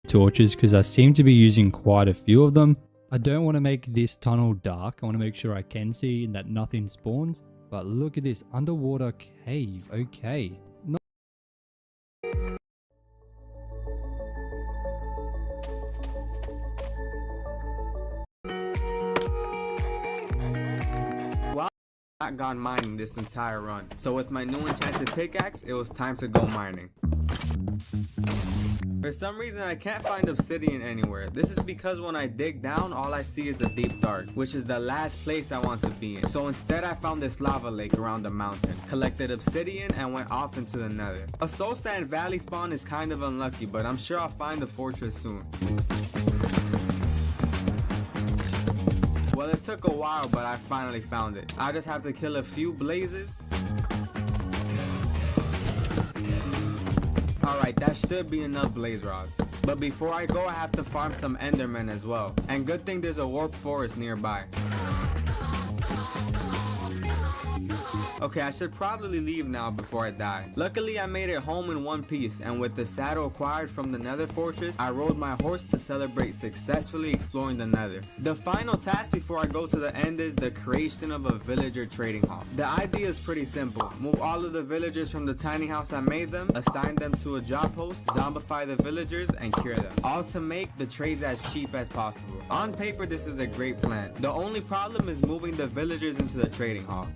torches because I seem to be using quite a few of them. I don't want to make this tunnel dark. I want to make sure I can see and that nothing spawns. But look at this underwater cave. Okay. Not gone mining this entire run, so with my new enchanted pickaxe, it was time to go mining. For some reason I can't find obsidian anywhere. This is because when I dig down, all I see is the deep dark, which is the last place I want to be in. So instead I found this lava lake around the mountain, collected obsidian and went off into the nether. A soul sand valley spawn is kind of unlucky, but I'm sure I'll find the fortress soon. Well, it took a while, but I finally found it. I just have to kill a few blazes. Alright, that should be enough blaze rods. But before I go, I have to farm some endermen as well. And good thing there's a warp forest nearby. Okay, I should probably leave now before I die. Luckily, I made it home in one piece, and with the saddle acquired from the nether fortress, I rode my horse to celebrate successfully exploring the nether. The final task before I go to the end is the creation of a villager trading hall. The idea is pretty simple. Move all of the villagers from the tiny house I made them, assign them to a job post, zombify the villagers, and cure them. All to make the trades as cheap as possible. On paper, this is a great plan. The only problem is moving the villagers into the trading hall.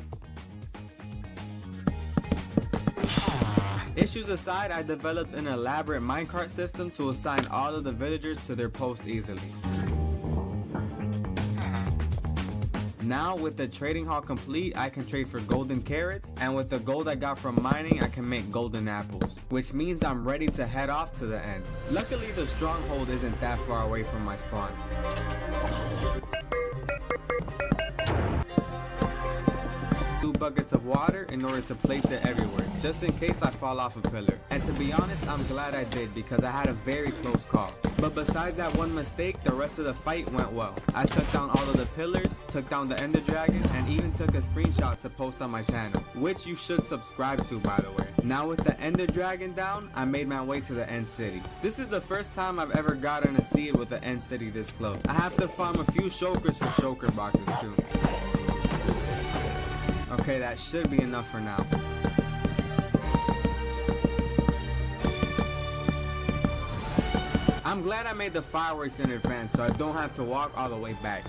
Issues aside, I developed an elaborate minecart system to assign all of the villagers to their post easily. Now with the trading hall complete, I can trade for golden carrots, and with the gold I got from mining, I can make golden apples, which means I'm ready to head off to the end. Luckily, the stronghold isn't that far away from my spawn. 2 buckets of water in order to place it everywhere, just in case I fall off a pillar. And to be honest, I'm glad I did because I had a very close call. But besides that one mistake, the rest of the fight went well. I took down all of the pillars, took down the ender dragon, and even took a screenshot to post on my channel, which you should subscribe to, by the way. Now with the ender dragon down, I made my way to the end city. This is the first time I've ever gotten a seed with the end city this close. I have to farm a few shulkers for shulker boxes too. Okay, that should be enough for now. I'm glad I made the fireworks in advance so I don't have to walk all the way back.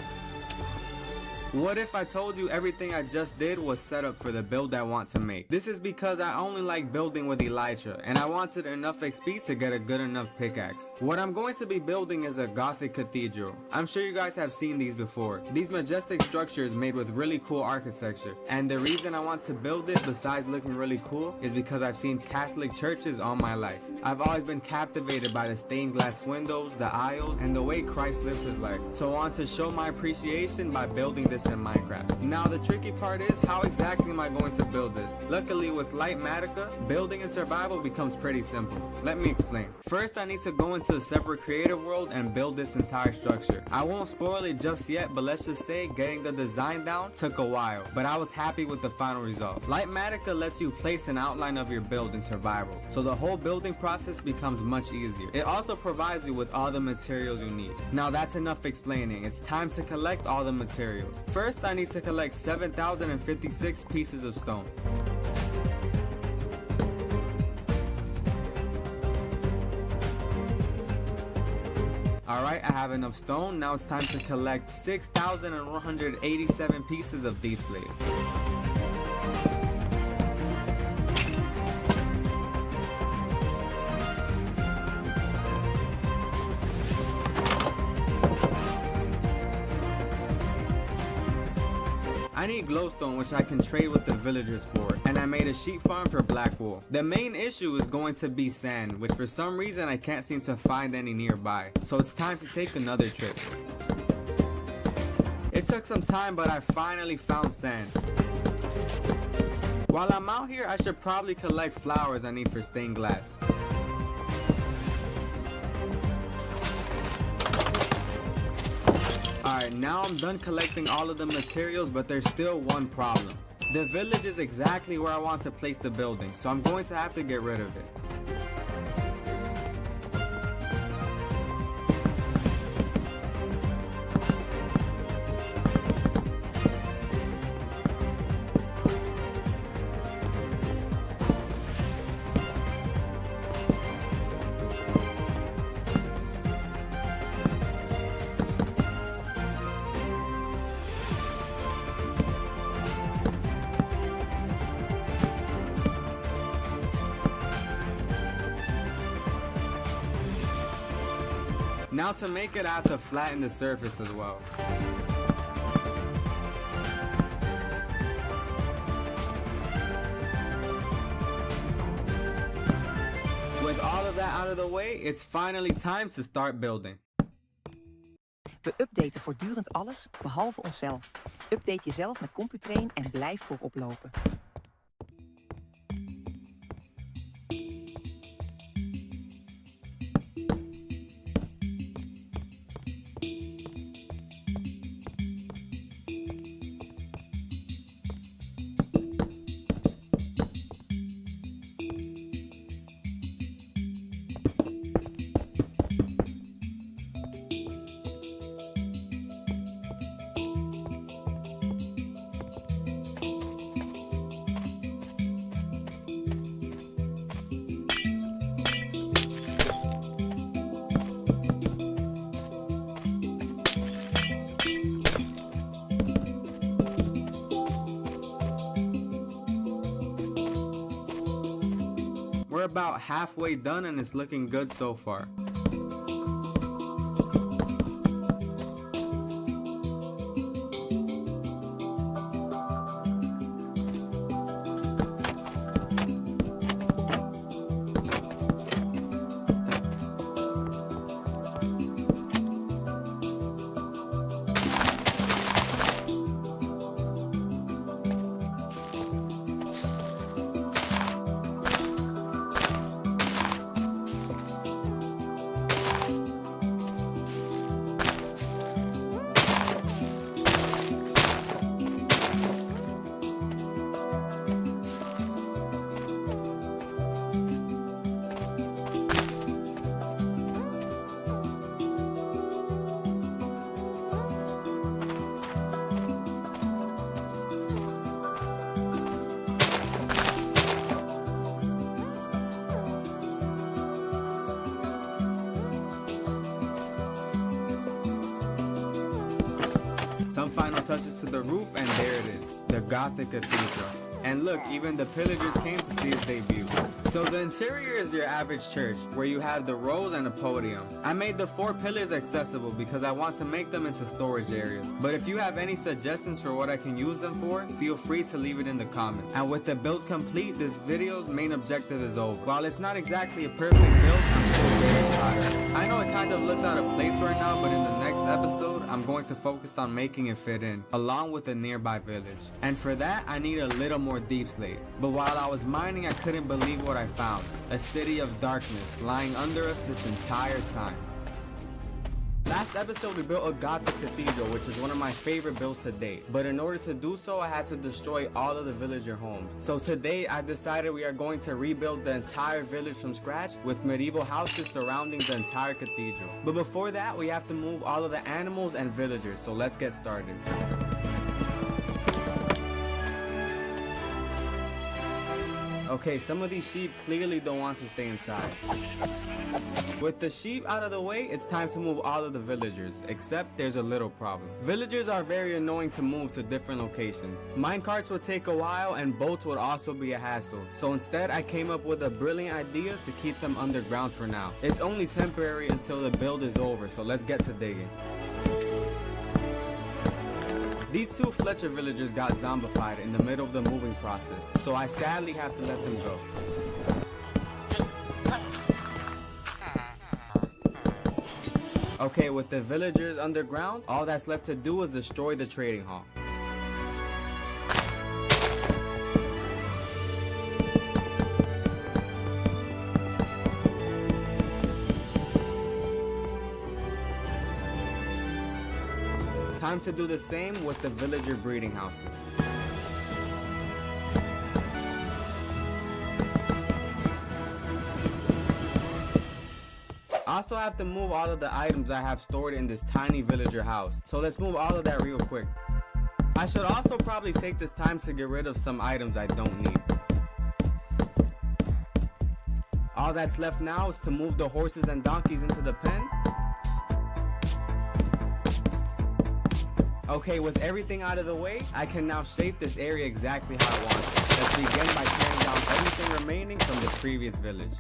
What if I told you everything I just did was set up for the build I want to make? This is because I only like building with Elytra, and I wanted enough XP to get a good enough pickaxe. What I'm going to be building is a gothic cathedral. I'm sure you guys have seen these before. These majestic structures made with really cool architecture. And the reason I want to build it, besides looking really cool, is because I've seen Catholic churches all my life. I've always been captivated by the stained glass windows, the aisles, and the way Christ lived his life. So I want to show my appreciation by building this in Minecraft. Now the tricky part is, how exactly am I going to build this? Luckily with litematica, building in survival becomes pretty simple. Let me explain. First I need to go into a separate creative world and build this entire structure. I won't spoil it just yet, but let's just say getting the design down took a while, but I was happy with the final result. Litematica lets you place an outline of your build in survival, so the whole building process becomes much easier. It also provides you with all the materials you need. Now that's enough explaining. It's time to collect all the materials. First, I need to collect 7,056 pieces of stone. Alright, I have enough stone. Now it's time to collect 6,187 pieces of deep slate. I need glowstone, which I can trade with the villagers for, and I made a sheep farm for black wool. The main issue is going to be sand, which for some reason I can't seem to find any nearby, so it's time to take another trip. It took some time, but I finally found sand. While I'm out here, I should probably collect flowers I need for stained glass. Alright, now I'm done collecting all of the materials, but there's still one problem. The village is exactly where I want to place the building, so I'm going to have to get rid of it. Now to make it, I have to flatten the surface as well. With all of that out of the way, it's finally time to start building. We updaten voortdurend alles, behalve onszelf. Update jezelf met CompuTrain en blijf voorop lopen. We're about halfway done and it's looking good so far. Some final touches to the roof and there it is, the Gothic Cathedral. And look, even the pillagers came to see its debut. So the interior is your average church, where you have the rows and a podium. I made the 4 pillars accessible because I want to make them into storage areas. But if you have any suggestions for what I can use them for, feel free to leave it in the comments. And with the build complete, this video's main objective is over. While it's not exactly a perfect build, I'm still very proud of it. I know it kind of looks out of place right now, but in the next episode, I'm going to focus on making it fit in, along with a nearby village. And for that, I need a little more deep slate. But while I was mining, I couldn't believe what I found. A city of darkness lying under us this entire time. Last episode we built a Gothic cathedral, which is one of my favorite builds to date. But in order to do so, I had to destroy all of the villager homes. So today I decided we are going to rebuild the entire village from scratch with medieval houses surrounding the entire cathedral. But before that, we have to move all of the animals and villagers, so let's get started. Okay, some of these sheep clearly don't want to stay inside. With the sheep out of the way, it's time to move all of the villagers, except there's a little problem. Villagers are very annoying to move to different locations. Minecarts would take a while and boats would also be a hassle. So instead, I came up with a brilliant idea to keep them underground for now. It's only temporary until the build is over, so let's get to digging. These 2 Fletcher villagers got zombified in the middle of the moving process, so I sadly have to let them go. Okay, with the villagers underground, all that's left to do is destroy the trading hall. Time to do the same with the villager breeding houses. I also have to move all of the items I have stored in this tiny villager house. So let's move all of that real quick. I should also probably take this time to get rid of some items I don't need. All that's left now is to move the horses and donkeys into the pen. Okay, with everything out of the way, I can now shape this area exactly how I want it. Let's begin by tearing down everything remaining from the previous village.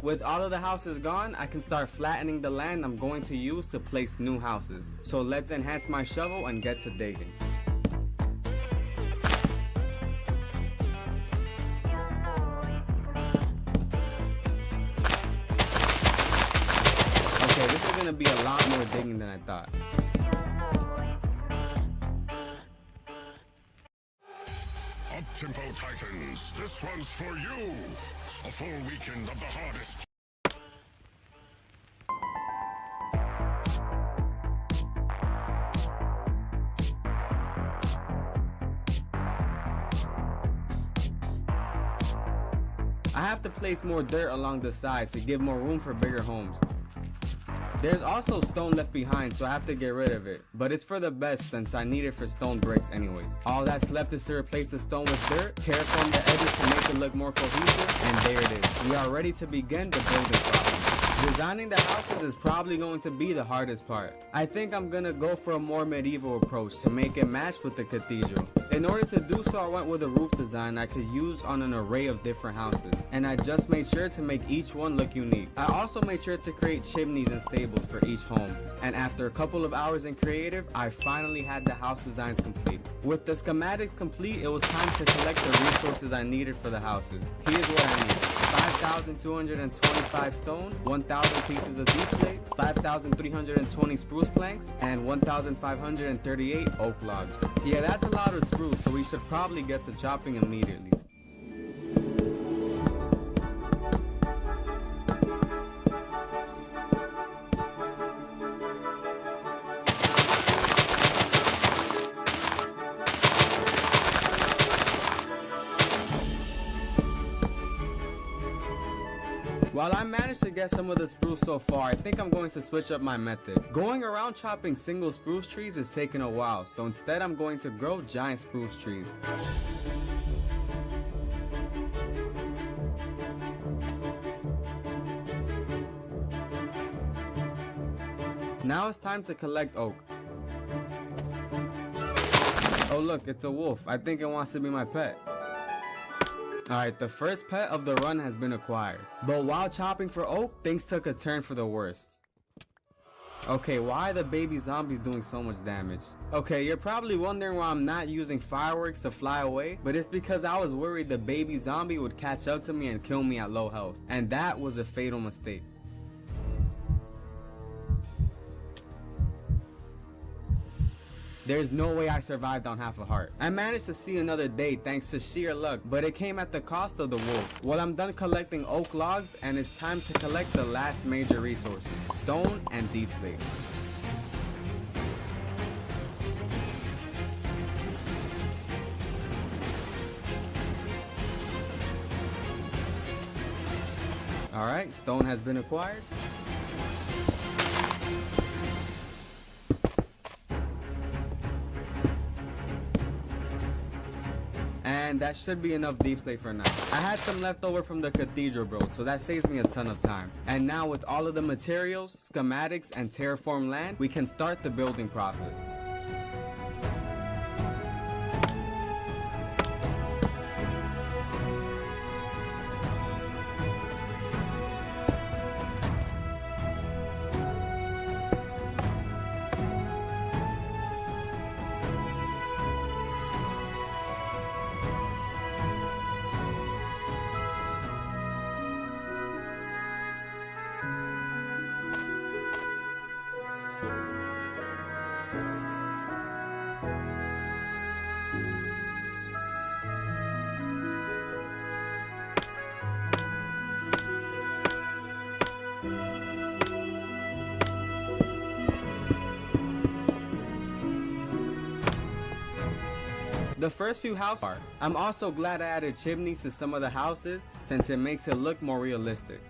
With all of the houses gone, I can start flattening the land I'm going to use to place new houses. So let's enhance my shovel and get to digging. Okay, this is gonna be a lot more digging than I thought. Up-tempo Titans, this one's for you! A full weekend of the hardest. I have to place more dirt along the side to give more room for bigger homes. There's also stone left behind, so I have to get rid of it, but it's for the best since I need it for stone bricks anyways. All that's left is to replace the stone with dirt, terraform the edges to make it look more cohesive, and there it is. We are ready to begin the building process. Designing the houses is probably going to be the hardest part. I think I'm gonna go for a more medieval approach to make it match with the cathedral. In order to do so, I went with a roof design I could use on an array of different houses, and I just made sure to make each one look unique. I also made sure to create chimneys and stables for each home, and after a couple of hours in creative, I finally had the house designs complete. With the schematics complete, it was time to collect the resources I needed for the houses. Here's what I need: 5,225 stone, 1,000 pieces of deep slate, 5,320 spruce planks, and 1,538 oak logs. Yeah, that's a lot of spruce, so we should probably get to chopping immediately. While I managed to get some of the spruce so far, I think I'm going to switch up my method. Going around chopping single spruce trees is taking a while, so instead I'm going to grow giant spruce trees. Now it's time to collect oak. Oh look, it's a wolf. I think it wants to be my pet. Alright, the first pet of the run has been acquired. But while chopping for oak, things took a turn for the worst. Okay, why are the baby zombies doing so much damage? Okay, you're probably wondering why I'm not using fireworks to fly away, but it's because I was worried the baby zombie would catch up to me and kill me at low health. And that was a fatal mistake. There's no way I survived on half a heart. I managed to see another day thanks to sheer luck, but it came at the cost of the wolf. Well, I'm done collecting oak logs, and it's time to collect the last major resources: stone and deep slate. Alright, stone has been acquired. And that should be enough deep slate for now. I had some left over from the cathedral build, so that saves me a ton of time. And now with all of the materials, schematics, and terraform land, we can start the building process. The first few houses are. I'm also glad I added chimneys to some of the houses since it makes it look more realistic.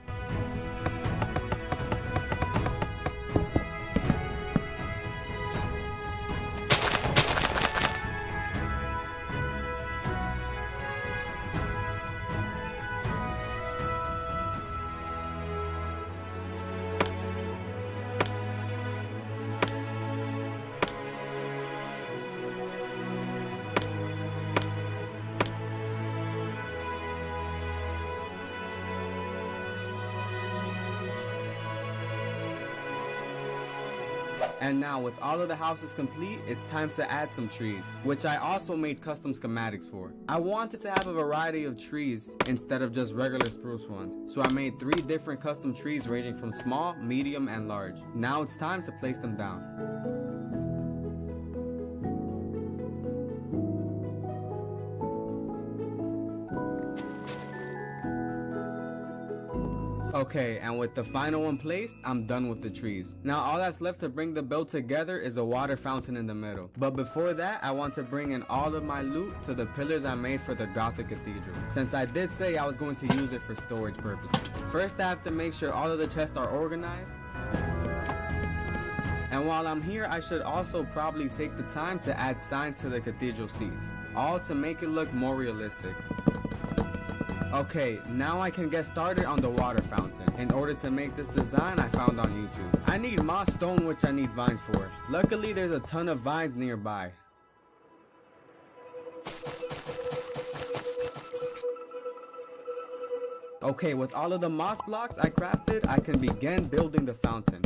And now with all of the houses complete, it's time to add some trees, which I also made custom schematics for. I wanted to have a variety of trees instead of just regular spruce ones, so I made 3 different custom trees ranging from small, medium, and large. Now it's time to place them down. Okay, and with the final one placed, I'm done with the trees. Now all that's left to bring the build together is a water fountain in the middle. But before that, I want to bring in all of my loot to the pillars I made for the Gothic Cathedral, since I did say I was going to use it for storage purposes. First, I have to make sure all of the chests are organized. And while I'm here, I should also probably take the time to add signs to the cathedral seats, all to make it look more realistic. Okay, now I can get started on the water fountain. In order to make this design I found on YouTube. I need moss stone, which I need vines for. Luckily there's a ton of vines nearby. Okay, with all of the moss blocks I crafted, I can begin building the fountain.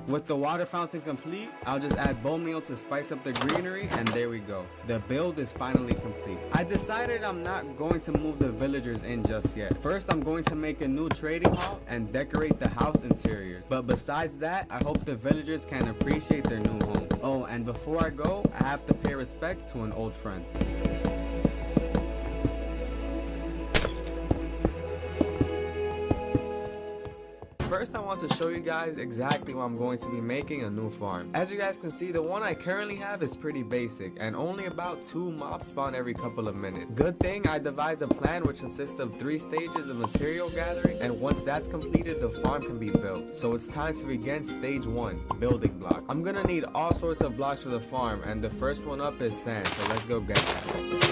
With the water fountain complete, I'll just add bone meal to spice up the greenery, and there we go. The build is finally complete. I decided I'm not going to move the villagers in just yet. First, I'm going to make a new trading hall and decorate the house interiors. But besides that, I hope the villagers can appreciate their new home. Oh, and before I go, I have to pay respect to an old friend. First, I want to show you guys exactly what I'm going to be making a new farm. As you guys can see, the one I currently have is pretty basic and only about 2 mobs spawn every couple of minutes. Good thing I devised a plan which consists of 3 stages of material gathering, and once that's completed, the farm can be built. So it's time to begin stage 1, building block. I'm gonna need all sorts of blocks for the farm, and the first one up is sand, so let's go get that.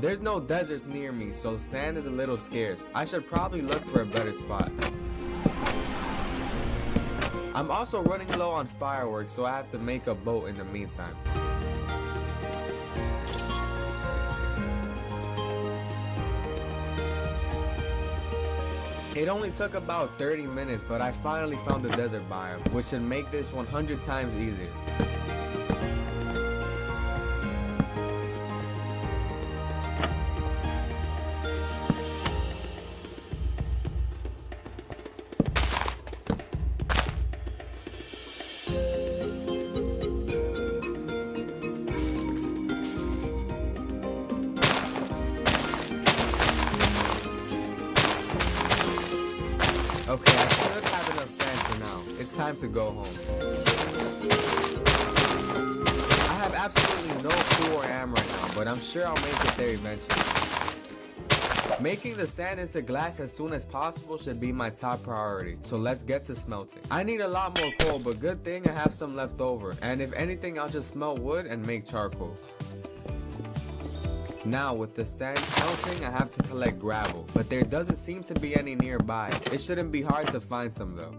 There's no deserts near me, so sand is a little scarce. I should probably look for a better spot. I'm also running low on fireworks, so I have to make a boat in the meantime. It only took about 30 minutes, but I finally found the desert biome, which should make this 100 times easier. Okay, I should have enough sand for now. It's time to go home. I have absolutely no clue where I am right now, but I'm sure I'll make it there eventually. Making the sand into glass as soon as possible should be my top priority, so let's get to smelting. I need a lot more coal, but good thing I have some left over, and if anything I'll just smelt wood and make charcoal. Now with the sand smelting, I have to collect gravel, but there doesn't seem to be any nearby. It shouldn't be hard to find some though.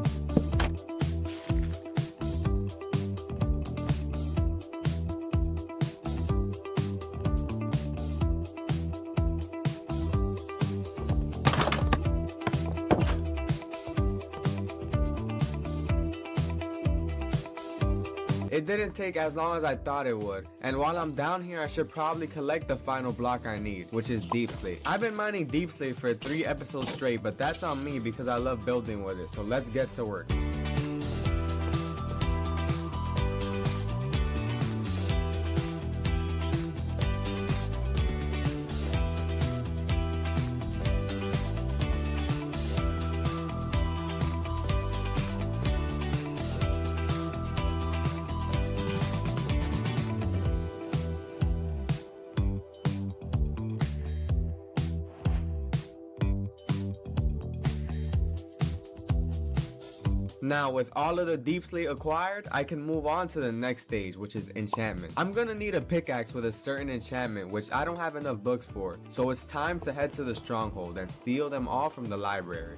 It didn't take as long as I thought it would, and while I'm down here I should probably collect the final block I need, which is deep slate. I've been mining deep slate for 3 episodes straight, but that's on me because I love building with it, so let's get to work. Now with all of the deep slate acquired, I can move on to the next stage, which is enchantment. I'm gonna need a pickaxe with a certain enchantment, which I don't have enough books for, so it's time to head to the stronghold and steal them all from the library.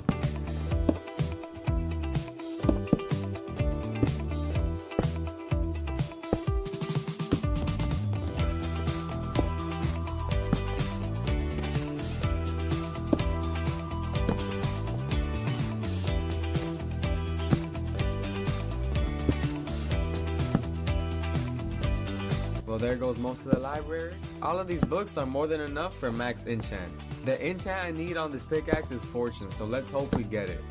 Well, there goes most of the library. All of these books are more than enough for max enchants. The enchant I need on this pickaxe is Fortune, so let's hope we get it.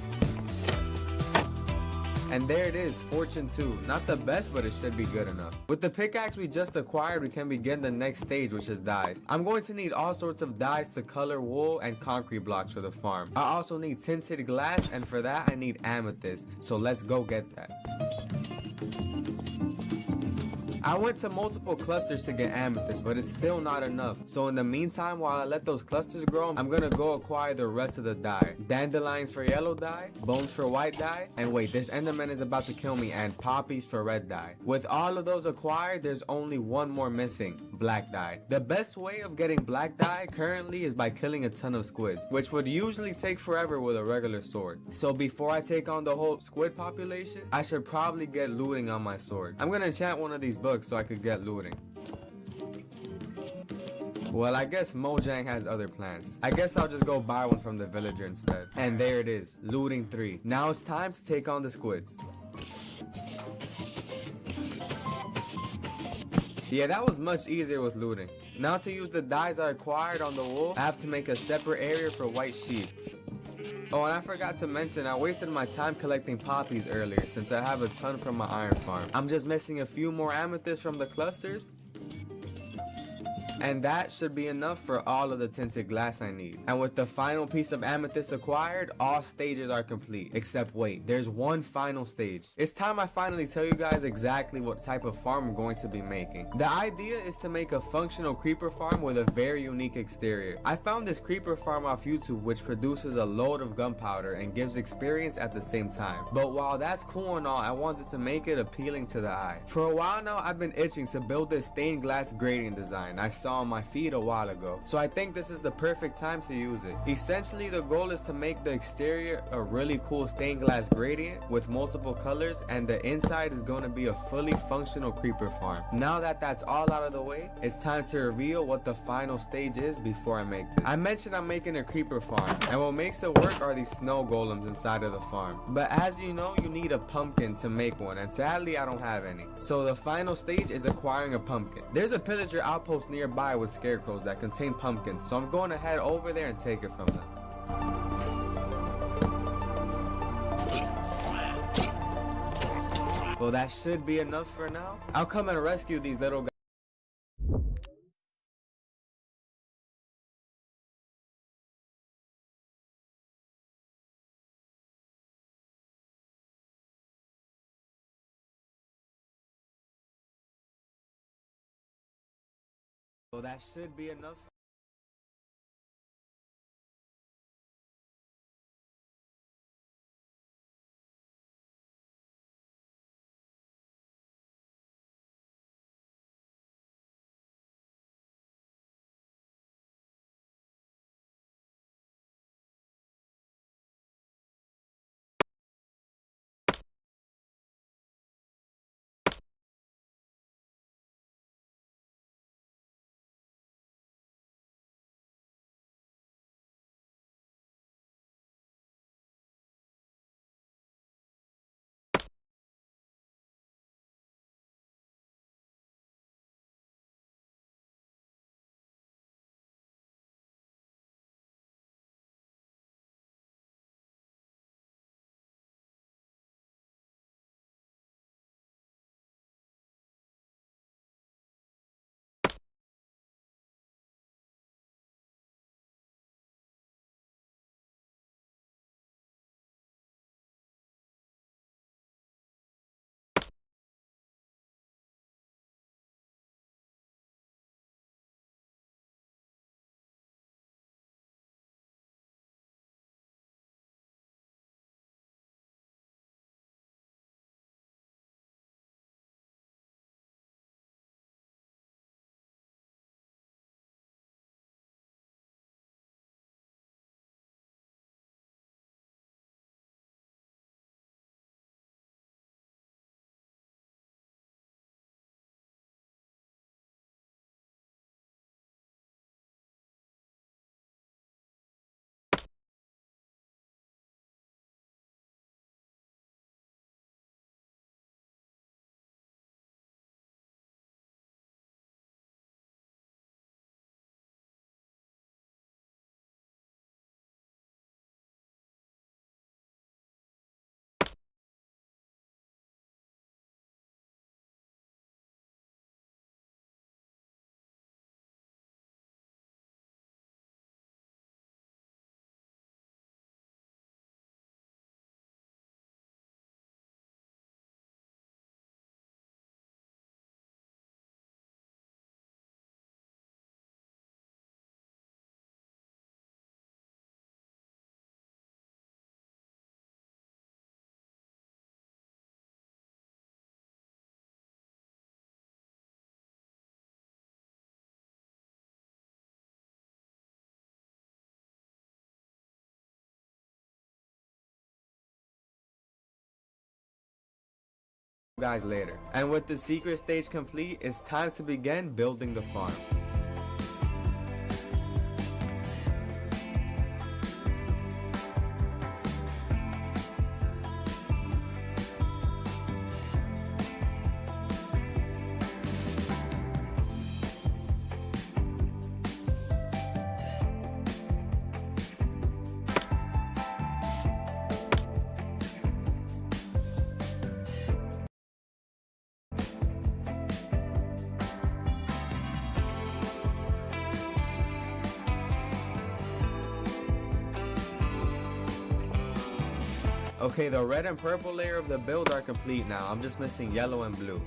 And there it is, Fortune 2. Not the best, but it should be good enough. With the pickaxe we just acquired, we can begin the next stage, which is dyes. I'm going to need all sorts of dyes to color wool and concrete blocks for the farm. I also need tinted glass, and for that I need amethyst, so let's go get that. I went to multiple clusters to get amethyst, but it's still not enough. So in the meantime, while I let those clusters grow, I'm gonna go acquire the rest of the dye. Dandelions for yellow dye, bones for white dye, and wait, this enderman is about to kill me, and poppies for red dye. With all of those acquired, there's only one more missing, black dye. The best way of getting black dye currently is by killing a ton of squids, which would usually take forever with a regular sword. So before I take on the whole squid population, I should probably get looting on my sword. I'm gonna enchant one of these books so I could get looting. Well, I guess Mojang has other plans. I guess I'll just go buy one from the villager instead. And there it is, looting 3. Now it's time to take on the squids. Yeah, that was much easier with looting. Now to use the dyes I acquired on the wool, I have to make a separate area for white sheep. Oh, and I forgot to mention, I wasted my time collecting poppies earlier since I have a ton from my iron farm. I'm just missing a few more amethysts from the clusters, and that should be enough for all of the tinted glass I need. And with the final piece of amethyst acquired, all stages are complete. Except wait, there's one final stage. It's time I finally tell you guys exactly what type of farm I'm going to be making. The idea is to make a functional creeper farm with a very unique exterior. I found this creeper farm off YouTube which produces a load of gunpowder and gives experience at the same time. But while that's cool and all, I wanted to make it appealing to the eye. For a while now, I've been itching to build this stained glass gradient design I saw on my feed a while ago, so I think this is the perfect time to use it. Essentially, the goal is to make the exterior a really cool stained glass gradient with multiple colors, and the inside is going to be a fully functional creeper farm. Now that that's all out of the way, it's time to reveal what the final stage is before I make this. I mentioned I'm making a creeper farm, and what makes it work are these snow golems inside of the farm. But as you know, you need a pumpkin to make one, and sadly I don't have any. So the final stage is acquiring a pumpkin. There's a pillager outpost nearby with scarecrows that contain pumpkins, so I'm going to head over there and take it from them. Well, that should be enough for now. I'll come and rescue these little guys. Well, that should be enough. guys later. And with the secret stage complete, it's time to begin building the farm. Okay, the red and purple layer of the build are complete now. I'm just missing yellow and blue.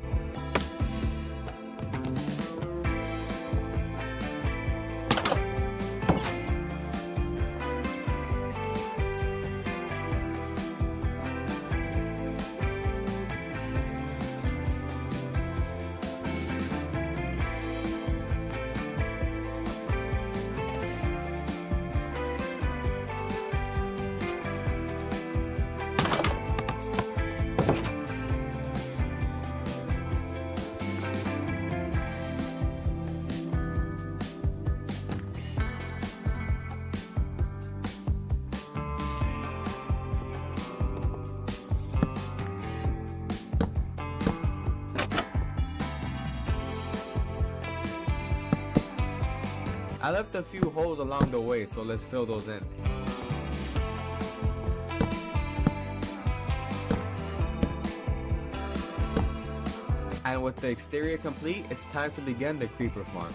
I left a few holes along the way, so let's fill those in. And with the exterior complete, it's time to begin the creeper farm.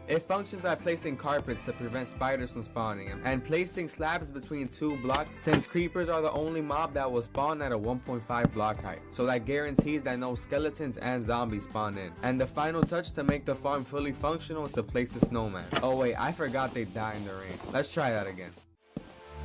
It functions by placing carpets to prevent spiders from spawning them, and placing slabs between two blocks, since creepers are the only mob that will spawn at a 1.5 block height, so that guarantees that no skeletons and zombies spawn in. And the final touch to make the farm fully functional is to place a snowman. Oh wait, I forgot they die in the rain. Let's try that again.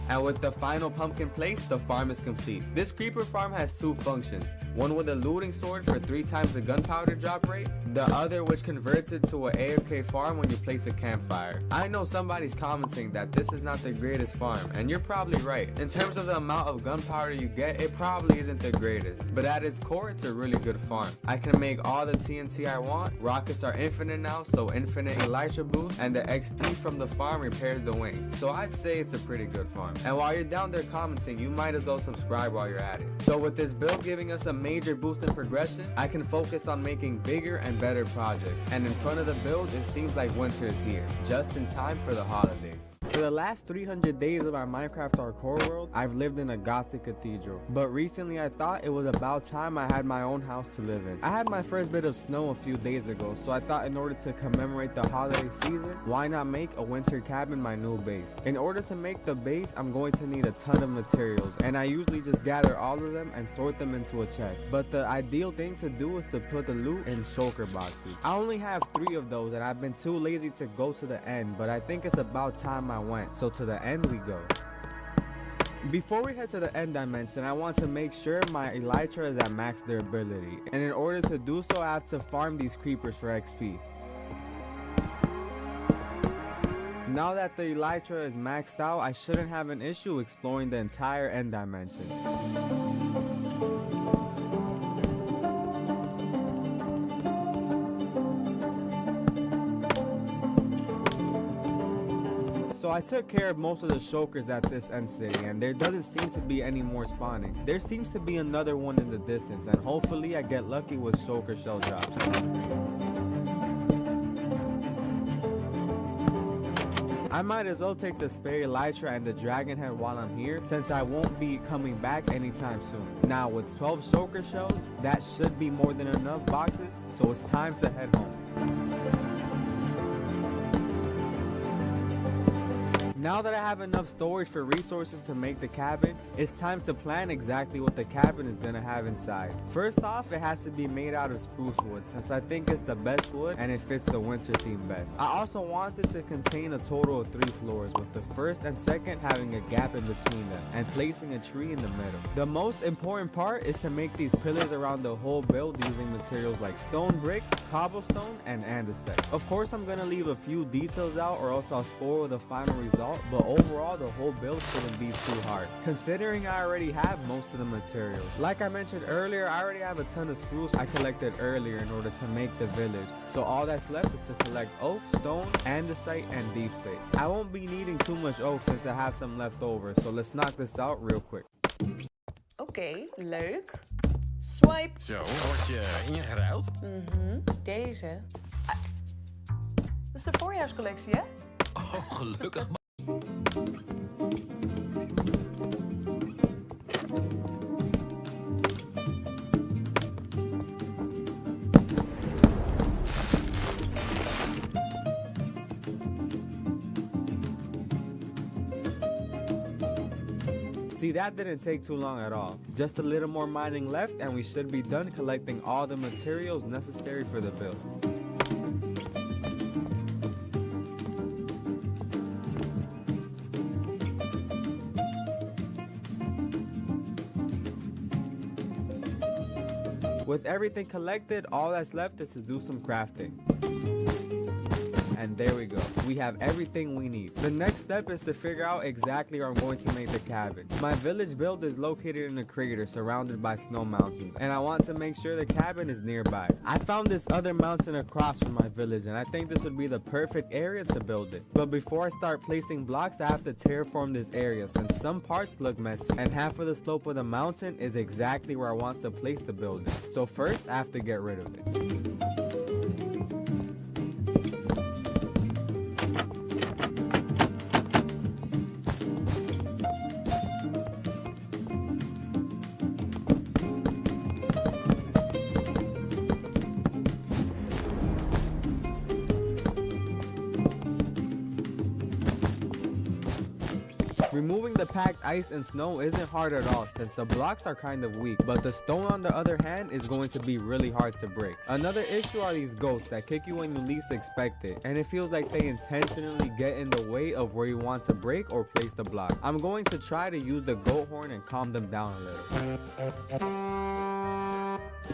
And with the final pumpkin placed, the farm is complete. This creeper farm has two functions. One with a looting sword for 3 times the gunpowder drop rate. The other which converts it to an AFK farm when you place a campfire. I know somebody's commenting that this is not the greatest farm, and you're probably right. In terms of the amount of gunpowder you get, it probably isn't the greatest. But at its core, it's a really good farm. I can make all the TNT I want. Rockets are infinite now, so infinite elytra boost. And the XP from the farm repairs the wings. So I'd say it's a pretty good farm. And while you're down there commenting, you might as well subscribe while you're at it. So with this build giving us a major boost in progression, I can focus on making bigger and better projects. And in front of the build, it seems like winter is here, just in time for the holidays. For the last 300 days of our Minecraft hardcore world, I've lived in a gothic cathedral. But recently I thought it was about time I had my own house to live in. I had my first bit of snow a few days ago, so I thought in order to commemorate the holiday season, why not make a winter cabin my new base? In order to make the base, I'm going to need a ton of materials, and I usually just gather all of them and sort them into a chest. But the ideal thing to do is to put the loot in shulker boxes. I only have 3 of those, and I've been too lazy to go to the end, but I think it's about time I went, so to the end we go. Before we head to the end dimension, I want to make sure my elytra is at max durability, and in order to do so I have to farm these creepers for XP. Now that the elytra is maxed out, I shouldn't have an issue exploring the entire end dimension. So I took care of most of the shulkers at this end city, and there doesn't seem to be any more spawning. There seems to be another one in the distance, and hopefully I get lucky with shulker shell drops. I might as well take the spare elytra and the dragon head while I'm here, since I won't be coming back anytime soon. Now with 12 shulker shells, that should be more than enough boxes, so it's time to head home. Now that I have enough storage for resources to make the cabin, it's time to plan exactly what the cabin is gonna have inside. First off, it has to be made out of spruce wood since I think it's the best wood and it fits the winter theme best. I also want it to contain a total of 3 floors, with the first and second having a gap in between them and placing a tree in the middle. The most important part is to make these pillars around the whole build using materials like stone bricks, cobblestone, and andesite. Of course, I'm gonna leave a few details out or else I'll spoil the final result, but overall the whole build shouldn't be too hard, considering I already have most of the materials. Like I mentioned earlier, I already have a ton of spruce I collected earlier in order to make the village, so all that's left is to collect oak, stone, andesite, and deep slate. I won't be needing too much oak since I have some left over, so let's knock this out real quick. Oké, leuk. Swipe. Zo, word je ingeruild? Deze. Ah, dat is de voorjaarscollectie, hè? Oh, gelukkig. See, that didn't take too long at all. Just a little more mining left and we should be done collecting all the materials necessary for the build. With everything collected, all that's left is to do some crafting. And there we go. We have everything we need. The next step is to figure out exactly where I'm going to make the cabin. My village build is located in a crater surrounded by snow mountains, and I want to make sure the cabin is nearby. I found this other mountain across from my village, and I think this would be the perfect area to build it. But before I start placing blocks, I have to terraform this area since some parts look messy, and half of the slope of the mountain is exactly where I want to place the building. So first, I have to get rid of it. Removing the packed ice and snow isn't hard at all since the blocks are kind of weak, but the stone on the other hand is going to be really hard to break. Another issue are these ghosts that kick you when you least expect it, and it feels like they intentionally get in the way of where you want to break or place the block. I'm going to try to use the goat horn and calm them down a little.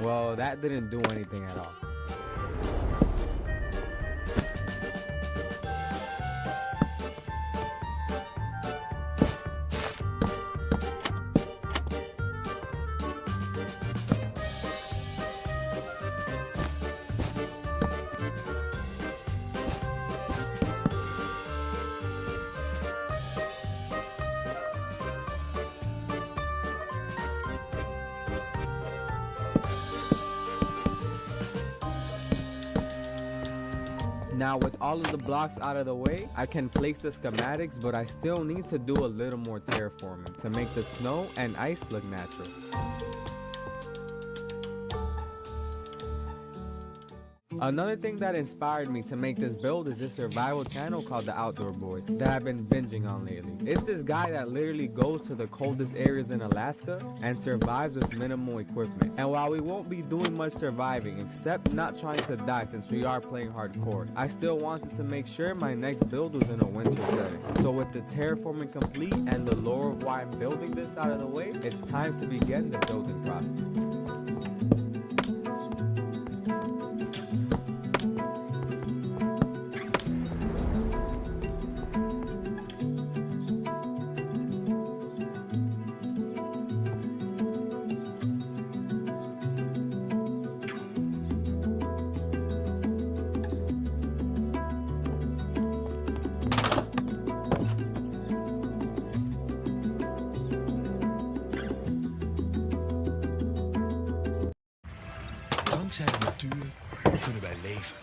Well, that didn't do anything at all. Now with all of the blocks out of the way, I can place the schematics, but I still need to do a little more terraforming to make the snow and ice look natural. Another thing that inspired me to make this build is this survival channel called The Outdoor Boys that I've been binging on lately. It's this guy that literally goes to the coldest areas in Alaska and survives with minimal equipment. And while we won't be doing much surviving except not trying to die since we are playing hardcore, I still wanted to make sure my next build was in a winter setting. So with the terraforming complete and the lore of why I'm building this out of the way, it's time to begin the building process. Dankzij de natuur kunnen wij leven.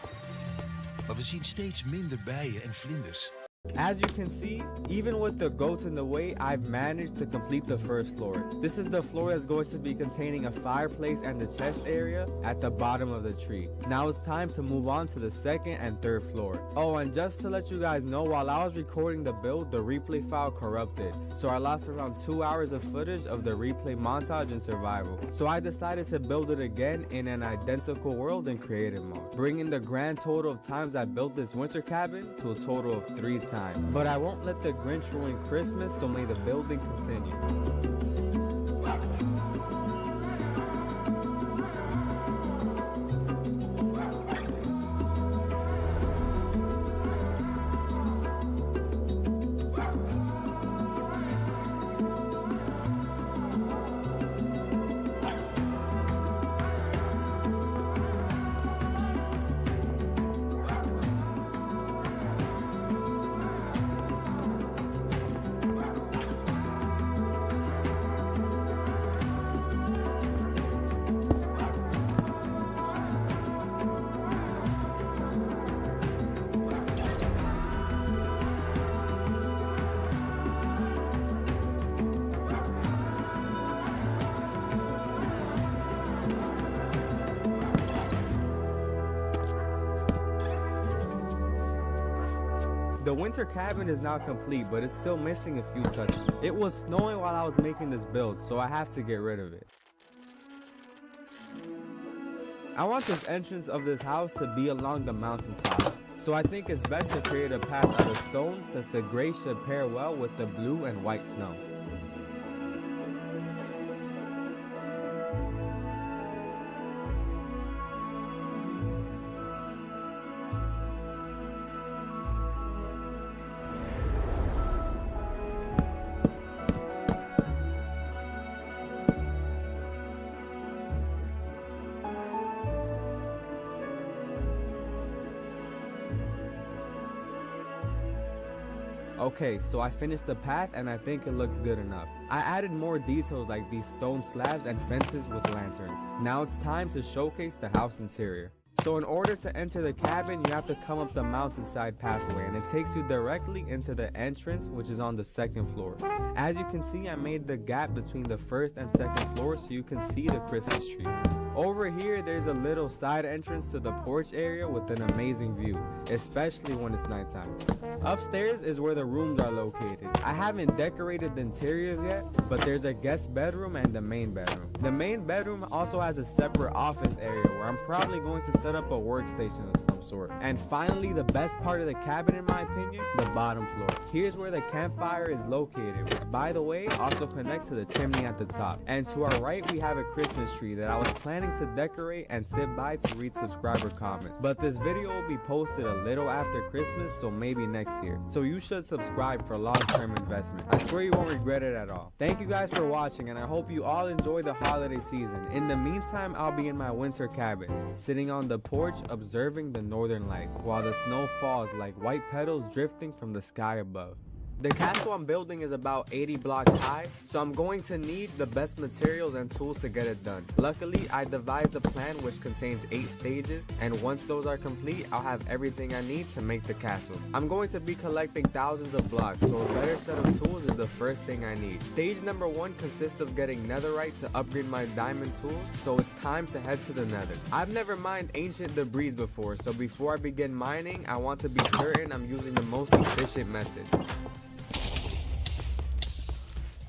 Maar we zien steeds minder bijen en vlinders. As you can see, even with the goats in the way, I've managed to complete the first floor. This is the floor that's going to be containing a fireplace and the chest area at the bottom of the tree. Now it's time to move on to the second and third floor. Oh, and just to let you guys know, while I was recording the build, the replay file corrupted. So I lost around 2 hours of footage of the replay montage and survival. So I decided to build it again in an identical world in creative mode, bringing the grand total of times I built this winter cabin to a total of 3 times. But I won't let the Grinch ruin Christmas, so may the building continue. The winter cabin is now complete, but it's still missing a few touches. It was snowing while I was making this build, so I have to get rid of it. I want this entrance of this house to be along the mountainside, so I think it's best to create a path out of stone, since the gray should pair well with the blue and white snow. Okay, so I finished the path and I think it looks good enough. I added more details like these stone slabs and fences with lanterns. Now it's time to showcase the house interior. So in order to enter the cabin, you have to come up the mountainside pathway, and it takes you directly into the entrance, which is on the second floor. As you can see, I made the gap between the first and second floor so you can see the Christmas tree. Over here, there's a little side entrance to the porch area with an amazing view, especially when it's nighttime. Upstairs is where the rooms are located. I haven't decorated the interiors yet, but there's a guest bedroom and the main bedroom. The main bedroom also has a separate office area where I'm probably going to set up a workstation of some sort. And finally, the best part of the cabin in my opinion, the bottom floor. Here's where the campfire is located, which by the way also connects to the chimney at the top. And to our right, we have a Christmas tree that I was planning to decorate and sit by to read subscriber comments. But this video will be posted a little after Christmas, so maybe next year. So you should subscribe for long-term investment. I swear you won't regret it at all. Thank you guys for watching, and I hope you all enjoy the holiday season. In the meantime, I'll be in my winter cabin, sitting on the porch observing the northern light, while the snow falls like white petals drifting from the sky above. The castle I'm building is about 80 blocks high, so I'm going to need the best materials and tools to get it done. Luckily, I devised a plan which contains 8 stages, and once those are complete, I'll have everything I need to make the castle. I'm going to be collecting thousands of blocks, so a better set of tools is the first thing I need. Stage number 1 consists of getting netherite to upgrade my diamond tools, so it's time to head to the nether. I've never mined ancient debris before, so before I begin mining, I want to be certain I'm using the most efficient method.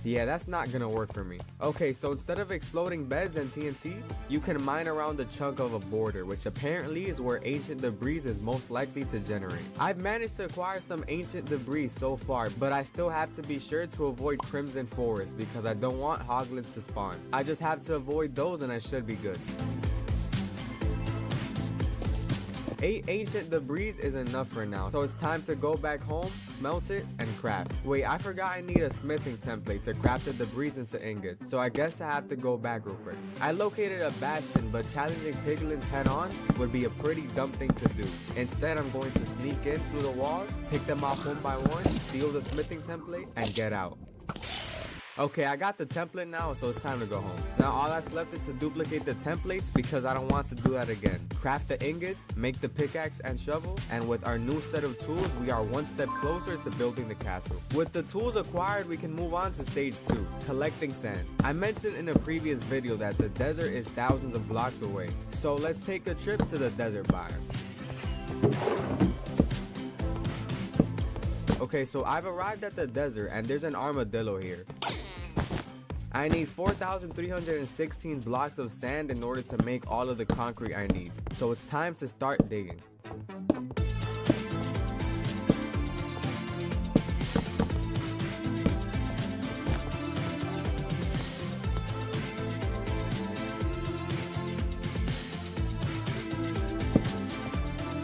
Yeah, that's not gonna work for me. Okay, so instead of exploding beds and TNT, you can mine around a chunk of a border, which apparently is where ancient debris is most likely to generate. I've managed to acquire some ancient debris so far, but I still have to be sure to avoid Crimson Forest because I don't want hoglins to spawn. I just have to avoid those and I should be good. 8 ancient debris is enough for now, so it's time to go back home, smelt it, and craft. Wait, I forgot I need a smithing template to craft the debris into ingots, so I guess I have to go back real quick. I located a bastion, but challenging piglins head on would be a pretty dumb thing to do. Instead, I'm going to sneak in through the walls, pick them off one by one, steal the smithing template, and get out. Okay, I got the template now, so it's time to go home. Now all that's left is to duplicate the templates because I don't want to do that again. Craft the ingots, make the pickaxe and shovel, and with our new set of tools, we are one step closer to building the castle. With the tools acquired, we can move on to stage 2, collecting sand. I mentioned in a previous video that the desert is thousands of blocks away, so let's take a trip to the desert biome. Okay, so I've arrived at the desert and there's an armadillo here. I need 4,316 blocks of sand in order to make all of the concrete I need. So it's time to start digging.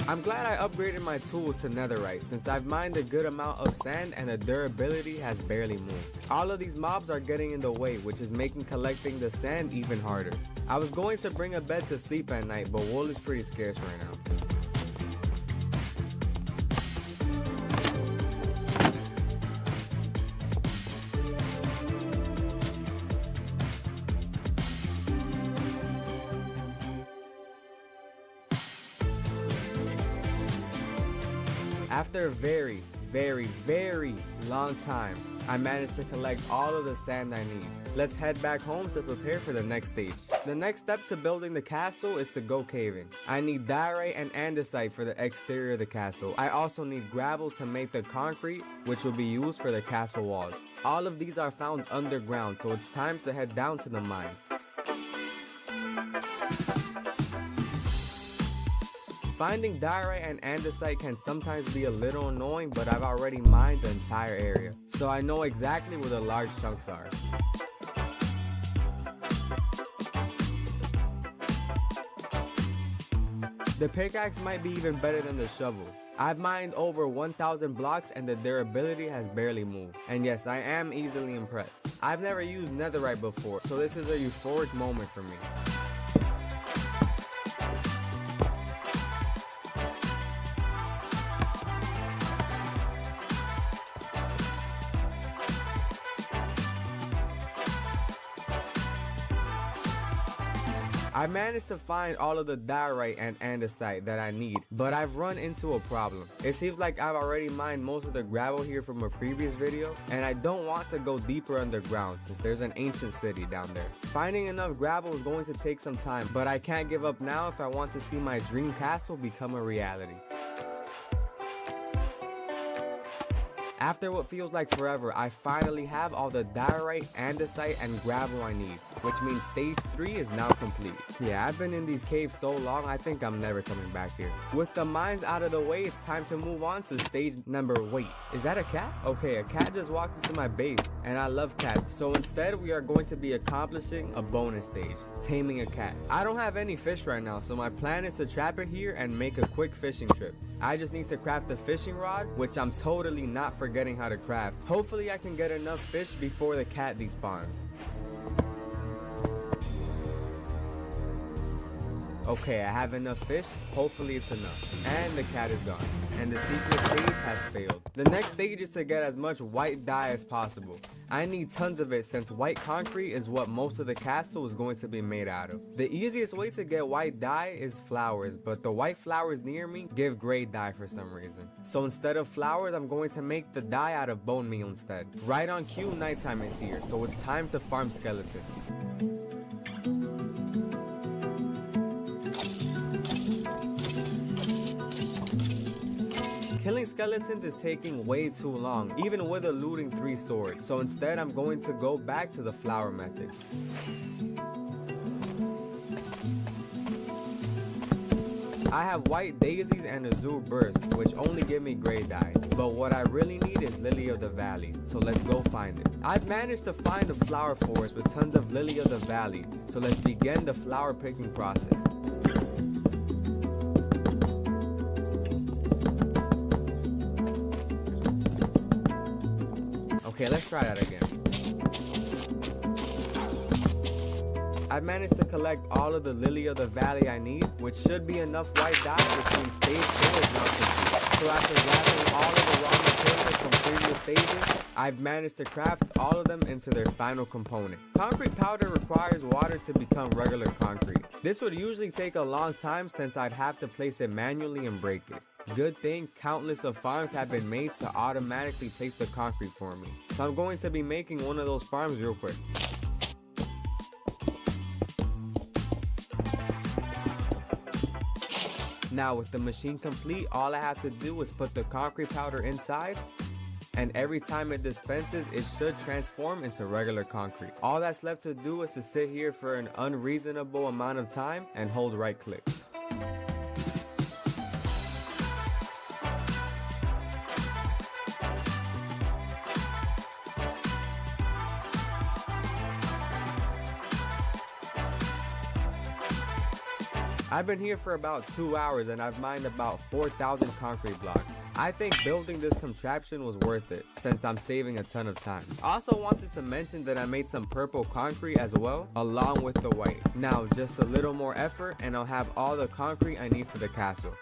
I'm glad I upgraded my tools to netherite since I've mined a good amount of sand and the durability has barely moved. All of these mobs are getting in the way, which is making collecting the sand even harder. I was going to bring a bed to sleep at night, but wool is pretty scarce right now. After a very long time, I managed to collect all of the sand I need. Let's head back home to prepare for the next stage. The next step to building the castle is to go caving. I need diorite and andesite for the exterior of the castle. I also need gravel to make the concrete, which will be used for the castle walls. All of these are found underground, so it's time to head down to the mines. Finding diorite and andesite can sometimes be a little annoying, but I've already mined the entire area, so I know exactly where the large chunks are. The pickaxe might be even better than the shovel. I've mined over 1,000 blocks and the durability has barely moved. And yes, I am easily impressed. I've never used netherite before, so this is a euphoric moment for me. I managed to find all of the diorite and andesite that I need, but I've run into a problem. It seems like I've already mined most of the gravel here from a previous video, and I don't want to go deeper underground since there's an ancient city down there. Finding enough gravel is going to take some time, but I can't give up now if I want to see my dream castle become a reality. After what feels like forever, I finally have all the diorite, andesite, and gravel I need, which means stage 3 is now complete. Yeah, I've been in these caves so long, I think I'm never coming back here. With the mines out of the way, it's time to move on to stage number... Wait, is that a cat? Okay, a cat just walked into my base, and I love cats, so instead we are going to be accomplishing a bonus stage, taming a cat. I don't have any fish right now, so my plan is to trap it here and make a quick fishing trip. I just need to craft a fishing rod, which I'm totally not forgetting how to craft. Hopefully I can get enough fish before the cat despawns. Okay, I have enough fish. Hopefully it's enough. And the cat is gone. And the secret stage has failed. The next stage is to get as much white dye as possible. I need tons of it since white concrete is what most of the castle is going to be made out of. The easiest way to get white dye is flowers, but the white flowers near me give gray dye for some reason. So instead of flowers, I'm going to make the dye out of bone meal instead. Right on cue, nighttime is here, so it's time to farm skeletons. Killing skeletons is taking way too long, even with a looting 3 sword. So instead, I'm going to go back to the flower method. I have white daisies and azure bursts, which only give me gray dye. But what I really need is lily of the valley, so let's go find it. I've managed to find a flower forest with tons of lily of the valley, so let's begin the flower picking process. Okay, let's try that again. I've managed to collect all of the lily of the valley I need, which should be enough white dye, which means stage 4 is now complete. So after gathering all of the raw materials from previous stages, I've managed to craft all of them into their final component. Concrete powder requires water to become regular concrete. This would usually take a long time since I'd have to place it manually and break it. Good thing countless of farms have been made to automatically place the concrete for me. So I'm going to be making one of those farms real quick. Now with the machine complete, all I have to do is put the concrete powder inside, and every time it dispenses, it should transform into regular concrete. All that's left to do is to sit here for an unreasonable amount of time and hold right click. I've been here for about 2 hours and I've mined about 4,000 concrete blocks. I think building this contraption was worth it since I'm saving a ton of time. I also wanted to mention that I made some purple concrete as well along with the white. Now just a little more effort and I'll have all the concrete I need for the castle.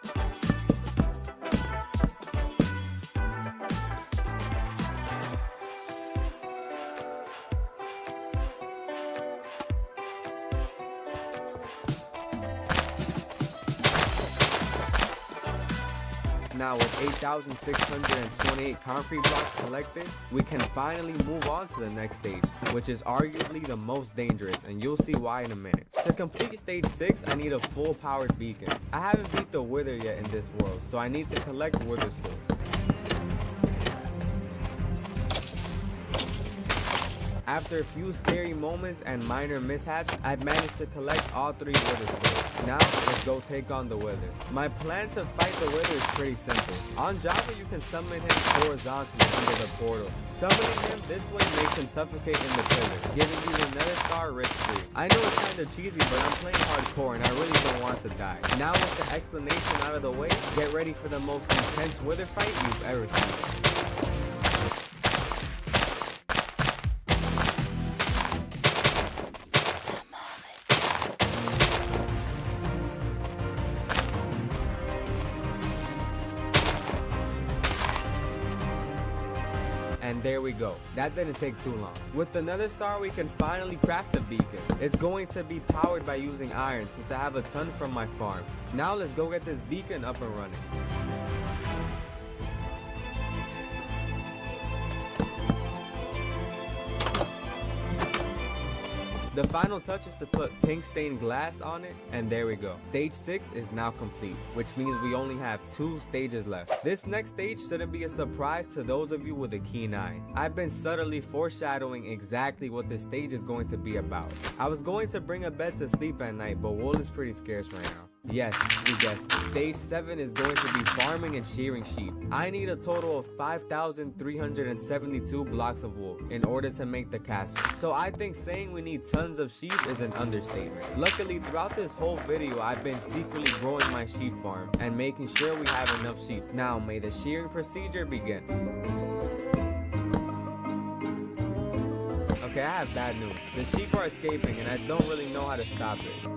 Now with 8,628 concrete blocks collected, we can finally move on to the next stage, which is arguably the most dangerous, and you'll see why in a minute. To complete stage 6, I need a full powered beacon. I haven't beat the wither yet in this world, so I need to collect wither spores. After a few scary moments and minor mishaps, I've managed to collect all 3 wither spores. Now, let's go take on the wither. My plan to fight the wither is pretty simple. On Java, you can summon him horizontally under the portal. Summoning him this way makes him suffocate in the pillar, giving you another star risk-free. I know it's kinda cheesy, but I'm playing hardcore and I really don't want to die. Now with the explanation out of the way, get ready for the most intense wither fight you've ever seen. And there we go. That didn't take too long. With another star, we can finally craft the beacon. It's going to be powered by using iron since I have a ton from my farm. Now let's go get this beacon up and running. The final touch is to put pink stained glass on it, and there we go. Stage 6 is now complete, which means we only have 2 stages left. This next stage shouldn't be a surprise to those of you with a keen eye. I've been subtly foreshadowing exactly what this stage is going to be about. I was going to bring a bed to sleep at night, but wool is pretty scarce right now. Yes, you guessed it. Stage 7 is going to be farming and shearing sheep. I need a total of 5,372 blocks of wool in order to make the castle. So I think saying we need tons of sheep is an understatement. Luckily, throughout this whole video, I've been secretly growing my sheep farm and making sure we have enough sheep. Now, may the shearing procedure begin. Okay, I have bad news. The sheep are escaping and I don't really know how to stop it.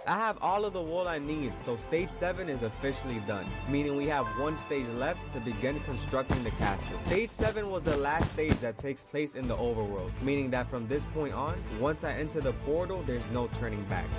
I have all of the wool I need, so stage 7 is officially done, meaning we have 1 stage left to begin constructing the castle. Stage 7 was the last stage that takes place in the overworld, meaning that from this point on, once I enter the portal, there's no turning back.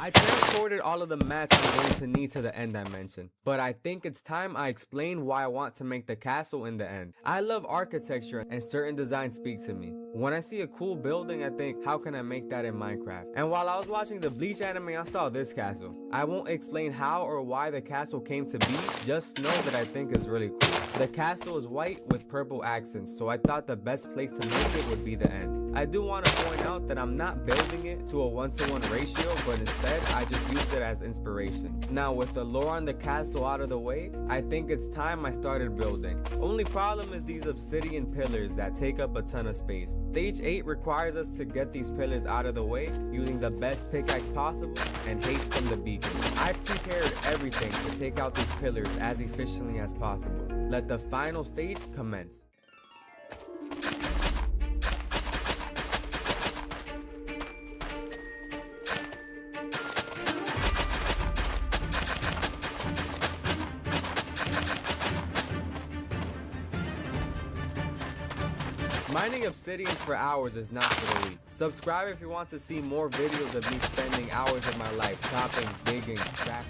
I transported all of the mats I'm going to need to the end I mentioned, but I think it's time I explain why I want to make the castle in the end. I love architecture and certain designs speak to me. When I see a cool building, I think, how can I make that in Minecraft? And while I was watching the Bleach anime, I saw this castle. I won't explain how or why the castle came to be, just know that I think it's really cool. The castle is white with purple accents, so I thought the best place to make it would be the end. I do want to point out that I'm not building it to a 1-to-1 ratio, but instead I just used it as inspiration. Now with the lore on the castle out of the way, I think it's time I started building. Only problem is these obsidian pillars that take up a ton of space. Stage 8 requires us to get these pillars out of the way using the best pickaxe possible and haste from the beacon. I've prepared everything to take out these pillars as efficiently as possible. Let the final stage commence. Mining obsidian for hours is not for the weak. Subscribe if you want to see more videos of me spending hours of my life chopping, digging, crafting.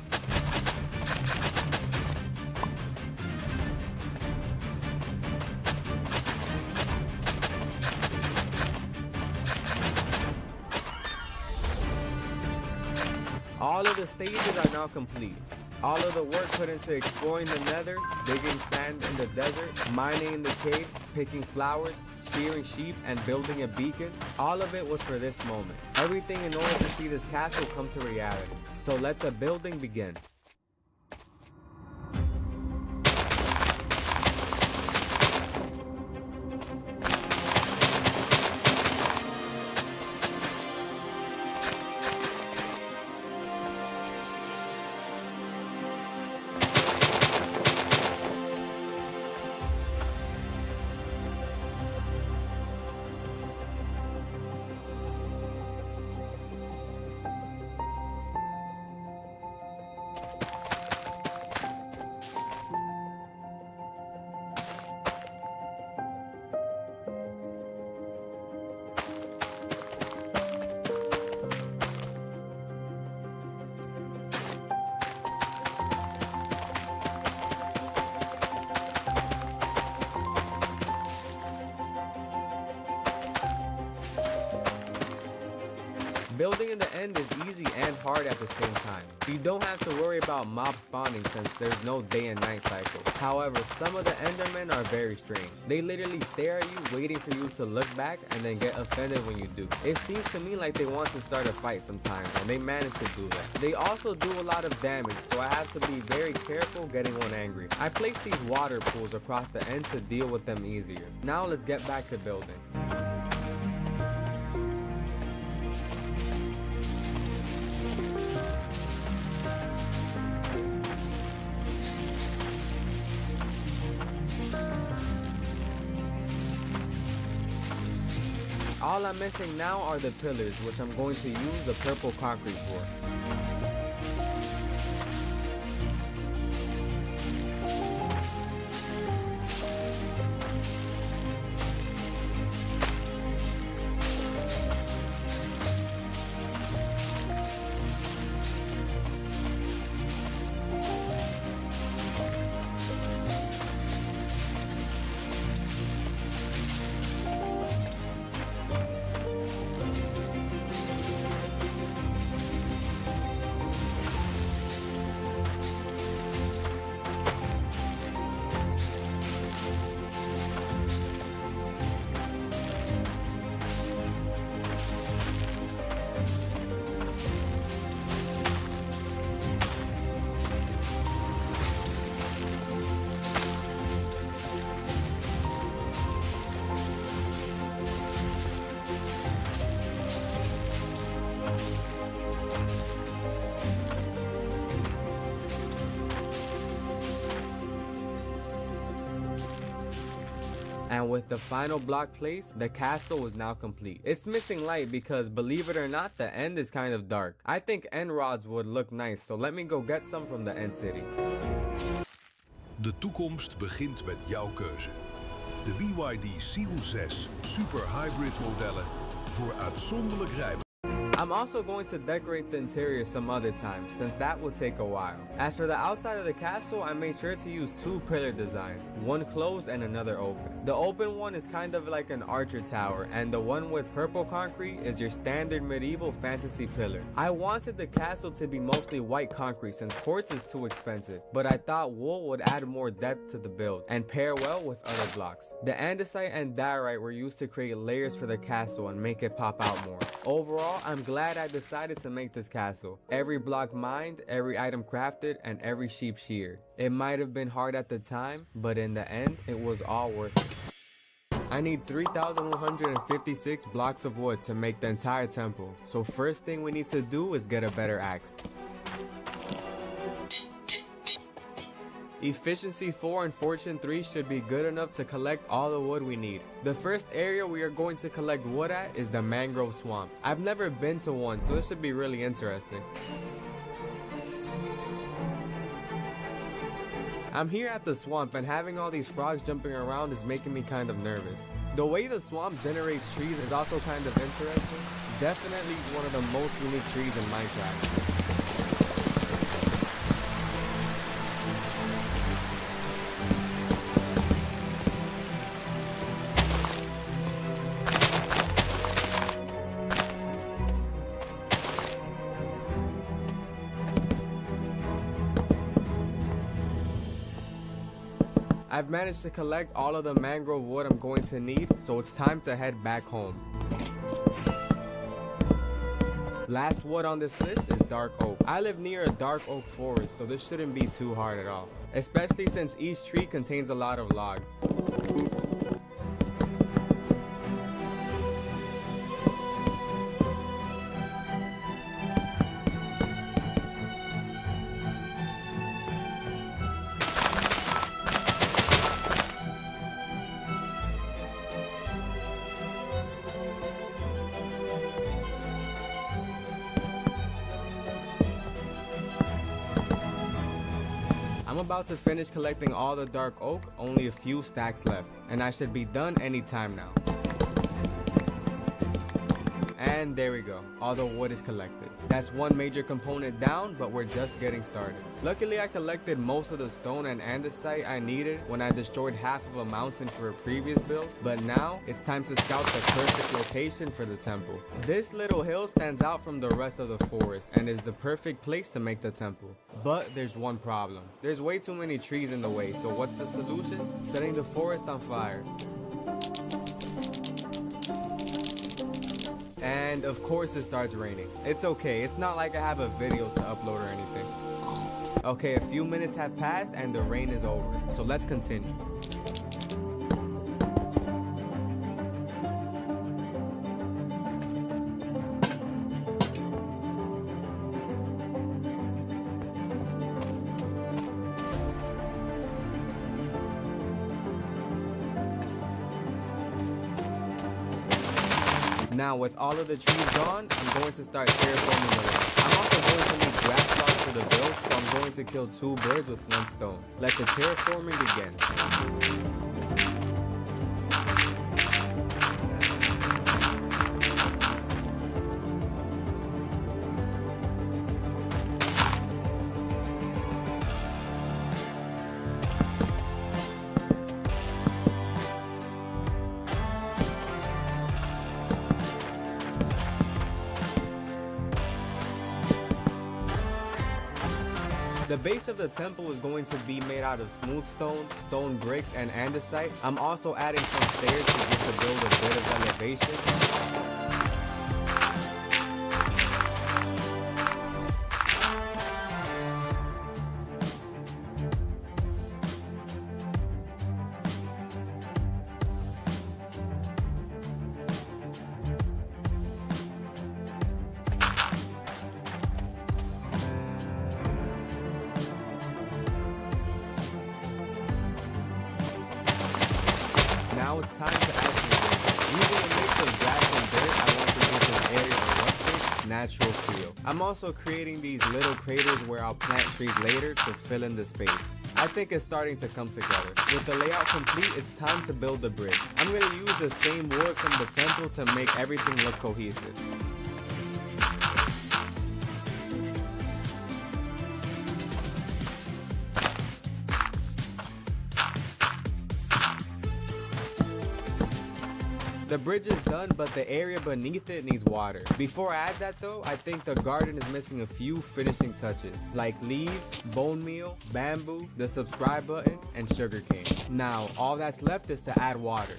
All of the stages are now complete. All of the work put into exploring the nether, digging sand in the desert, mining in the caves, picking flowers, shearing sheep, and building a beacon, all of it was for this moment. Everything in order to see this castle come to reality. So let the building begin. Building in the end is easy and hard at the same time. You don't have to worry about mob spawning since there's no day and night cycle. However, some of the endermen are very strange. They literally stare at you, waiting for you to look back and then get offended when you do. It seems to me like they want to start a fight sometimes, and they manage to do that. They also do a lot of damage, so I have to be very careful getting one angry. I placed these water pools across the end to deal with them easier. Now let's get back to building. All I'm missing now are the pillars, which I'm going to use the purple concrete for. And with the final block placed, the castle is now complete. It's missing light because, believe it or not, the end is kind of dark. I think end rods would look nice, so let me go get some from the end city. De toekomst begint met jouw keuze. De BYD Seal 6 Super Hybrid modellen voor uitzonderlijk rijden. I'm also going to decorate the interior some other time, since that will take a while. As for the outside of the castle, I made sure to use two pillar designs, one closed and another open. The open one is kind of like an archer tower, and the one with purple concrete is your standard medieval fantasy pillar. I wanted the castle to be mostly white concrete since quartz is too expensive, but I thought wool would add more depth to the build and pair well with other blocks. The andesite and diorite were used to create layers for the castle and make it pop out more. Overall, I'm glad I decided to make this castle. Every block mined, every item crafted, and every sheep sheared. It might have been hard at the time, but in the end, it was all worth it. I need 3,156 blocks of wood to make the entire temple, so first thing we need to do is get a better axe. Efficiency 4 and Fortune 3 should be good enough to collect all the wood we need. The first area we are going to collect wood at is the mangrove swamp. I've never been to one, so it should be really interesting. I'm here at the swamp and having all these frogs jumping around is making me kind of nervous. The way the swamp generates trees is also kind of interesting. Definitely one of the most unique trees in Minecraft. I've managed to collect all of the mangrove wood I'm going to need, so it's time to head back home. Last wood on this list is dark oak. I live near a dark oak forest, so this shouldn't be too hard at all, especially since each tree contains a lot of logs. I'm about to finish collecting all the dark oak, only a few stacks left, and I should be done anytime now. And there we go, all the wood is collected. That's one major component down, but we're just getting started. Luckily I collected most of the stone and andesite I needed when I destroyed half of a mountain for a previous build, but now it's time to scout the perfect location for the temple. This little hill stands out from the rest of the forest and is the perfect place to make the temple. But there's one problem. There's way too many trees in the way, so what's the solution? Setting the forest on fire. And of course it starts raining. It's okay, it's not like I have a video to upload or anything. Okay, a few minutes have passed and the rain is over, so let's continue. Now with all of the trees gone, I'm going to start terraforming the land. I'm also going to need grass blocks for the build, so I'm going to kill 2 birds with 1 stone. Let the terraforming begin. The base of the temple is going to be made out of smooth stone, stone bricks, and andesite. I'm also adding some stairs to give the build a bit of elevation. Now it's time to add some dirt. Using a mix of grass and dirt, I want to give this area a rustic, natural feel. I'm also creating these little craters where I'll plant trees later to fill in the space. I think it's starting to come together. With the layout complete, it's time to build the bridge. I'm going to use the same wood from the temple to make everything look cohesive. The bridge is done, but the area beneath it needs water. Before I add that though, I think the garden is missing a few finishing touches, like leaves, bone meal, bamboo, the subscribe button, and sugarcane. Now, all that's left is to add water.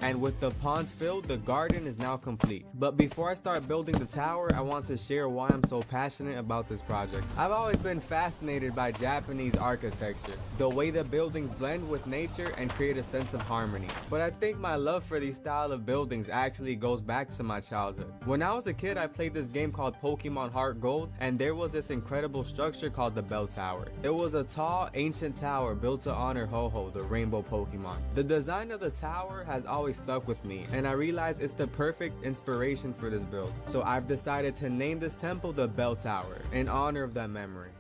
And with the ponds filled, the garden is now complete. But before I start building the tower, I want to share why I'm so passionate about this project. I've always been fascinated by Japanese architecture, the way the buildings blend with nature and create a sense of harmony. But I think my love for these style of buildings actually goes back to my childhood. When I was a kid, I played this game called Pokemon Heart Gold, and there was this incredible structure called the Bell Tower. It was a tall, ancient tower built to honor Ho-Oh, the rainbow Pokemon. The design of the tower has always always stuck with me, and I realized it's the perfect inspiration for this build. So I've decided to name this temple the Bell Tower, in honor of that memory.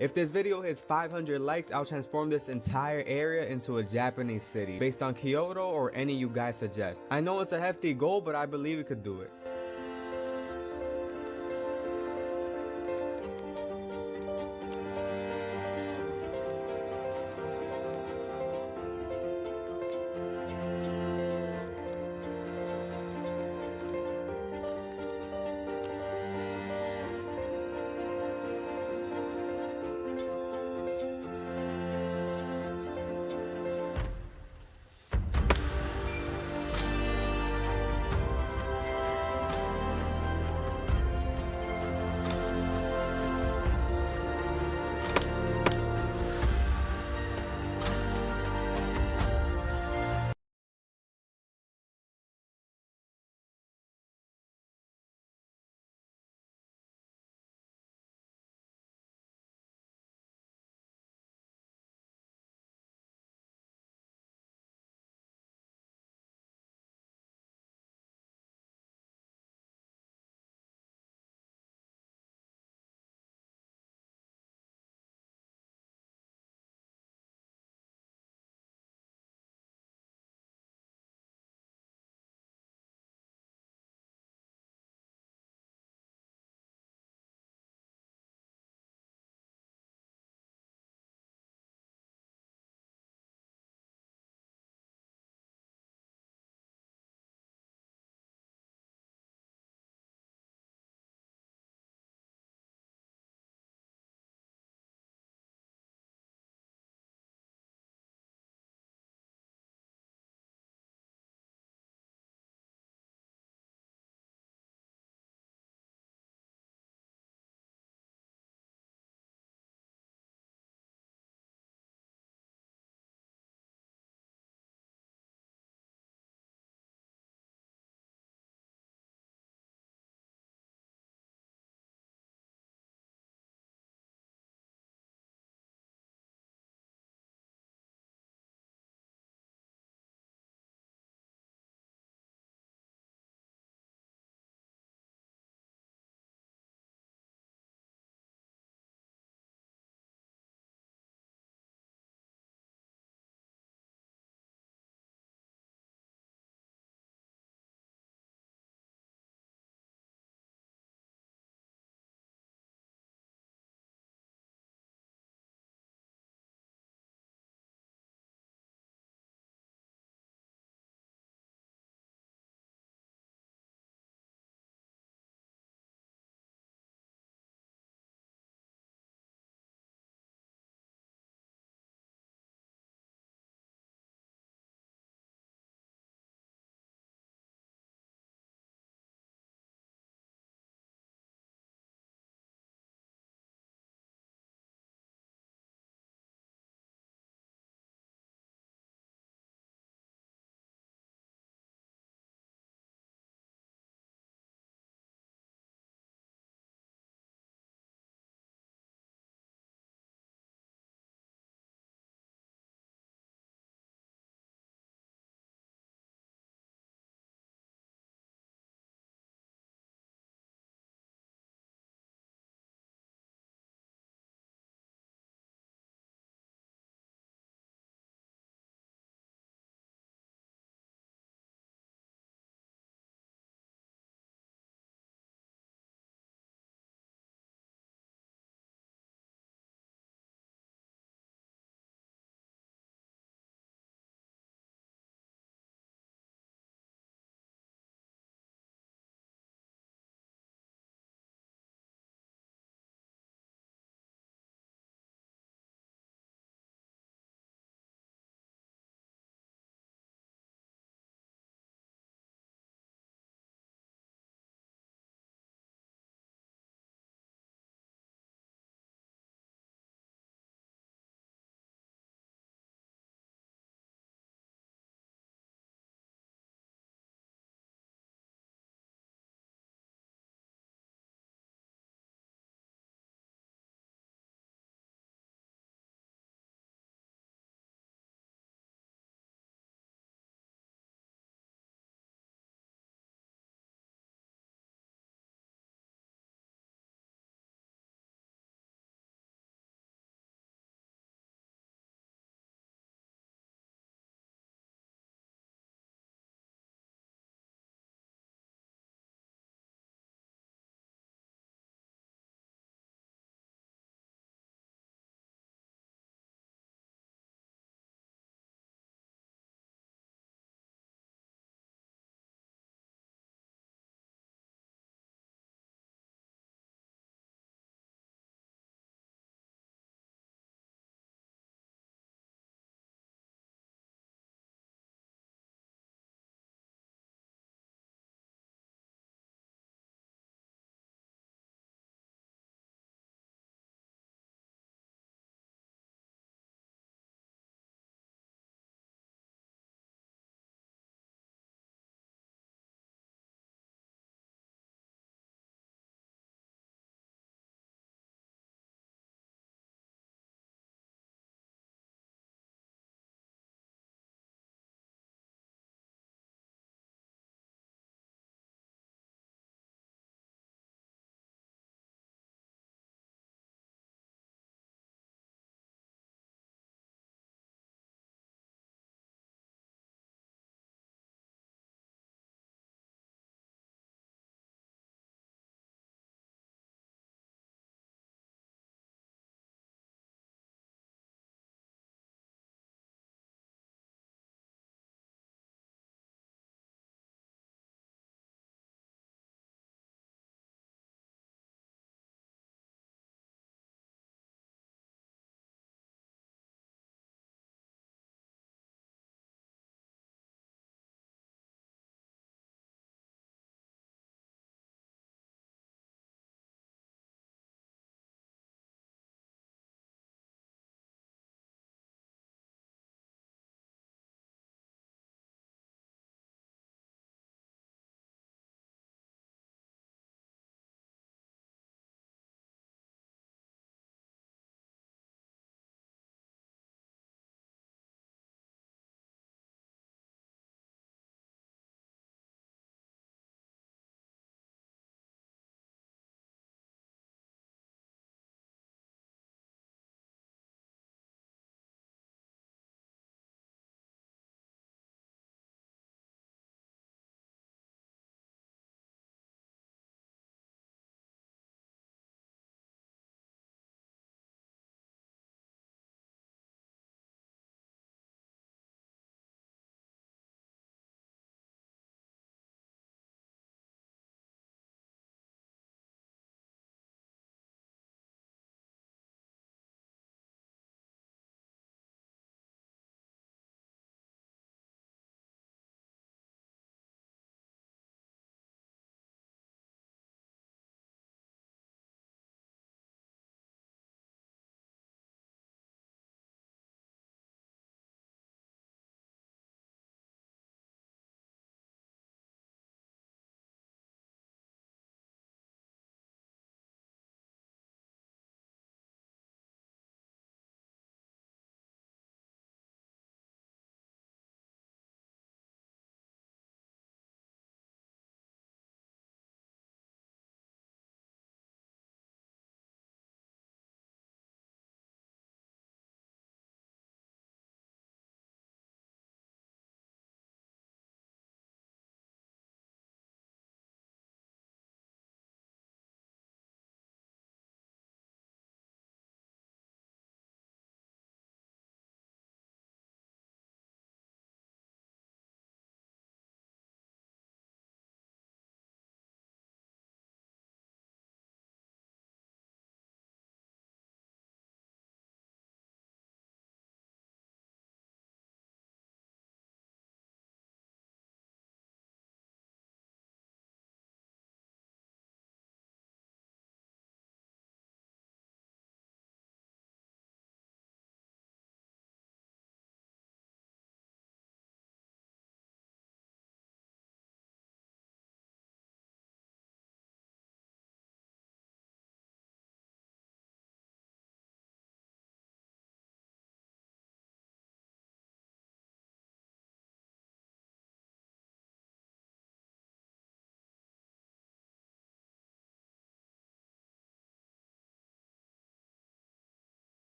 If this video hits 500 likes, I'll transform this entire area into a Japanese city, based on Kyoto or any you guys suggest. I know it's a hefty goal, but I believe we could do it.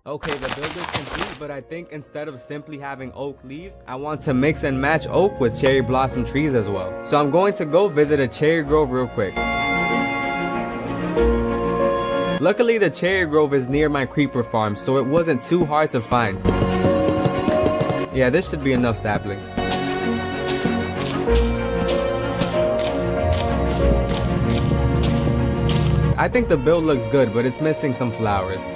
Okay, the build is complete, but I think instead of simply having oak leaves, I want to mix and match oak with cherry blossom trees as well. So I'm going to go visit a cherry grove real quick. Luckily, the cherry grove is near my creeper farm, so it wasn't too hard to find. Yeah, this should be enough saplings. I think the build looks good, but it's missing some flowers.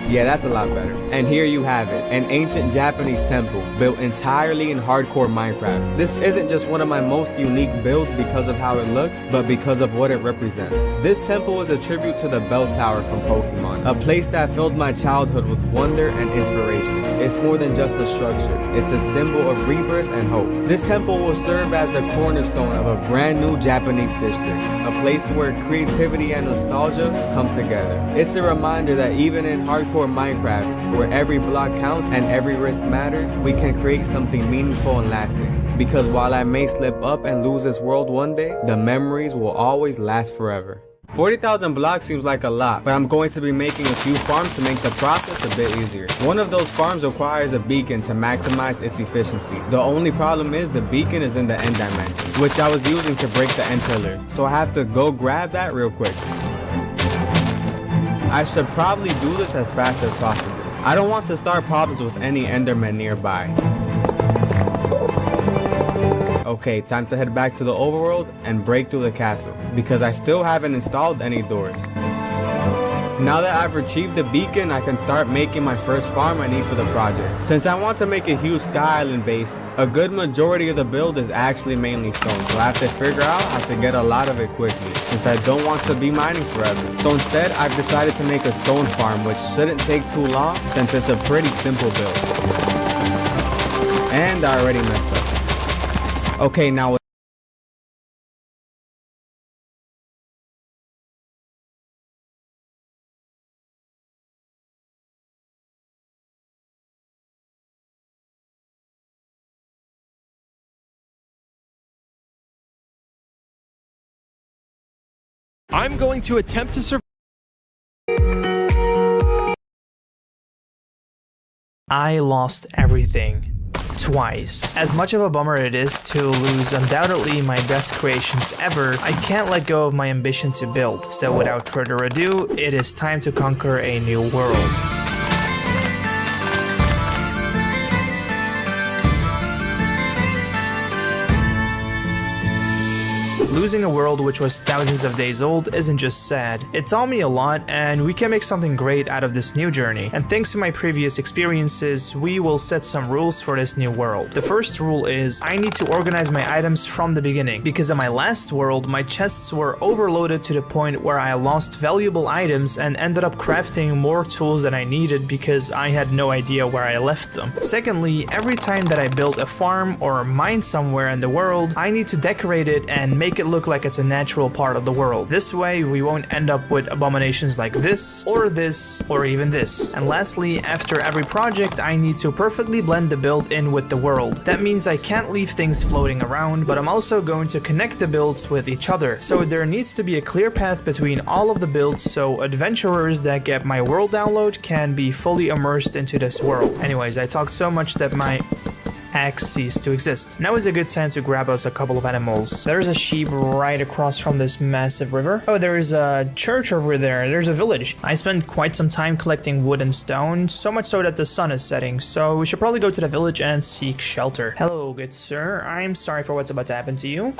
Yeah, that's a lot better. And here you have it, an ancient Japanese temple built entirely in hardcore Minecraft. This isn't just one of my most unique builds because of how it looks, but because of what it represents. This temple is a tribute to the bell tower from Pokemon, a place that filled my childhood with wonder and inspiration. It's more than just a structure, it's a symbol of rebirth and hope. This temple will serve as the cornerstone of a brand new Japanese district, a place where creativity and nostalgia come together. It's a reminder that even in hardcore Minecraft, where every block counts and every risk matters, we can create something meaningful and lasting. Because while I may slip up and lose this world one day, the memories will always last forever. 40,000 blocks seems like a lot, but I'm going to be making a few farms to make the process a bit easier. One of those farms requires a beacon to maximize its efficiency. The only problem is the beacon is in the end dimension, which I was using to break the end pillars. So I have to go grab that real quick. I should probably do this as fast as possible. I don't want to start problems with any endermen nearby. Okay, time to head back to the overworld and break through the castle, because I still haven't installed any doors. Now that I've retrieved the beacon, I can start making my first farm I need for the project. Since I want to make a huge sky island base, a good majority of the build is actually mainly stone, so I have to figure out how to get a lot of it quickly, since I don't want to be mining forever. So instead, I've decided to make a stone farm, which shouldn't take too long, since it's a pretty simple build. And I already messed up. Okay, now I'm going to attempt to survive. I lost everything. Twice. As much of a bummer it is to lose undoubtedly my best creations ever, I can't let go of my ambition to build. So without further ado, it is time to conquer a new world. Losing a world which was thousands of days old isn't just sad, it taught me a lot and we can make something great out of this new journey. And thanks to my previous experiences, we will set some rules for this new world. The first rule is I need to organize my items from the beginning, because in my last world my chests were overloaded to the point where I lost valuable items and ended up crafting more tools than I needed because I had no idea where I left them. Secondly, every time that I build a farm or mine somewhere in the world, I need to decorate it and make it look like it's a natural part of the world. This way we won't end up with abominations like this, or even this. And lastly, after every project I need to perfectly blend the build in with the world. That means I can't leave things floating around, but I'm also going to connect the builds with each other. So there needs to be a clear path between all of the builds so adventurers that get my world download can be fully immersed into this world. Anyways, I talked so much that my X cease to exist. Now is a good time to grab us a couple of animals. There's a sheep right across from this massive river. Oh, there is a church over there. There's a village. I spent quite some time collecting wood and stone, so much so that the sun is setting, so we should probably go to the village and seek shelter. Hello, good sir. I'm sorry for what's about to happen to you.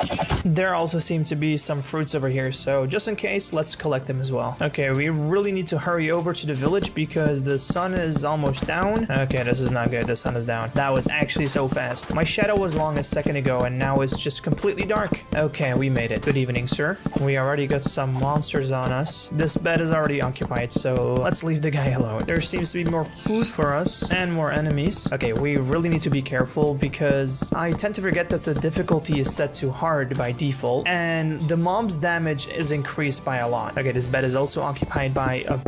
There also seem to be some fruits over here, so just in case, let's collect them as well. Okay, we really need to hurry over to the village because the sun is almost down. Okay, this is not good. The sun is down. That was actually so fast. My shadow was long a second ago and now it's just completely dark. Okay, we made it. Good evening, sir. We already got some monsters on us. This bed is already occupied, so let's leave the guy alone. There seems to be more food for us and more enemies. Okay, we really need to be careful because I tend to forget that the difficulty is set to hard by default and the mob's damage is increased by a lot. Okay, this bed is also occupied by a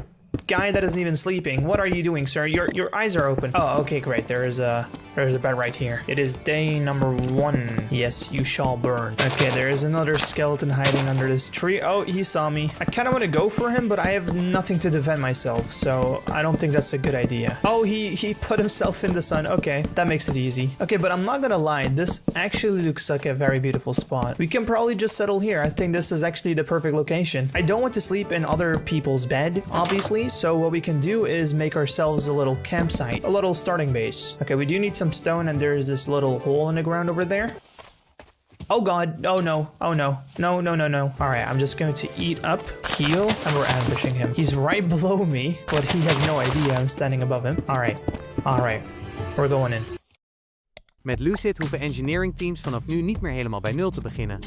guy that isn't even sleeping. What are you doing, sir? Your eyes are open. Oh, okay, great. There's a bed right here. It is day number 1. Yes, you shall burn. Okay, there is another skeleton hiding under this tree. Oh, he saw me. I kind of want to go for him, but I have nothing to defend myself, so I don't think that's a good idea. Oh, he put himself in the sun. Okay, that makes it easy. Okay, but I'm not gonna lie. This actually looks like a very beautiful spot. We can probably just settle here. I think this is actually the perfect location. I don't want to sleep in other people's bed, obviously, so what we can do is make ourselves a little campsite, a little starting base. Okay, we do need some stone and there's this little hole in the ground over there. Oh god, oh no, oh no, no, no, no, no. All right, I'm just going to eat up, heal, and we're ambushing him. He's right below me, but he has no idea I'm standing above him. All right, we're going in. Met Lucid hoeven engineering teams vanaf nu niet meer helemaal bij nul te beginnen.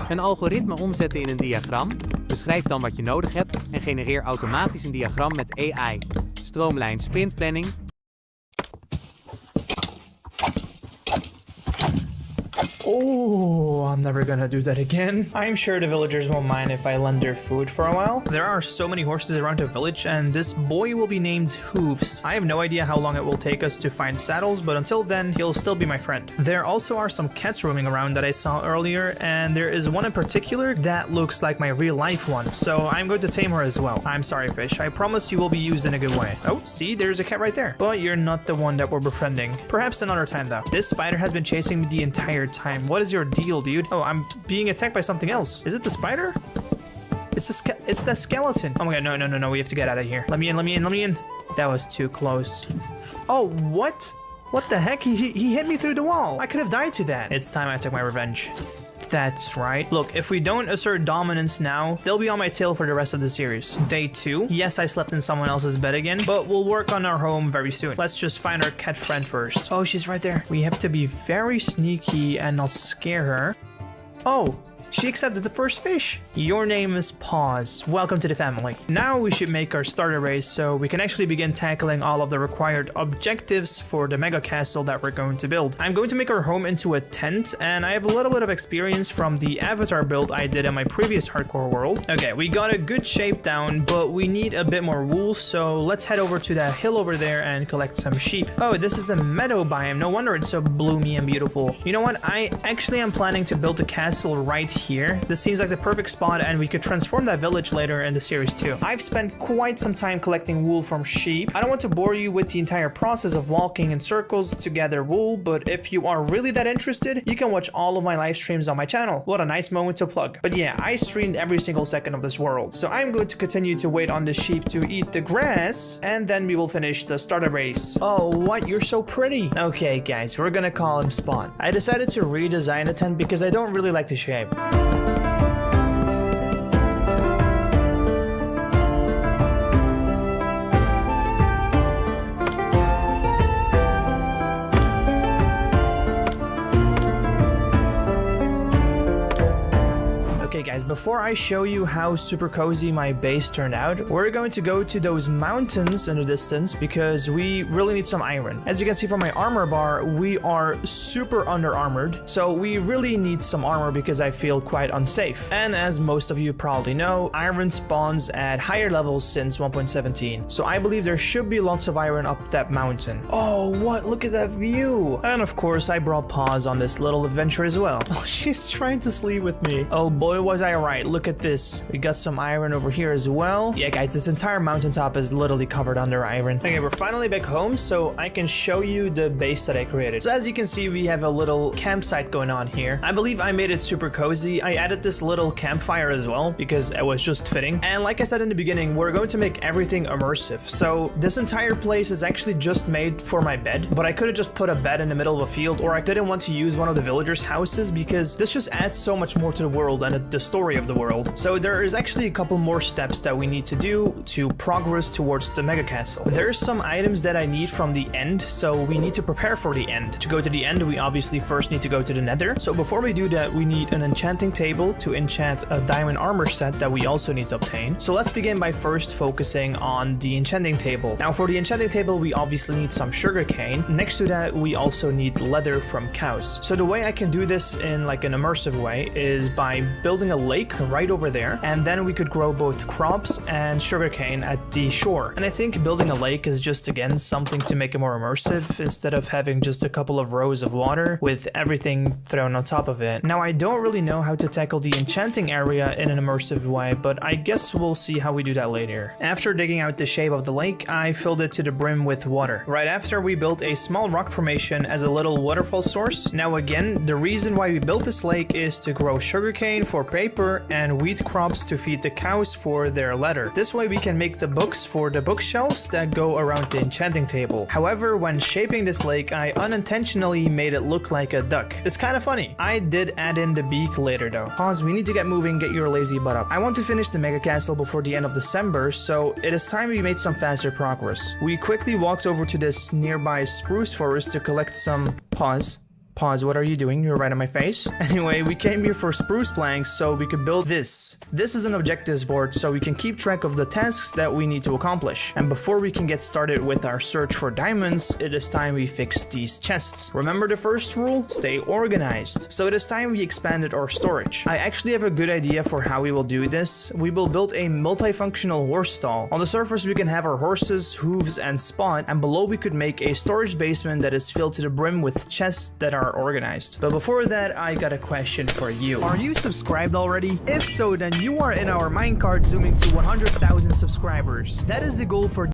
Een algoritme omzetten in een diagram, beschrijf dan wat je nodig hebt en genereer automatisch een diagram met AI. Stroomlijn sprintplanning. Oh, I'm never gonna do that again. I'm sure the villagers won't mind if I lend their food for a while. There are so many horses around the village and this boy will be named Hooves. I have no idea how long it will take us to find saddles, but until then, he'll still be my friend. There also are some cats roaming around that I saw earlier, and there is one in particular that looks like my real life one, so I'm going to tame her as well. I'm sorry, fish. I promise you will be used in a good way. Oh, see, there's a cat right there. But you're not the one that we're befriending. Perhaps another time though. This spider has been chasing me the entire time. What is your deal, dude? Oh, I'm being attacked by something else. Is it the spider? It's that skeleton. Oh my god, no. We have to get out of here. Let me in. That was too close. Oh, what? What the heck? He hit me through the wall. I could have died to that. It's time I took my revenge. That's right. Look, if we don't assert dominance now, they'll be on my tail for the rest of the series. Day 2. Yes, I slept in someone else's bed again, but we'll work on our home very soon. Let's just find our cat friend first. Oh, she's right there. We have to be very sneaky and not scare her. Oh, she accepted the first fish. Your name is Paws. Welcome to the family. Now we should make our starter race so we can actually begin tackling all of the required objectives for the mega castle that we're going to build. I'm going to make our home into a tent, and I have a little bit of experience from the avatar build I did in my previous hardcore world. Okay, we got a good shape down, but we need a bit more wool, so let's head over to that hill over there and collect some sheep. Oh, this is a meadow biome. No wonder it's so bloomy and beautiful. You know what? I actually am planning to build a castle right here. This seems like the perfect spot, and we could transform that village later in the series too. I've spent quite some time collecting wool from sheep. I don't want to bore you with the entire process of walking in circles to gather wool, but if you are really that interested, you can watch all of my live streams on my channel. What a nice moment to plug. But yeah, I streamed every single second of this world, so I'm going to continue to wait on the sheep to eat the grass, and then we will finish the starter race. Oh, what? You're so pretty. Okay, guys, we're gonna call him Spawn. I decided to redesign the tent because I don't really like the shape. Okay guys, before I show you how super cozy my base turned out, we're going to go to those mountains in the distance because we really need some iron. As you can see from my armor bar, we are super under armored, so we really need some armor because I feel quite unsafe. And as most of you probably know, iron spawns at higher levels since 1.17, so I believe there should be lots of iron up that mountain. Oh, what? Look at that view! And of course, I brought Paws on this little adventure as well. Oh, she's trying to sleep with me. Oh boy, was I right Alright, look at this. We got some iron over here as well. Yeah, guys, this entire mountaintop is literally covered under iron. Okay, we're finally back home, so I can show you the base that I created. So as you can see, we have a little campsite going on here. I believe I made it super cozy. I added this little campfire as well because it was just fitting. And like I said in the beginning, we're going to make everything immersive. So this entire place is actually just made for my bed, but I could have just put a bed in the middle of a field, or I didn't want to use one of the villagers' houses because this just adds so much more to the world and the story of the world. So there is actually a couple more steps that we need to do to progress towards the mega castle. There's some items that I need from the end, so we need to prepare for the end. To go to the end, we obviously first need to go to the nether. So before we do that, we need an enchanting table to enchant a diamond armor set that we also need to obtain. So let's begin by first focusing on the enchanting table. Now for the enchanting table, we obviously need some sugarcane. Next to that, we also need leather from cows. So the way I can do this in like an immersive way is by building a lake right over there, and then we could grow both crops and sugarcane at the shore. And I think building a lake is just again something to make it more immersive instead of having just a couple of rows of water with everything thrown on top of it. Now I don't really know how to tackle the enchanting area in an immersive way, but I guess we'll see how we do that later. After digging out the shape of the lake, I filled it to the brim with water. Right after, we built a small rock formation as a little waterfall source. Now again, the reason why we built this lake is to grow sugarcane for paper and wheat crops to feed the cows for their leather. This way we can make the books for the bookshelves that go around the enchanting table. However, when shaping this lake, I unintentionally made it look like a duck. It's kind of funny. I did add in the beak later though. Pause, we need to get moving, get your lazy butt up. I want to finish the mega castle before the end of December, so it is time we made some faster progress. We quickly walked over to this nearby spruce forest to collect some... Pause, what are you doing? You're right on my face. Anyway, we came here for spruce planks so we could build this. This is an objectives board so we can keep track of the tasks that we need to accomplish. And before we can get started with our search for diamonds, it is time we fix these chests. Remember the first rule? Stay organized. So it is time we expanded our storage. I actually have a good idea for how we will do this. We will build a multifunctional horse stall. On the surface we can have our horses, hooves, and spot, and below we could make a storage basement that is filled to the brim with chests that are organized. But before that, I got a question for you. Are you subscribed already? If so, then you are in our minecart zooming to 100,000 subscribers. That is the goal for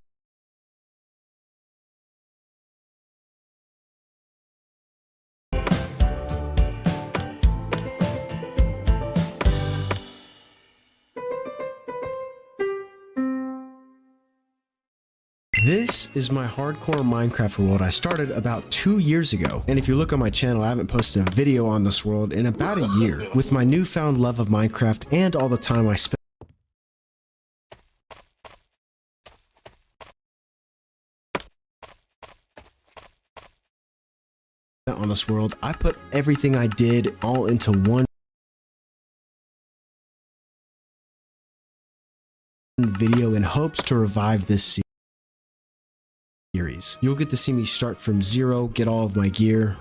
This is my hardcore Minecraft world I started about 2 years ago, and if you look on my channel, I haven't posted a video on this world in about a year. With my newfound love of Minecraft and all the time I spent on this world, I put everything I did all into one video in hopes to revive this series. You'll get to see me start from zero, get all of my gear,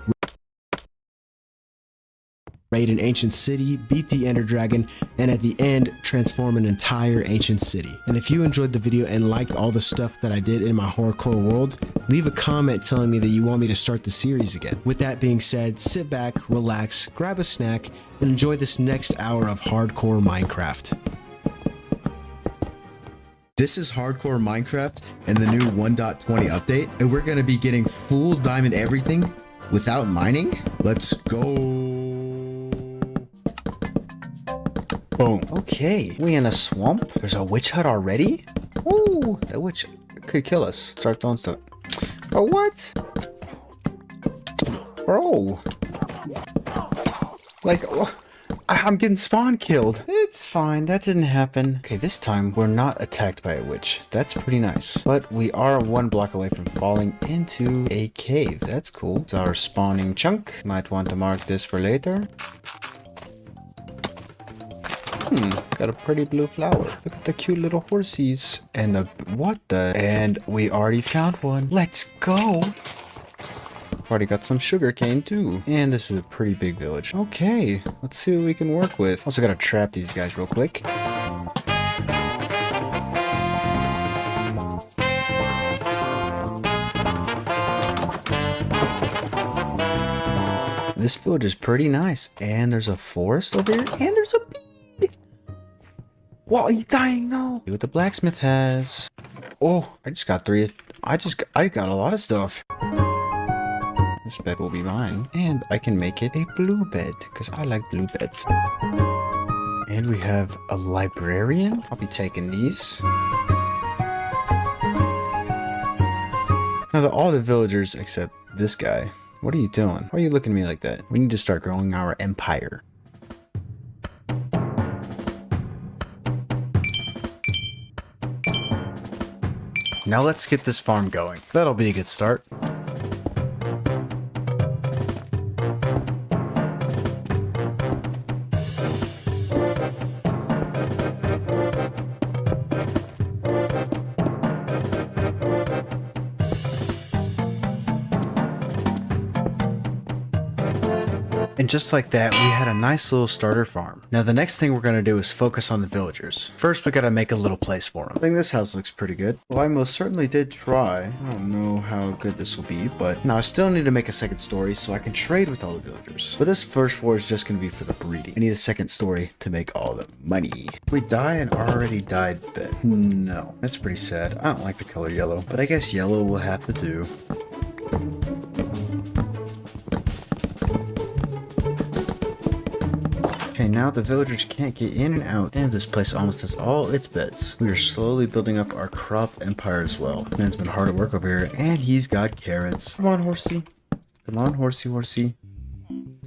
raid an ancient city, beat the Ender Dragon, and at the end, transform an entire ancient city. And if you enjoyed the video and liked all the stuff that I did in my hardcore world, leave a comment telling me that you want me to start the series again. With that being said, sit back, relax, grab a snack, and enjoy this next hour of hardcore Minecraft. This is Hardcore Minecraft and the new 1.20 update, and we're going to be getting full diamond everything without mining. Let's go. Boom. Okay, we in a swamp. There's a witch hut already? Ooh, that witch could kill us. Start throwing stuff. Oh, what? Bro. Like, I'm getting spawn killed. It's fine, that didn't happen. Okay, this time we're not attacked by a witch. That's pretty nice. But we are 1 block away from falling into a cave. That's cool. It's our spawning chunk. Might want to mark this for later. Got a pretty blue flower. Look at the cute little horsies. And the, what the? And we already found one. Let's go. Already got some sugar cane too. And this is a pretty big village. Okay, let's see what we can work with. Also gotta trap these guys real quick. This village is pretty nice. And there's a forest over here. And there's a bee. What are you dying? No. See what the blacksmith has. Oh, I just got 3. I got a lot of stuff. This bed will be mine. And I can make it a blue bed because I like blue beds. And we have a librarian. I'll be taking these. Now, all the villagers except this guy. What are you doing? Why are you looking at me like that? We need to start growing our empire. Now let's get this farm going. That'll be a good start. And just like that, we had a nice little starter farm. Now the next thing we're going to do is focus on the villagers. First, we got to make a little place for them. I think this house looks pretty good. Well, I most certainly did try. I don't know how good this will be, but now I still need to make a second story so I can trade with all the villagers. But this first floor is just going to be for the breeding. I need a second story to make all the money. We die and already died bed. No, that's pretty sad. I don't like the color yellow, but I guess yellow will have to do. Okay, now the villagers can't get in and out, and this place almost has all its beds. We are slowly building up our crop empire as well. Man's been hard at work over here, and he's got carrots. Come on, horsey. Come on, horsey, horsey.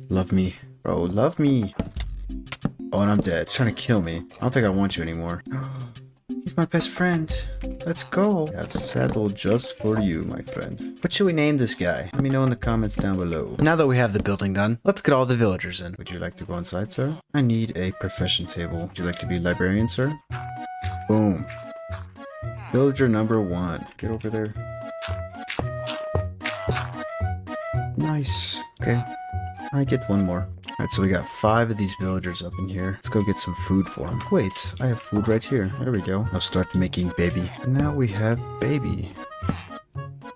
Love me. Bro, love me. Oh, and I'm dead. It's trying to kill me. I don't think I want you anymore. He's my best friend. Let's go. I have saddle just for you, my friend. What should we name this guy? Let me know in the comments down below. Now that we have the building done, let's get all the villagers in. Would you like to go inside, sir? I need a profession table. Would you like to be librarian, sir? Boom. Villager number 1. Get over there. Nice. Okay. I get one more. Alright, so we got 5 of these villagers up in here. Let's go get some food for them. Wait, I have food right here. There we go. I'll start making baby. And now we have baby.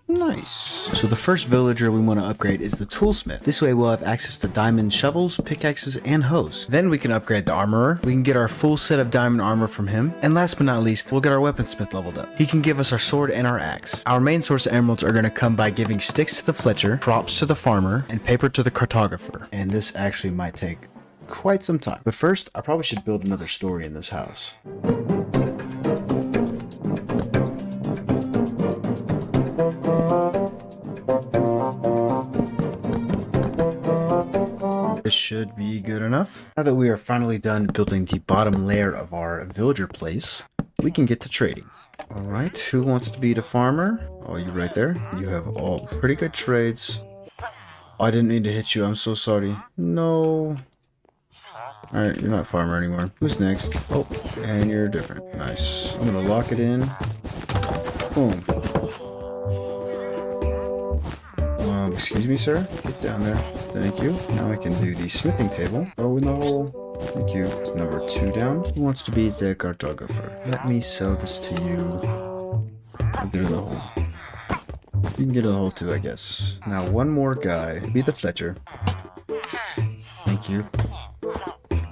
Nice. So the first villager we want to upgrade is the toolsmith. This way we'll have access to diamond shovels, pickaxes, and hoes. Then we can upgrade the armorer. We can get our full set of diamond armor from him. And last but not least, we'll get our weaponsmith leveled up. He can give us our sword and our axe. Our main source of emeralds are going to come by giving sticks to the fletcher, crops to the farmer, and paper to the cartographer. And this actually might take quite some time. But first, I probably should build another story in this house. This should be good enough. Now that we are finally done building the bottom layer of our villager place, we can get to trading. Alright, who wants to be the farmer? Oh, you right there. You have all pretty good trades. Oh, I didn't mean to hit you. I'm so sorry. No. Alright, you're not farmer anymore. Who's next? Oh, and you're different. Nice. I'm gonna lock it in. Boom. Excuse me, sir. Get down there. Thank you. Now I can do the smithing table. Oh, in the hole. Thank you. It's number 2 down. Who wants to be the cartographer? Let me sell this to you. I'll get in the hole. You can get in the hole too, I guess. Now, one more guy. Be the fletcher. Thank you.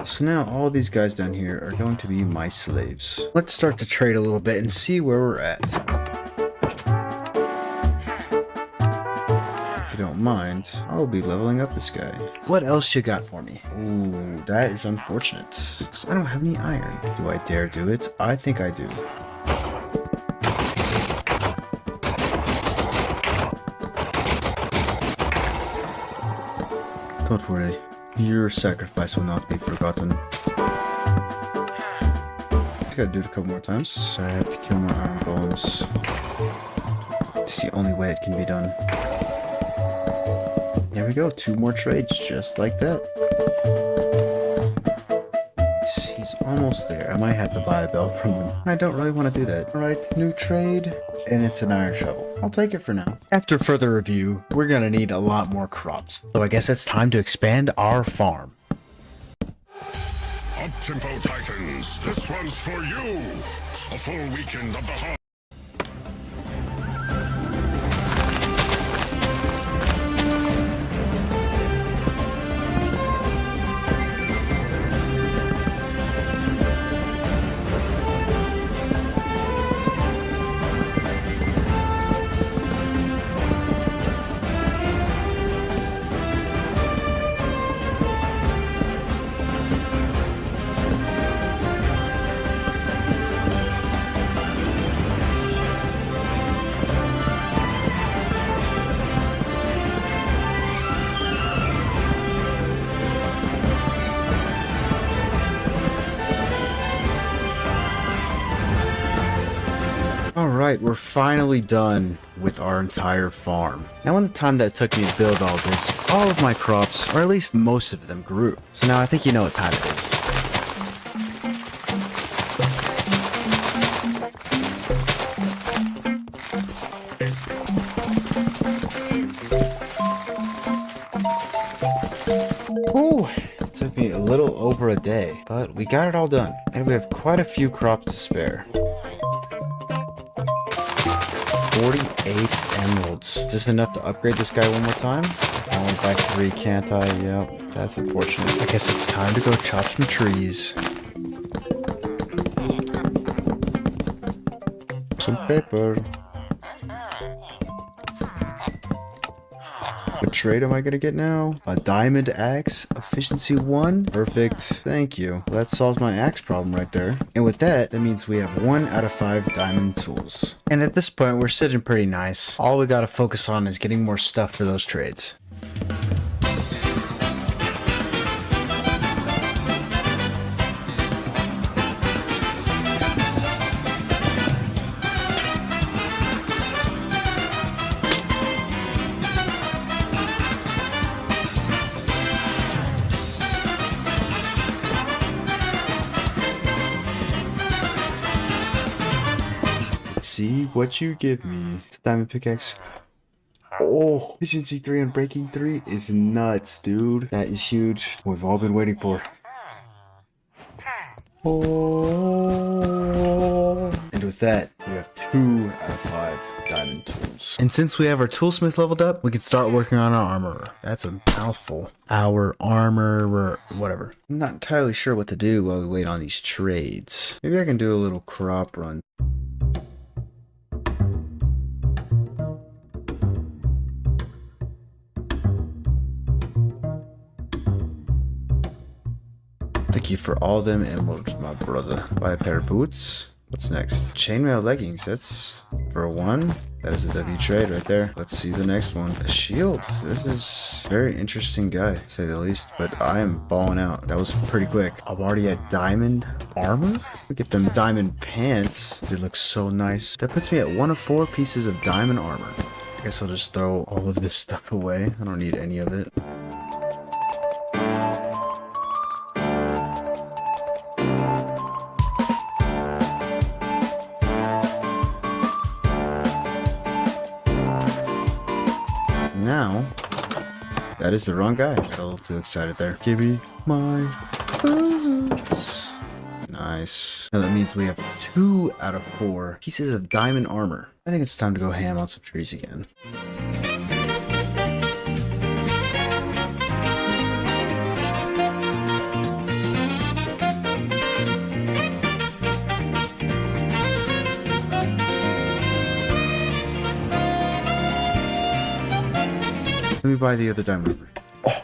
So now all these guys down here are going to be my slaves. Let's start to trade a little bit and see where we're at. Don't mind, I'll be leveling up this guy. What else you got for me? Ooh, that is unfortunate, because I don't have any iron. Do I dare do it? I think I do. Don't worry, your sacrifice will not be forgotten. I gotta do it a couple more times. I have to kill my iron golems. It's the only way it can be done. There we go, 2 more trades, just like that. He's almost there. I might have to buy a belt from him. I don't really want to do that. Alright, new trade, and it's an iron shovel. I'll take it for now. After further review, we're gonna need a lot more crops. So I guess it's time to expand our farm. Up-tempo Titans, this one's for you! A full weekend of the heart. Alright, we're finally done with our entire farm. Now in the time that it took me to build all this, all of my crops, or at least most of them, grew. So now I think you know what time it is. Ooh, it took me a little over a day, but we got it all done. And we have quite a few crops to spare. 48 emeralds. Is this enough to upgrade this guy one more time? I went back 3, can't I? Yep, that's unfortunate. I guess it's time to go chop some trees. Some paper. What trade am I gonna get now? A diamond axe, efficiency 1. Perfect. Thank you. That solves my axe problem right there. And with that, that means we have 1 out of 5 diamond tools. And at this point, we're sitting pretty nice. All we gotta focus on is getting more stuff for those trades. See what you give me. It's a diamond pickaxe. Oh, efficiency 3 and breaking 3 is nuts, dude. That is huge. We've all been waiting for. Oh. And with that, we have 2 out of 5 diamond tools. And since we have our toolsmith leveled up, we can start working on our armor. That's a mouthful. Our armor, whatever. I'm not entirely sure what to do while we wait on these trades. Maybe I can do a little crop run. Thank you for all them emeralds, my brother. Buy a pair of boots. What's next? Chainmail leggings. That's for 1. That is a W trade right there. Let's see the next one. A shield. This is a very interesting guy, to say the least. But I am balling out. That was pretty quick. I'm already at diamond armor. We get them diamond pants. They look so nice. That puts me at 1 of 4 pieces of diamond armor. I guess I'll just throw all of this stuff away. I don't need any of it. Now, that is the wrong guy. Got a little too excited there. Give me my boots. Nice. Now that means we have 2 out of 4 pieces of diamond armor. I think it's time to go ham on some trees again. Let me buy the other diamond armor. Oh,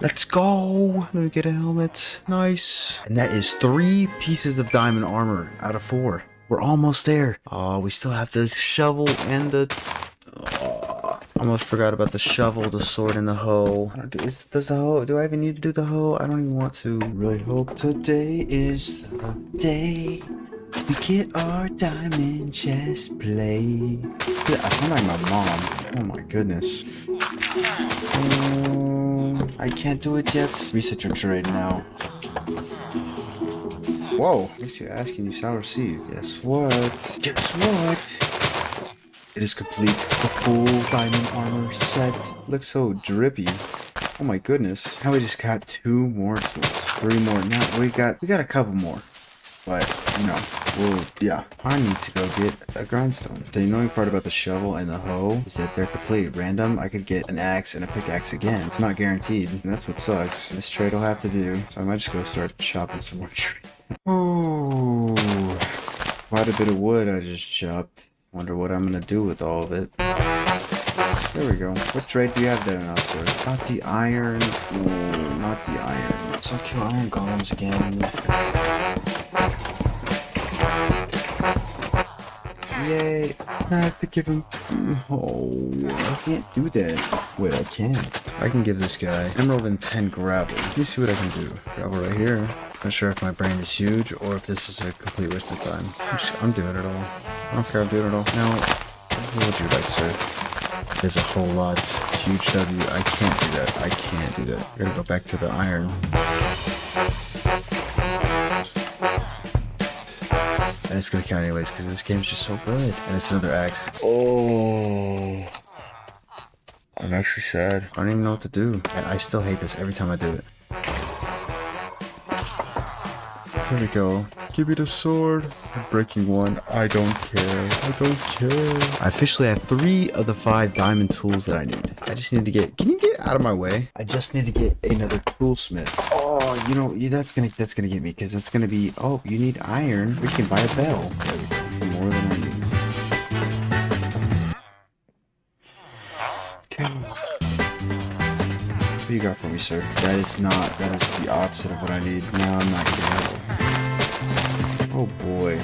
let's go. Let me get a helmet. Nice. And that is 3 pieces of diamond armor out of 4. We're almost there. Oh, we still have the shovel and the... Oh, almost forgot about the shovel, the sword, and the hoe. Does the hoe... Do I even need to do the hoe? I don't even want to. Really hope today is the day we get our diamond chest plate. I sound like my mom. Oh my goodness. I can't do it yet. Reset your trade now. Whoa, makes you ask, can you shall receive? Guess what? Guess what? It is complete. The full diamond armor set. Looks so drippy. Oh my goodness. Now we just got 2 more tools. 3 more. Now we got a couple more. But, you know, well, yeah. I need to go get a grindstone. The annoying part about the shovel and the hoe is that they're completely random. I could get an axe and a pickaxe again. It's not guaranteed, and that's what sucks. This trade will have to do, so I might just go start chopping some more trees. Ooh, quite a bit of wood I just chopped. Wonder what I'm gonna do with all of it. There we go. What trade do you have there now, sir? Not the iron. Ooh, not the iron. Let's not kill iron golems again. Yay. I have to give him... Oh, I can't do that. Wait, I can. I can give this guy emerald and 10 gravel. Let me see what I can do. Gravel right here. Not sure if my brain is huge or if this is a complete waste of time. I'm doing it all. I don't care, I'll do it all. Now, what would you like, sir? There's a whole lot. Huge W. I can't do that. I can't do that. I gotta go back to the iron. And it's gonna count anyways, because this game's just so good. And it's another axe. Oh. I'm actually sad. I don't even know what to do. And I still hate this every time I do it. There we go. Give me the sword. I'm breaking one. I don't care. I don't care. I officially have 3 of the 5 diamond tools that I need. I just need to get... Can you get out of my way? I just need to get another toolsmith. Oh, you know, that's gonna get me, because that's gonna be... Oh, you need iron. We can buy a bell. There we go. More than I need. Okay. What do you got for me, sir? That is the opposite of what I need. No, I'm not gonna have it. Oh boy.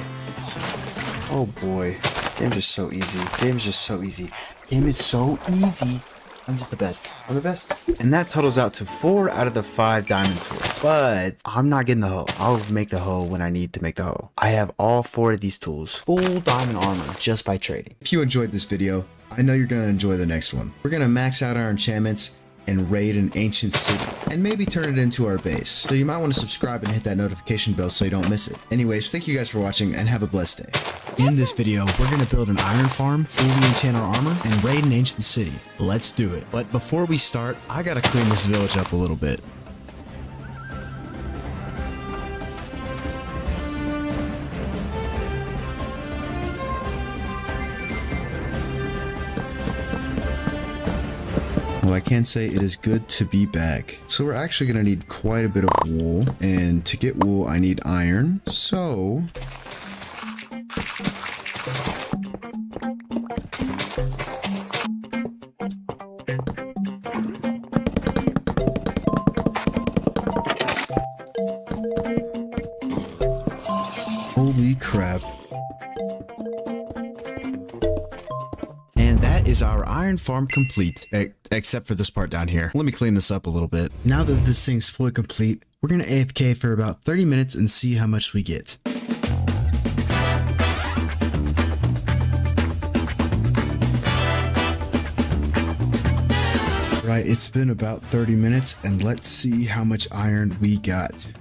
Oh boy. Game's just so easy. Game's just so easy. Game is so easy. I'm just the best. I'm the best. And that totals out to 4 out of the 5 diamond tools. But I'm not getting the hoe. I'll make the hoe when I need to make the hoe. I have all 4 of these tools. Full diamond armor just by trading. If you enjoyed this video, I know you're gonna enjoy the next one. We're gonna max out our enchantments and raid an ancient city, and maybe turn it into our base. So you might want to subscribe and hit that notification bell so you don't miss it. Anyways, thank you guys for watching and have a blessed day. In this video, we're going to build an iron farm, fully enchant our armor, and raid an ancient city. Let's do it. But before we start, I gotta clean this village up a little bit. Well, I can say it is good to be back. So we're actually going to need quite a bit of wool. And to get wool, I need iron. So... holy crap. Is our iron farm complete, except for this part down here. Let me clean this up a little bit. Now that this thing's fully complete, we're gonna AFK for about 30 minutes and see how much we get. Right, it's been about 30 minutes and let's see how much iron we got.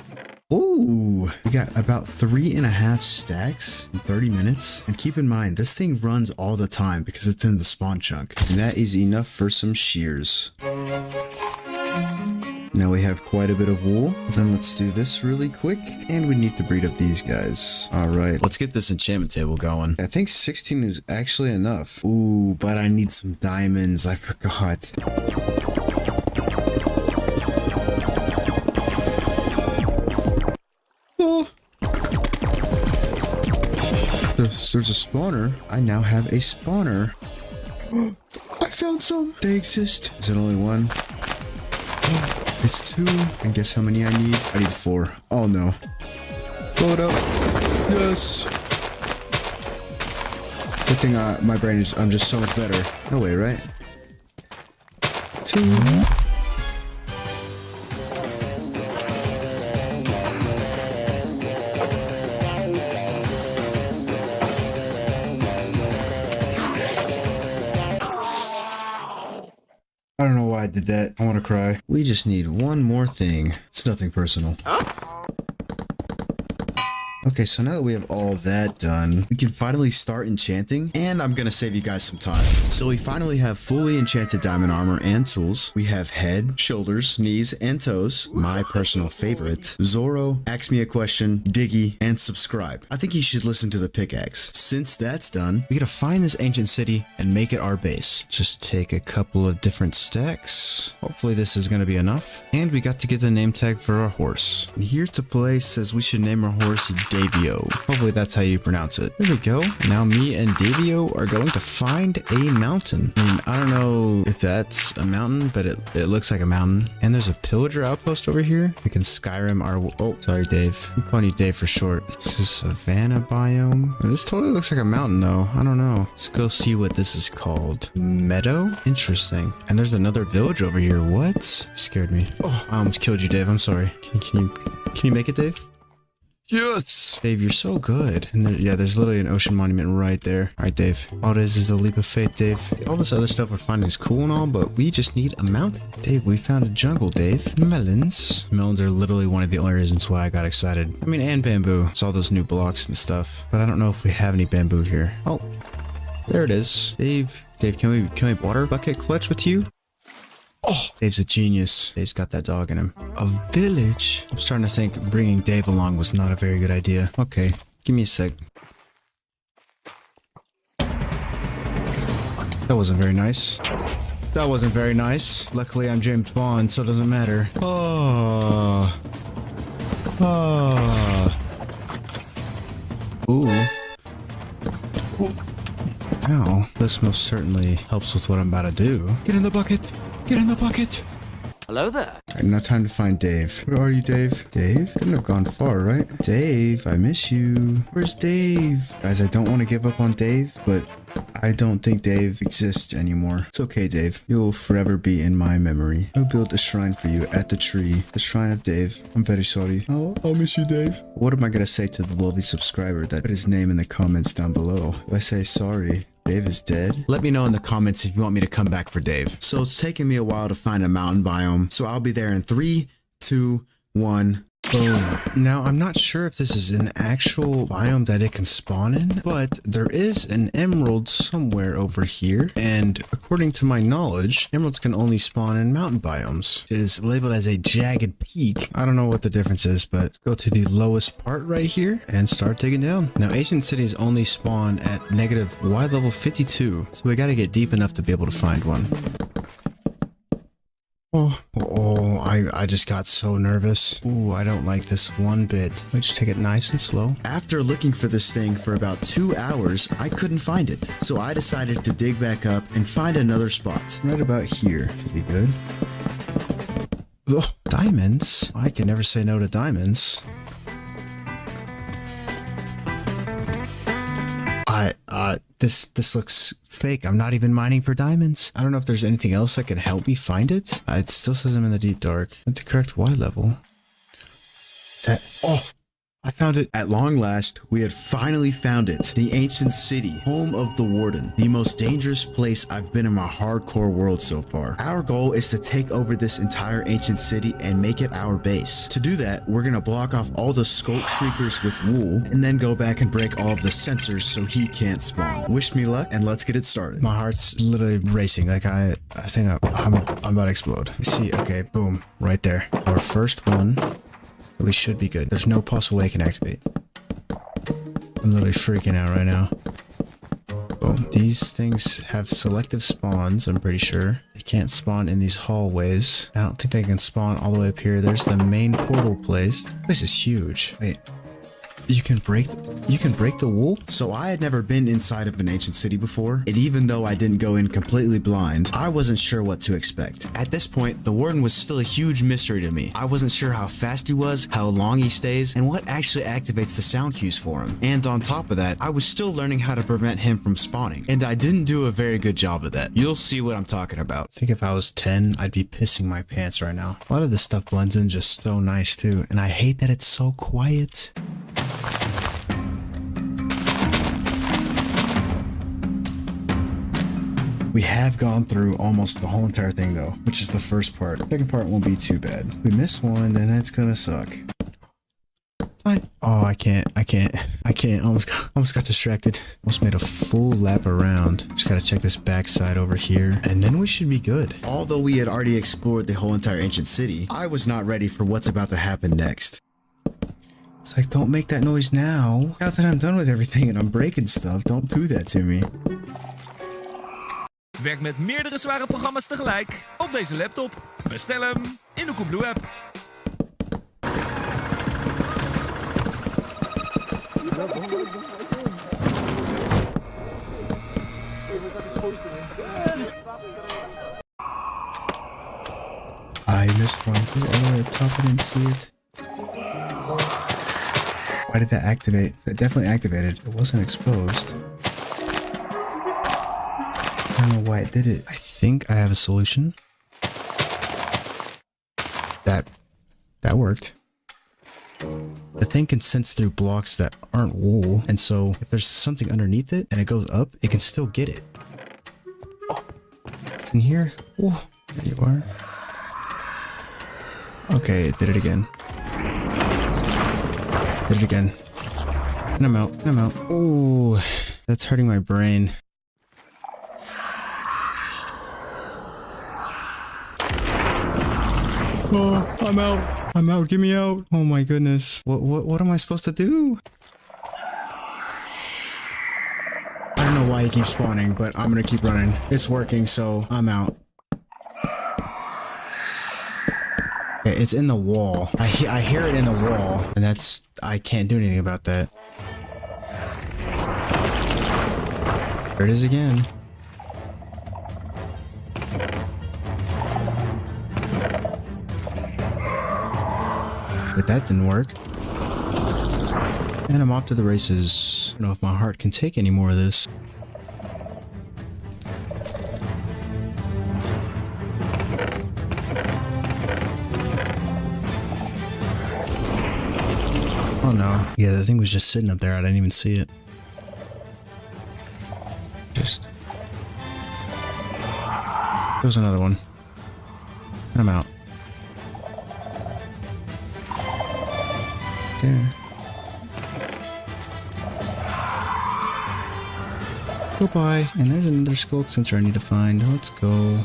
Ooh, we got about 3.5 stacks in 30 minutes. And keep in mind, this thing runs all the time because it's in the spawn chunk. And that is enough for some shears. Now we have quite a bit of wool. Then let's do this really quick. And we need to breed up these guys. All right, let's get this enchantment table going. I think 16 is actually enough. Ooh, but I need some diamonds. I forgot. There's a spawner. I now have a spawner. I found some. They exist. Is it only one? It's 2. And guess how many I need? I need 4. Oh no. Blow it up. Yes. Good thing my brain is, I'm just so much better. No way, right? 2. I don't know why I did that. I want to cry. We just need one more thing. It's nothing personal. Okay, so now that we have all that done, we can finally start enchanting, and I'm gonna save you guys some time. So we finally have fully enchanted diamond armor and tools. We have head, shoulders, knees, and toes. My personal favorite. Zoro, ask me a question, Diggy, and subscribe. I think you should listen to the pickaxe. Since that's done, we gotta find this ancient city and make it our base. Just take a couple of different stacks. Hopefully this is gonna be enough. And we got to get the name tag for our horse. And here to play says we should name our horse Davio. Hopefully that's how you pronounce it. There we go. Now me and Davio are going to find a mountain. I mean, I don't know if that's a mountain, but it looks like a mountain. And there's a pillager outpost over here. We can Skyrim our... Oh, sorry, Dave. I'm calling you Dave for short. This is savanna biome. This totally looks like a mountain, though. I don't know. Let's go see what this is called. Meadow? Interesting. And there's another village over here. What? You scared me. Oh, I almost killed you, Dave. I'm sorry. Can you make it, Dave? Yes! Dave, you're so good. And yeah, there's literally an ocean monument right there. All right, Dave. All this is a leap of faith, Dave. All this other stuff we're finding is cool and all, but we just need a mountain. Dave, we found a jungle, Dave. Melons. Melons are literally one of the only reasons why I got excited. I mean, and bamboo. It's all those new blocks and stuff. But I don't know if we have any bamboo here. Oh, there it is. Dave, can we water bucket clutch with you? Oh, Dave's a genius. Dave's got that dog in him. A village? I'm starting to think bringing Dave along was not a very good idea. Okay, give me a sec. That wasn't very nice. That wasn't very nice. Luckily, I'm James Bond, so it doesn't matter. Oh. Oh. Ooh. Ow. This most certainly helps with what I'm about to do. Get in the bucket. Get in the bucket! Hello there. Alright, now time to find Dave. Where are you, Dave? Dave? Couldn't have gone far, right? Dave, I miss you. Where's Dave? Guys, I don't want to give up on Dave, but I don't think Dave exists anymore. It's okay, Dave. You'll forever be in my memory. I'll build a shrine for you at the tree. The shrine of Dave. I'm very sorry. I'll miss you, Dave. What am I gonna say to the lovely subscriber that put his name in the comments down below? Do I say sorry? Dave is dead? Let me know in the comments if you want me to come back for Dave. So it's taken me a while to find a mountain biome. So I'll be there in 3, 2, 1. Boom. Now, I'm not sure if this is an actual biome that it can spawn in, but there is an emerald somewhere over here. And according to my knowledge, emeralds can only spawn in mountain biomes. It is labeled as a jagged peak. I don't know what the difference is, but let's go to the lowest part right here and start digging down. Now, ancient cities only spawn at negative Y level 52. So we got to get deep enough to be able to find one. Oh, I just got so nervous. Ooh, I don't like this one bit. Let me just take it nice and slow. After looking for this thing for about 2 hours, I couldn't find it. So I decided to dig back up and find another spot. Right about here. Should be good. Oh, diamonds? I can never say no to diamonds. This looks fake. I'm not even mining for diamonds. I don't know if there's anything else that can help me find it. It still says I'm in the deep dark. At the correct Y level. Is that... Oh! I found it. At long last, we had finally found it. The ancient city, home of the Warden. The most dangerous place I've been in my hardcore world so far. Our goal is to take over this entire ancient city and make it our base. To do that, we're gonna block off all the skulk shriekers with wool, and then go back and break all of the sensors so he can't spawn. Wish me luck, and let's get it started. My heart's literally racing. Like I think I'm about to explode. See, okay, boom, right there. Our first one. We should be good. There's no possible way I can activate. I'm literally freaking out right now. Boom. These things have selective spawns, I'm pretty sure. They can't spawn in these hallways. I don't think they can spawn all the way up here. There's the main portal place. This is huge. Wait. You can break the wool? So I had never been inside of an ancient city before, and even though I didn't go in completely blind, I wasn't sure what to expect. At this point, the Warden was still a huge mystery to me. I wasn't sure how fast he was, how long he stays, and what actually activates the sound cues for him. And on top of that, I was still learning how to prevent him from spawning, and I didn't do a very good job of that. You'll see what I'm talking about. I think if I was 10, I'd be pissing my pants right now. A lot of this stuff blends in just so nice too, and I hate that it's so quiet. We have gone through almost the whole entire thing though, which is the first part. The second part won't be too bad. We miss one, then it's gonna suck. I can't. Almost got distracted. Almost made a full lap around. Just gotta check this backside over here, and then we should be good. Although we had already explored the whole entire ancient city, I was not ready for what's about to happen next. It's like, don't make that noise now. Now that I'm done with everything and I'm breaking stuff, don't do that to me. Werk met meerdere zware programma's tegelijk op deze laptop. Bestel hem in de Coolblue app. I missed one. All the way up top, I didn't see it. Why did that activate? That definitely activated. It wasn't exposed. I don't know why it did it. I think I have a solution. That worked. The thing can sense through blocks that aren't wool, and so if there's something underneath it and it goes up, it can still get it. Oh, it's in here. Oh, there you are. Okay, it did it again. Did it again. And I'm out. And I'm out. Oh, that's hurting my brain. Oh, I'm out. I'm out. Get me out. Oh my goodness. What am I supposed to do? I don't know why he keeps spawning, but I'm gonna keep running. It's working, so I'm out. Okay, it's in the wall. I hear it in the wall, and that's... I can't do anything about that. There it is again. But that didn't work. And I'm off to the races. I don't know if my heart can take any more of this. Oh no. Yeah, the thing was just sitting up there. I didn't even see it. Just... There's another one. And I'm out. There. Goodbye. And there's another skulk sensor I need to find. Let's go.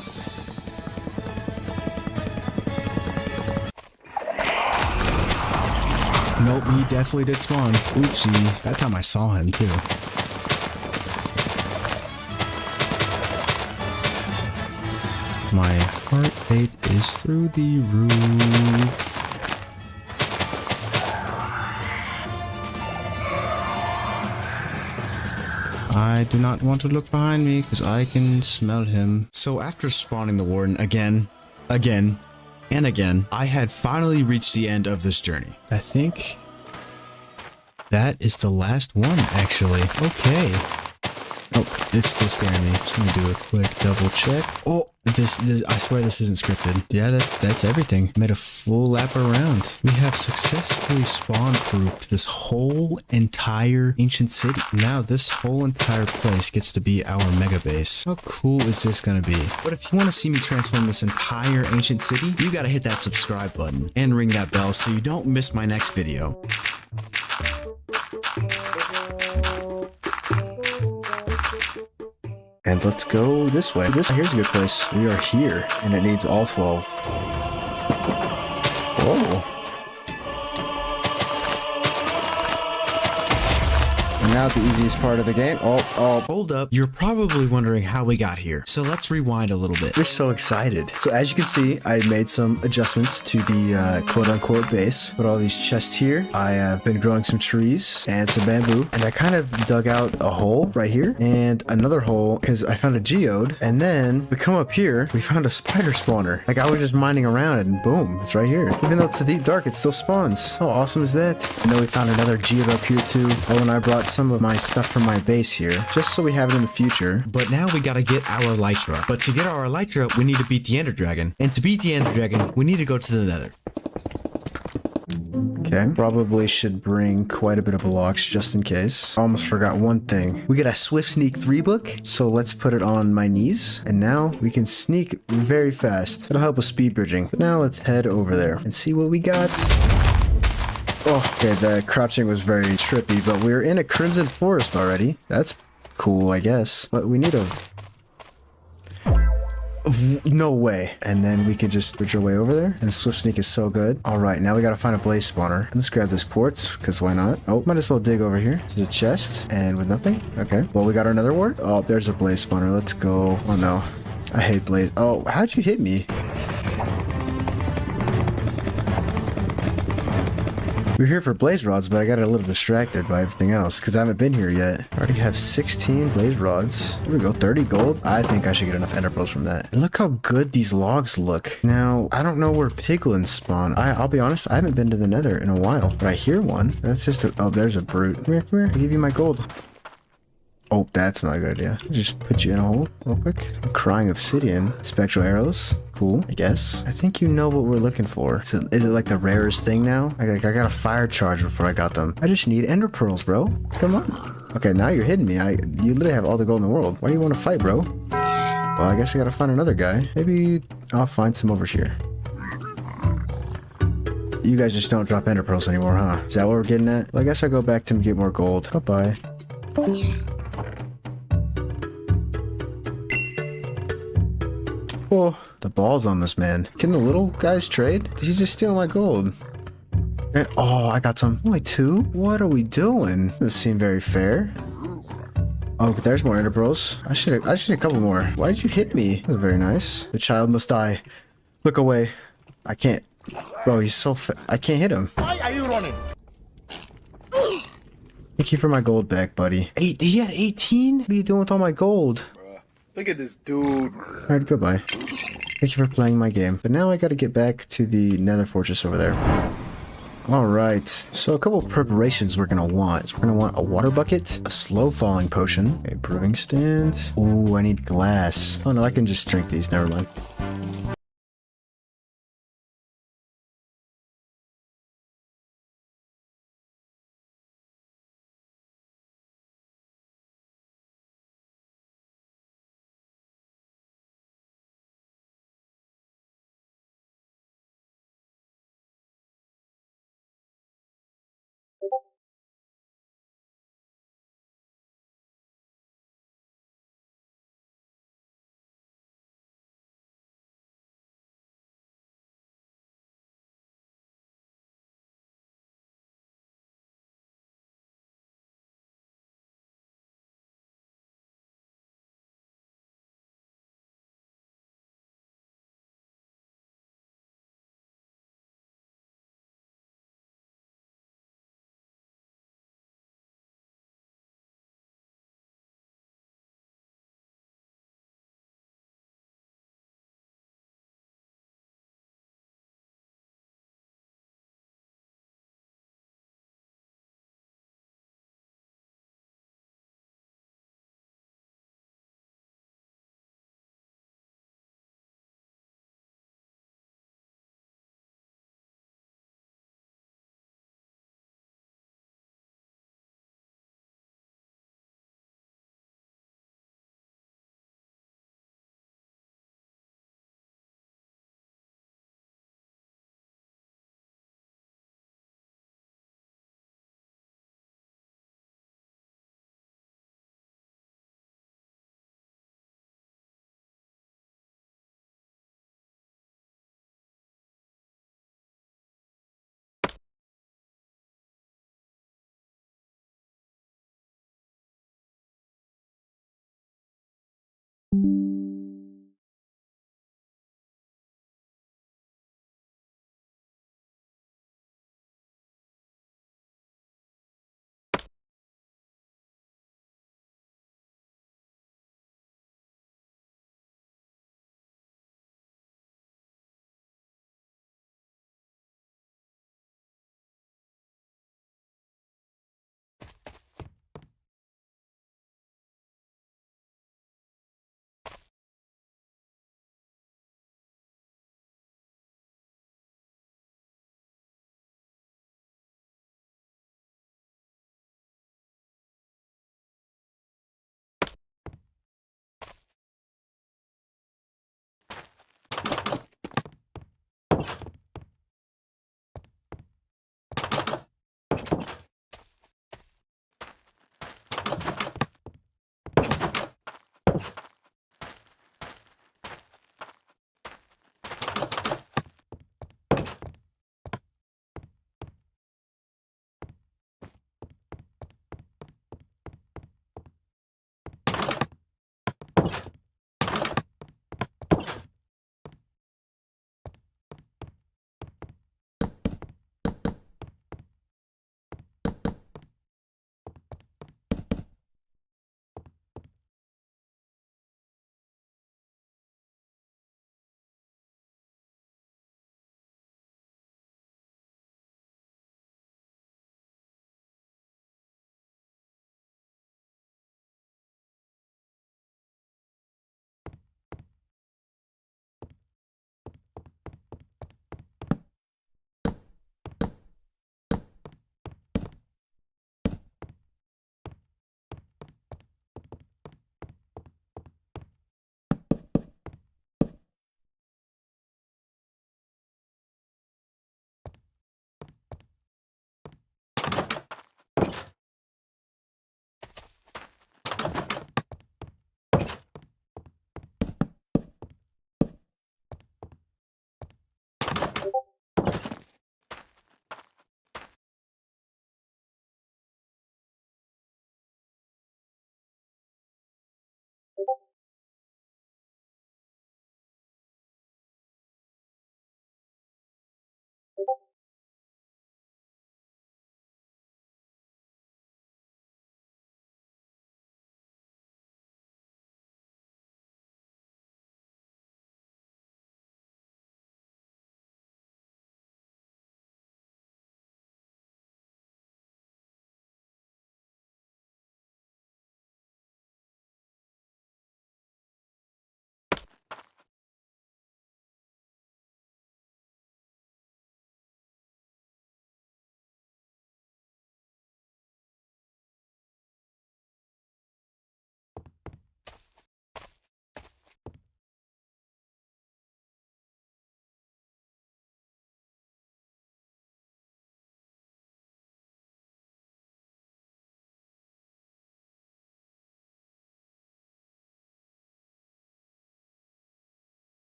Nope, he definitely did spawn. Oopsie. That time I saw him too. My heart rate is through the roof. I do not want to look behind me because I can smell him. So after spawning the warden again, and again, I had finally reached the end of this journey. I think that is the last one, actually. Okay. Oh, it's still scaring me. Just gonna do a quick double check. Oh, this I swear this isn't scripted. Yeah, that's everything. Made a full lap around. We have successfully spawn-proofed this whole entire ancient city. Now this whole entire place gets to be our mega base. How cool is this gonna be? But if you want to see me transform this entire ancient city, you gotta hit that subscribe button and ring that bell so you don't miss my next video. And let's go this way. Here's a good place. We are here, and it needs all 12. Whoa. And now the easiest part of the game. Oh, hold up. You're probably wondering how we got here. So let's rewind a little bit. We're so excited. So as you can see, I made some adjustments to the quote-unquote base. Put all these chests here. I have been growing some trees and some bamboo. And I kind of dug out a hole right here and another hole because I found a geode. And then we come up here, we found a spider spawner. Like I was just mining around and boom, it's right here. Even though it's a deep dark, it still spawns. How awesome is that? And then we found another geode up here too. Oh, and I brought some of my stuff from my base here, just so we have it in the future. But now we gotta get our elytra. But to get our elytra, we need to beat the ender dragon. And to beat the ender dragon, we need to go to the nether. Okay, probably should bring quite a bit of blocks just in case. Almost forgot one thing. We got a Swift Sneak 3 book, so let's put it on my knees. And now we can sneak very fast. It'll help with speed bridging. But now let's head over there and see what we got. Oh, okay, the crouching was very trippy, but we're in a crimson forest already. That's cool, I guess. But we need a... No way. And then we can just bridge our way over there. And Swift Sneak is so good. All right, now we gotta find a blaze spawner. Let's grab this quartz, because why not? Oh, might as well dig over here. There's a chest, and with nothing. Okay, well, we got our nether wart. Oh, there's a blaze spawner. Let's go. Oh, no. I hate blaze. Oh, how'd you hit me? We're here for blaze rods, but I got a little distracted by everything else because I haven't been here yet. I already have 16 blaze rods. Here we go, 30 gold. I think I should get enough ender pearls from that. And look how good these logs look. Now, I don't know where piglins spawn. I'll be honest, I haven't been to the nether in a while, but I hear one. That's just a... Oh, there's a brute. Come here, come here. I'll give you my gold. Oh, that's not a good idea. Just put you in a hole real quick. Crying obsidian. Spectral arrows. Cool, I guess. I think you know what we're looking for. Is it like the rarest thing now? I got a fire charge before I got them. I just need ender pearls, bro. Come on. Okay, now you're hitting me. You literally have all the gold in the world. Why do you want to fight, bro? Well, I guess I gotta find another guy. Maybe I'll find some over here. You guys just don't drop ender pearls anymore, huh? Is that what we're getting at? Well, I guess I'll go back to get more gold. Bye-bye. Oh, the balls on this man. Can the little guys trade? Did he just steal my gold? Oh, I got some. Only 2? What are we doing? Doesn't seem very fair. Oh, there's more ender pearls. I should need a couple more. Why did you hit me? That was very nice. The child must die. Look away. I can't. Bro, he's so I can't hit him. Why are you running? Thank you for my gold back, buddy. He had 18? What are you doing with all my gold? Look at this dude. Alright, goodbye. Thank you for playing my game. But now I gotta get back to the nether fortress over there. Alright, so a couple of preparations we're gonna want. So we're gonna want a water bucket, a slow falling potion, a brewing stand. Ooh, I need glass. Oh no, I can just drink these, never mind.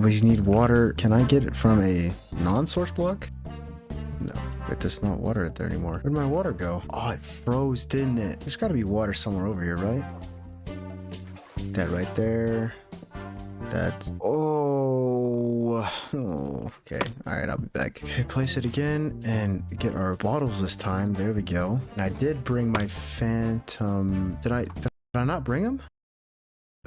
And we need water. Can I get it from a non-source block? No, it does not water it there anymore. Where'd my water go? Oh, it froze, didn't it? There's gotta be water somewhere over here, right? That right there. That's... Oh, okay. All right, I'll be back. Okay, place it again and get our bottles this time. There we go. And I did bring my phantom. Did I not bring them?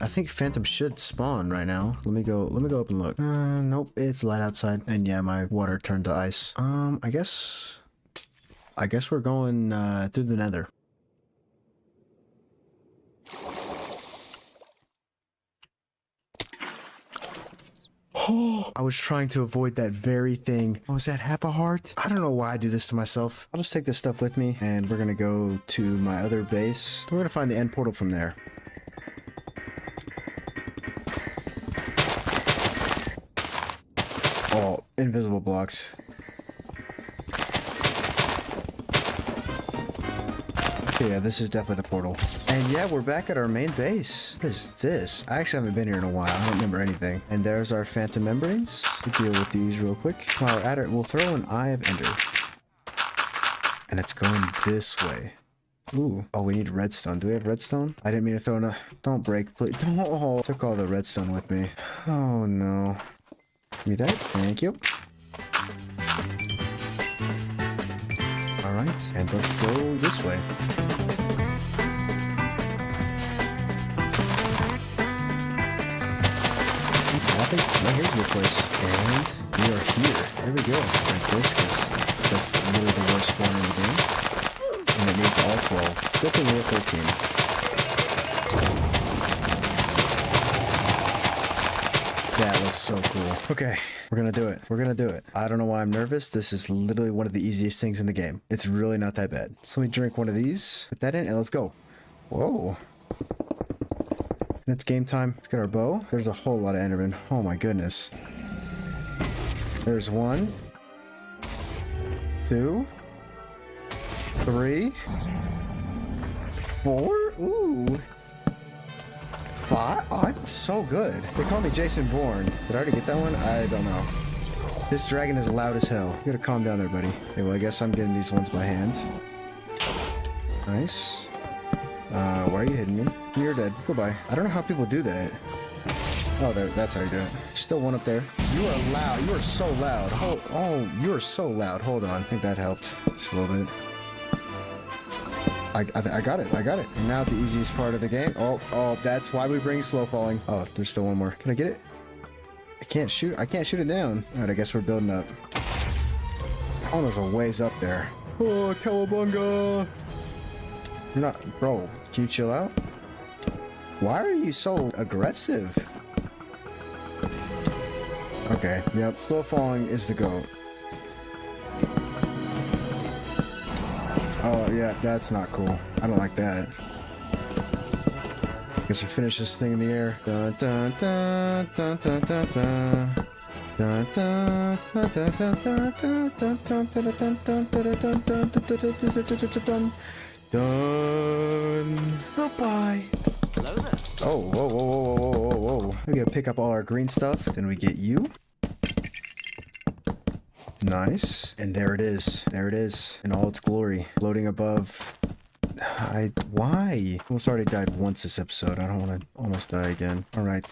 I think phantom should spawn right now. Let me go up and look. Nope, it's light outside. And yeah, my water turned to ice. I guess we're going through the nether. Oh, I was trying to avoid that very thing. Oh, is that half a heart? I don't know why I do this to myself. I'll just take this stuff with me and we're gonna go to my other base. We're gonna find the end portal from there. Oh, invisible blocks. Okay, yeah, this is definitely the portal. And yeah, we're back at our main base. What is this? I actually haven't been here in a while. I don't remember anything. And there's our phantom membranes. We'll deal with these real quick. While we're at it, we'll throw an Eye of Ender. And it's going this way. Ooh. Oh, we need redstone. Do we have redstone? I didn't mean to throw enough. Don't break, please. Don't. Oh, took all the redstone with me. Oh, no. Give me that. Thank you. Alright, and let's go this way. I think right here's a good place. And we are here. There we go. Like this, because that's literally the worst spawn in the game. And it needs all 12. Good thing we have 13. That looks so cool. Okay, we're gonna do it. We're gonna do it. I don't know why I'm nervous. This is literally one of the easiest things in the game. It's really not that bad. So let me drink one of these, put that in, and let's go. Whoa. It's game time. Let's get our bow. There's a whole lot of Endermen. Oh my goodness. There's 1, 2, 3, 4. Ooh. 5. Oh, I'm so good. They call me Jason Bourne. Did I already get that one? I don't know. This dragon is loud as hell. You gotta calm down there, buddy. Okay, well, I guess I'm getting these ones by hand. Nice. Why are you hitting me? You're dead. Goodbye. I don't know how people do that. Oh, that's how you do it. Still one up there. You are loud. You are so loud. Oh, you are so loud. Hold on. I think that helped just a little bit. I got it. I got it. And now the easiest part of the game. Oh, that's why we bring slow falling. Oh, there's still one more. Can I get it? I can't shoot. I can't shoot it down. All right, I guess we're building up. Oh, there's a ways up there. Oh, cowabunga. You're not, bro. Can you chill out? Why are you so aggressive? Okay, yep. Slow falling is the GOAT. Oh, yeah, that's not cool. I don't like that. Guess we finish this thing in the air. Dun, dun, dun, dun, dun, dun, dun. Dun, dun, dun, dun, dun, dun, dun, dun, dun, dun, dun, dun, dun, dun. Done. Goodbye. Hello there. Oh, whoa. We gotta pick up all our green stuff. Then we get you. Nice. And there it is. There it is. In all its glory. Floating above. Why? Almost already died once this episode. I don't want to almost die again. Alright.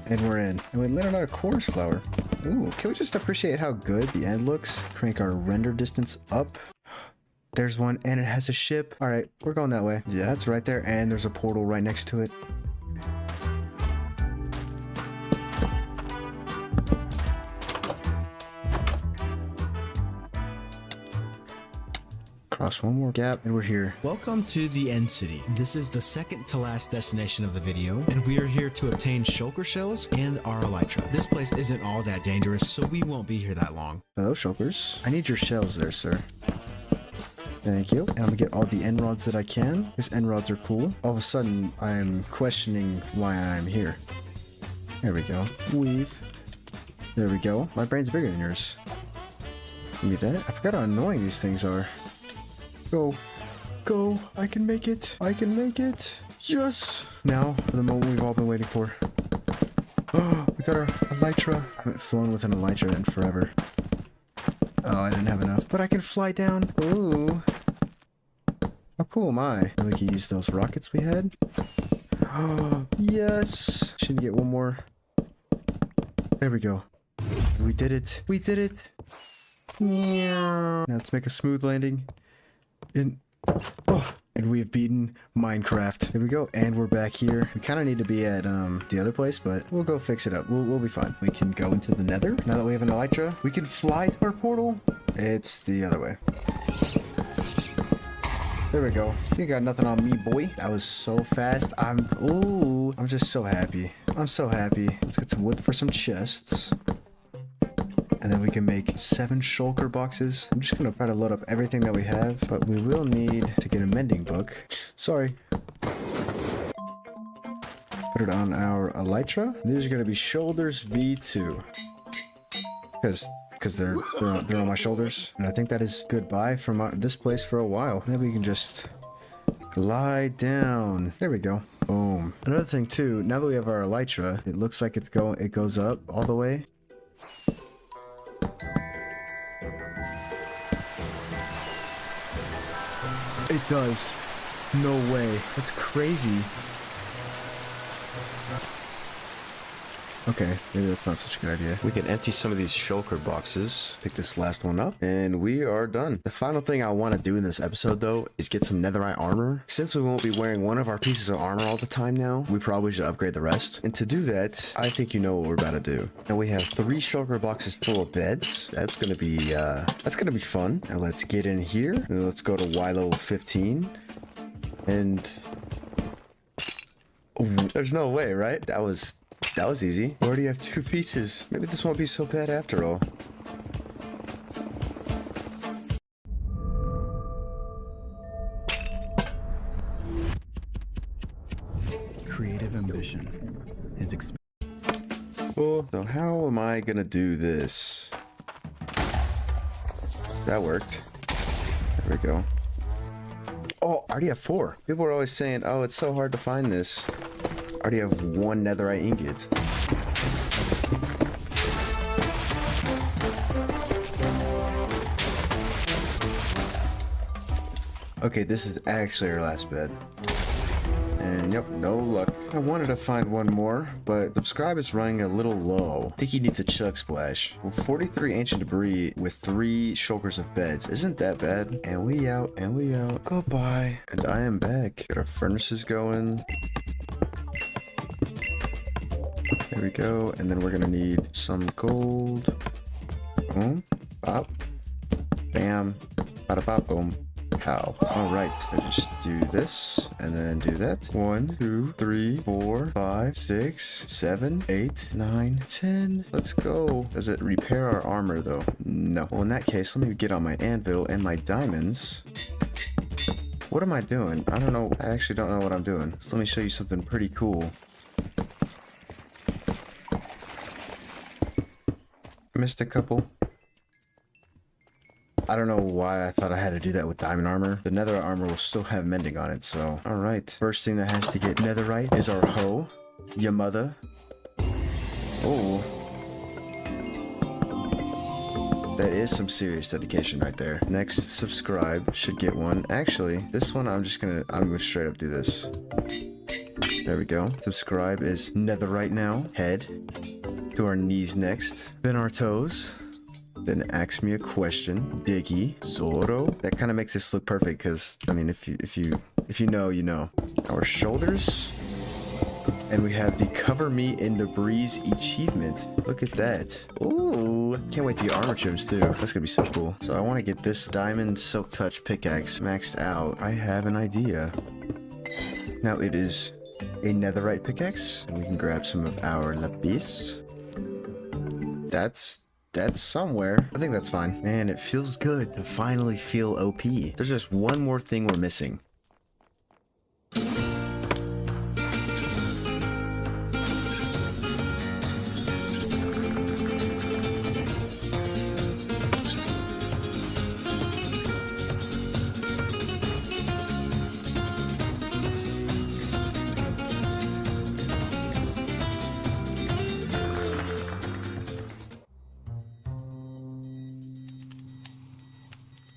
And we're in. And we lit another chorus flower. Ooh, can we just appreciate how good the end looks? Crank our render distance up. There's one, and it has a ship. All right, we're going that way. Yeah, it's right there, and there's a portal right next to it. Cross one more gap, and we're here. Welcome to the End City. This is the second to last destination of the video, and we are here to obtain shulker shells and our elytra. This place isn't all that dangerous, so we won't be here that long. Hello, shulkers. I need your shells there, sir. Thank you. And I'm gonna get all the end rods that I can, because end rods are cool. All of a sudden, I'm questioning why I'm here. There we go. Weave. There we go. My brain's bigger than yours. Give me that. I forgot how annoying these things are. Go. Go. I can make it. I can make it. Yes. Now, for the moment we've all been waiting for. Oh, we got our elytra. I haven't flown with an elytra in forever. Oh, I didn't have enough. But I can fly down. Ooh. How cool am I? We can use those rockets we had. Oh, yes. Should get one more. There we go. We did it. We did it. Now let's make a smooth landing. And we have beaten Minecraft. There we go. And we're back here. We kind of need to be at the other place, but we'll go fix it up. We'll be fine. We can go into the nether. Now that we have an elytra, we can fly to our portal. It's the other way. There we go. You got nothing on me, boy. That was so fast. I'm just so happy. I'm so happy. Let's get some wood for some chests. And then we can make 7 shulker boxes. I'm just gonna try to load up everything that we have, but we will need to get a mending book. Sorry. Put it on our elytra. These are gonna be shoulders V2. Because they're on my shoulders. And I think that is goodbye from this place for a while. Then we can just glide down. There we go. Boom. Another thing too, now that we have our elytra, it looks like it goes up all the way. It does. No way. That's crazy. Okay, maybe that's not such a good idea. We can empty some of these shulker boxes. Pick this last one up, and we are done. The final thing I want to do in this episode, though, is get some netherite armor. Since we won't be wearing one of our pieces of armor all the time now, we probably should upgrade the rest. And to do that, I think you know what we're about to do. Now we have 3 shulker boxes full of beds. That's gonna be fun. Now let's get in here, and let's go to Y level 15, and there's no way, right? That was easy. We already have 2 pieces. Maybe this won't be so bad after all. Creative ambition is So how am I gonna do this? That worked. There we go. Oh, I already have 4. People are always saying, oh, it's so hard to find this. I already have 1 netherite ingot. Okay, this is actually our last bed. And yep, no luck. I wanted to find one more, but subscribe is running a little low. I think he needs a chug splash. Well, 43 ancient debris with 3 shulkers of beds. Isn't that bad? And we out, and we out. Goodbye. And I am back. Got our furnaces going. There we go. And then we're gonna need some gold. Boom. Bop. Bam. Bada bop boom. Pow. Alright, I just do this and then do that. 1, 2, 3, 4, 5, 6, 7, 8, 9, 10. Let's go. Does it repair our armor though? No. Well, in that case, let me get on my anvil and my diamonds. What am I doing? I don't know. I actually don't know what I'm doing. So let me show you something pretty cool. Missed a couple. I don't know why I thought I had to do that with diamond armor. The netherite armor will still have mending on it, so. Alright, first thing that has to get netherite is our hoe. Ya mother. Oh. That is some serious dedication right there. Next, subscribe. Should get one. Actually, this one I'm gonna straight up do this. There we go. Subscribe is netherite now. Head. To our knees next. Then our toes. Then ask me a question. Diggy. Zoro. That kind of makes this look perfect because, I mean, if you know, you know. Our shoulders. And we have the cover me in the breeze achievement. Look at that. Ooh. Can't wait to get armor trims too. That's gonna be so cool. So I want to get this diamond silk touch pickaxe maxed out. I have an idea. Now it is a netherite pickaxe. And we can grab some of our lapis. That's somewhere. I think that's fine. Man, it feels good to finally feel OP. There's just one more thing we're missing.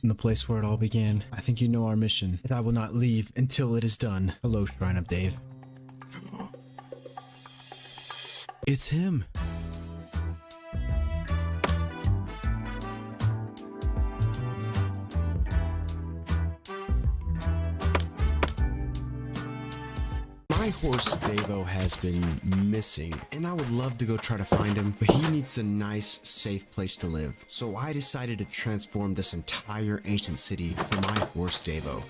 in the place where it all began. I think you know our mission, and I will not leave until it is done. Hello, Shrine of Dave. It's him. My horse Davo has been missing, and I would love to go try to find him, but he needs a nice, safe place to live. So I decided to transform this entire ancient city for my horse Davo.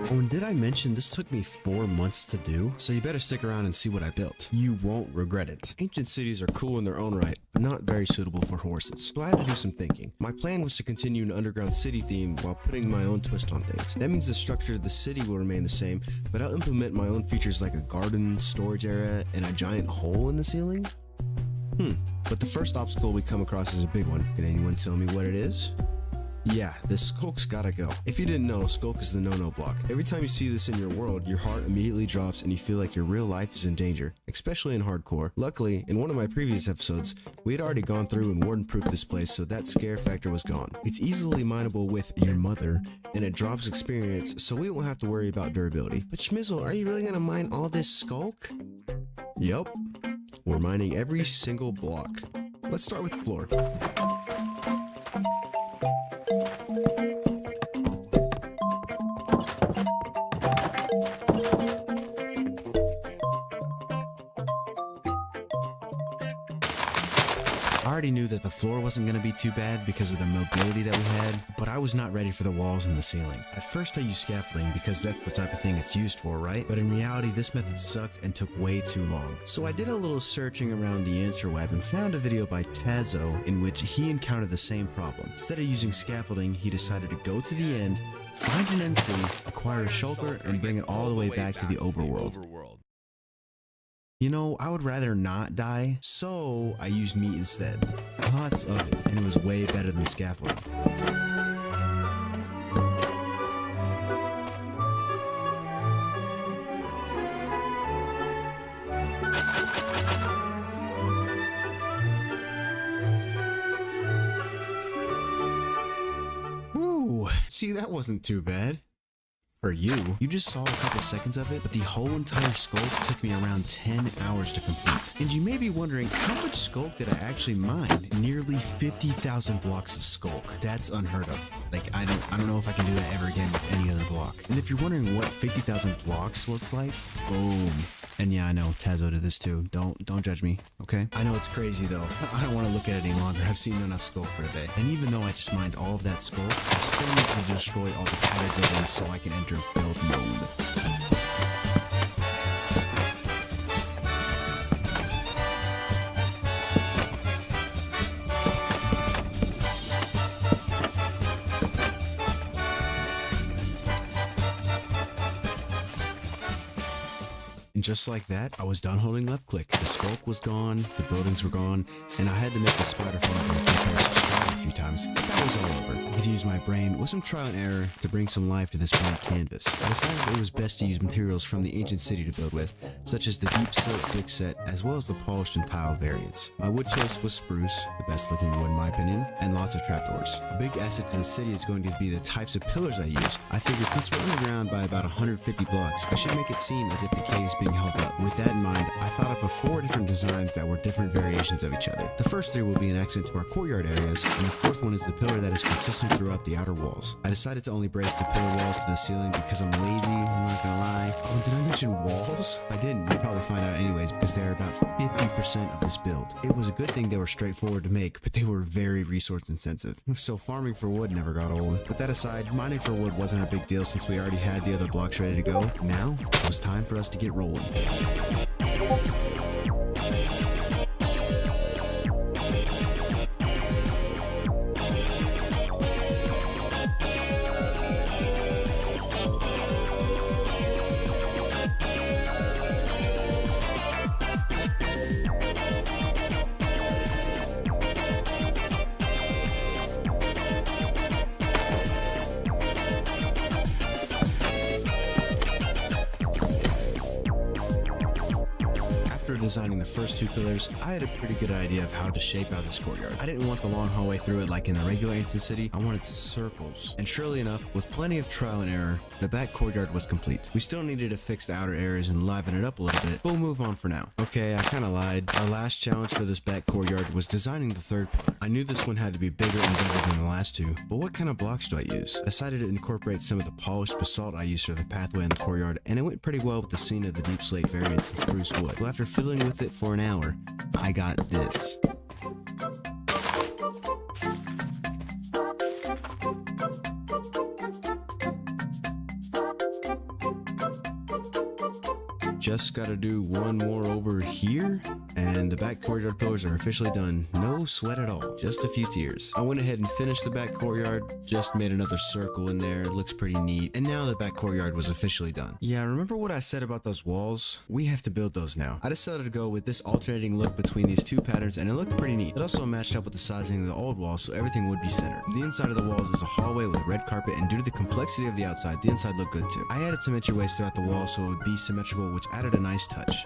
Oh, and did I mention this took me 4 months to do? So you better stick around and see what I built. You won't regret it. Ancient cities are cool in their own right, but not very suitable for horses. So I had to do some thinking. My plan was to continue an underground city theme while putting my own twist on things. That means the structure of the city will remain the same, but I'll implement my own features like a garden, storage area, and a giant hole in the ceiling. But the first obstacle we come across is a big one. Can anyone tell me what it is? Yeah, this skulk's gotta go. If you didn't know, skulk is the no-no block. Every time you see this in your world, your heart immediately drops and you feel like your real life is in danger, especially in hardcore. Luckily, in one of my previous episodes, we had already gone through and warden-proofed this place, so that scare factor was gone. It's easily mineable with your mother, and it drops experience, so we won't have to worry about durability. But Schmizzle, are you really gonna mine all this skulk? Yup. We're mining every single block. Let's start with the floor. I already knew that the floor wasn't going to be too bad because of the mobility that we had, but I was not ready for the walls and the ceiling. At first I used scaffolding because that's the type of thing it's used for, right? But in reality, this method sucked and took way too long. So I did a little searching around the interweb and found a video by Tazo in which he encountered the same problem. Instead of using scaffolding, he decided to go to the end, find an end city, acquire a shulker, and bring it all the way back to the overworld. You know, I would rather not die, so I used meat instead. Lots of it, and it was way better than scaffolding. Ooh, see, that wasn't too bad. For you just saw a couple seconds of it, but the whole entire skulk took me around 10 hours to complete. And you may be wondering, how much skulk did I actually mine? Nearly 50,000 blocks of skulk. That's unheard of. Like, I don't know if I can do that ever again with any other block. And if you're wondering what 50,000 blocks looks like, boom. And yeah, I know, Tazo did this too. Don't judge me, okay? I know it's crazy though. I don't want to look at it any longer. I've seen enough skulk for today. And even though I just mined all of that skulk, I still need to destroy all the tattered buildings so I can enter build mode. And just like that, I was done holding left click. The skulk was gone, the buildings were gone, and I had to make the spider farm and subscribe a few times. That was all over. I had to use my brain with some trial and error to bring some life to this blank canvas. I decided it was best to use materials from the ancient city to build with, such as the deep silk brick set, as well as the polished and tiled variants. My wood choice was spruce, the best looking wood in my opinion, and lots of trapdoors. A big asset to the city is going to be the types of pillars I use. I figured since we're underground by about 150 blocks, I should make it seem as if the cave is being held up. With that in mind, I thought up of 4 different designs that were different variations of each other. The first 3 will be an accent to our courtyard areas, and the 4th one is the pillar that is consistent throughout the outer walls. I decided to only brace the pillar walls to the ceiling because I'm lazy, I'm not gonna lie. Oh, did I mention walls? I didn't. You'll probably find out anyways because they're about 50% of this build. It was a good thing they were straightforward to make, but they were very resource intensive. So farming for wood never got old. But that aside, mining for wood wasn't a big deal since we already had the other blocks ready to go. Now, it was time for us to get rolling. designing the first 2 pillars, I had a pretty good idea of how to shape out this courtyard. I didn't want the long hallway through it like in the regular ancient city, I wanted circles. And surely enough, with plenty of trial and error, the back courtyard was complete. We still needed to fix the outer areas and liven it up a little bit, but we'll move on for now. Okay, I kinda lied. Our last challenge for this back courtyard was designing the 3rd pillar. I knew this one had to be bigger and better than the last 2, but what kind of blocks do I use? I decided to incorporate some of the polished basalt I used for the pathway in the courtyard, and it went pretty well with the scene of the deep slate variants and spruce wood. So after fiddling with it for an hour, I got this. Just gotta do one more over here, and the back courtyard pillars are officially done. No sweat at all, just a few tears. I went ahead and finished the back courtyard, just made another circle in there, it looks pretty neat, and now the back courtyard was officially done. Yeah, remember what I said about those walls? We have to build those now. I decided to go with this alternating look between these 2 patterns, and it looked pretty neat. It also matched up with the sizing of the old walls, so everything would be centered. The inside of the walls is a hallway with red carpet, and due to the complexity of the outside, the inside looked good too. I added some entryways throughout the wall so it would be symmetrical, which added a nice touch.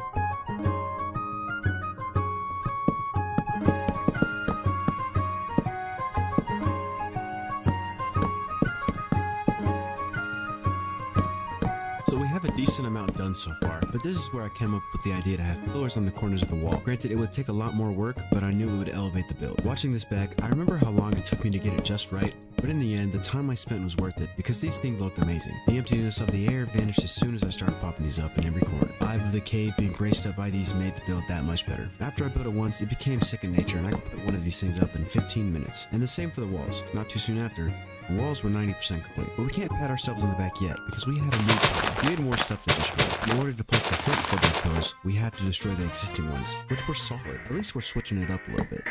So we have a decent amount done so far, but this is where I came up with the idea to have pillars on the corners of the wall. Granted, it would take a lot more work, but I knew it would elevate the build. Watching this back, I remember how long it took me to get it just right, but in the end, the time I spent was worth it because these things looked amazing. The emptiness of the air vanished as soon as I started popping these up in every corner. The vibe of the cave being graced up by these made the build that much better. After I built it once, it became second nature and I could put one of these things up in 15 minutes. And the same for the walls. Not too soon after, the walls were 90% complete. But we can't pat ourselves on the back yet because we had a new problem. We had more stuff to destroy. In order to place the 3rd courtyard pillars, we have to destroy the existing ones, which were solid. At least we're switching it up a little bit.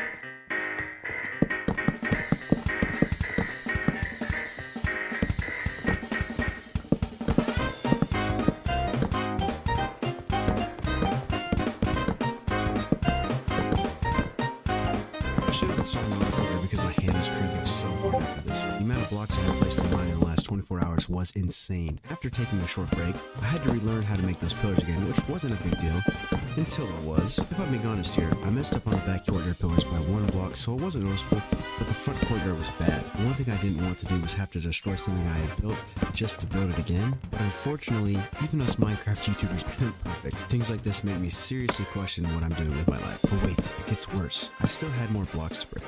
I should have been starting to look over because my hand is cramping so hard after this. The amount of blocks I had placed in line in the last 24 hours was insane. After taking a short break, I had to relearn how to make those pillars again, which wasn't a big deal. Until it was. If I'm being honest here, I messed up on the back courtyard pillars by 1 block, so it wasn't noticeable, but the front courtyard was bad. The one thing I didn't want to do was have to destroy something I had built just to build it again. But unfortunately, even us Minecraft YouTubers aren't perfect. Things like this make me seriously question what I'm doing with my life. But wait, it gets worse. I still had more blocks to break.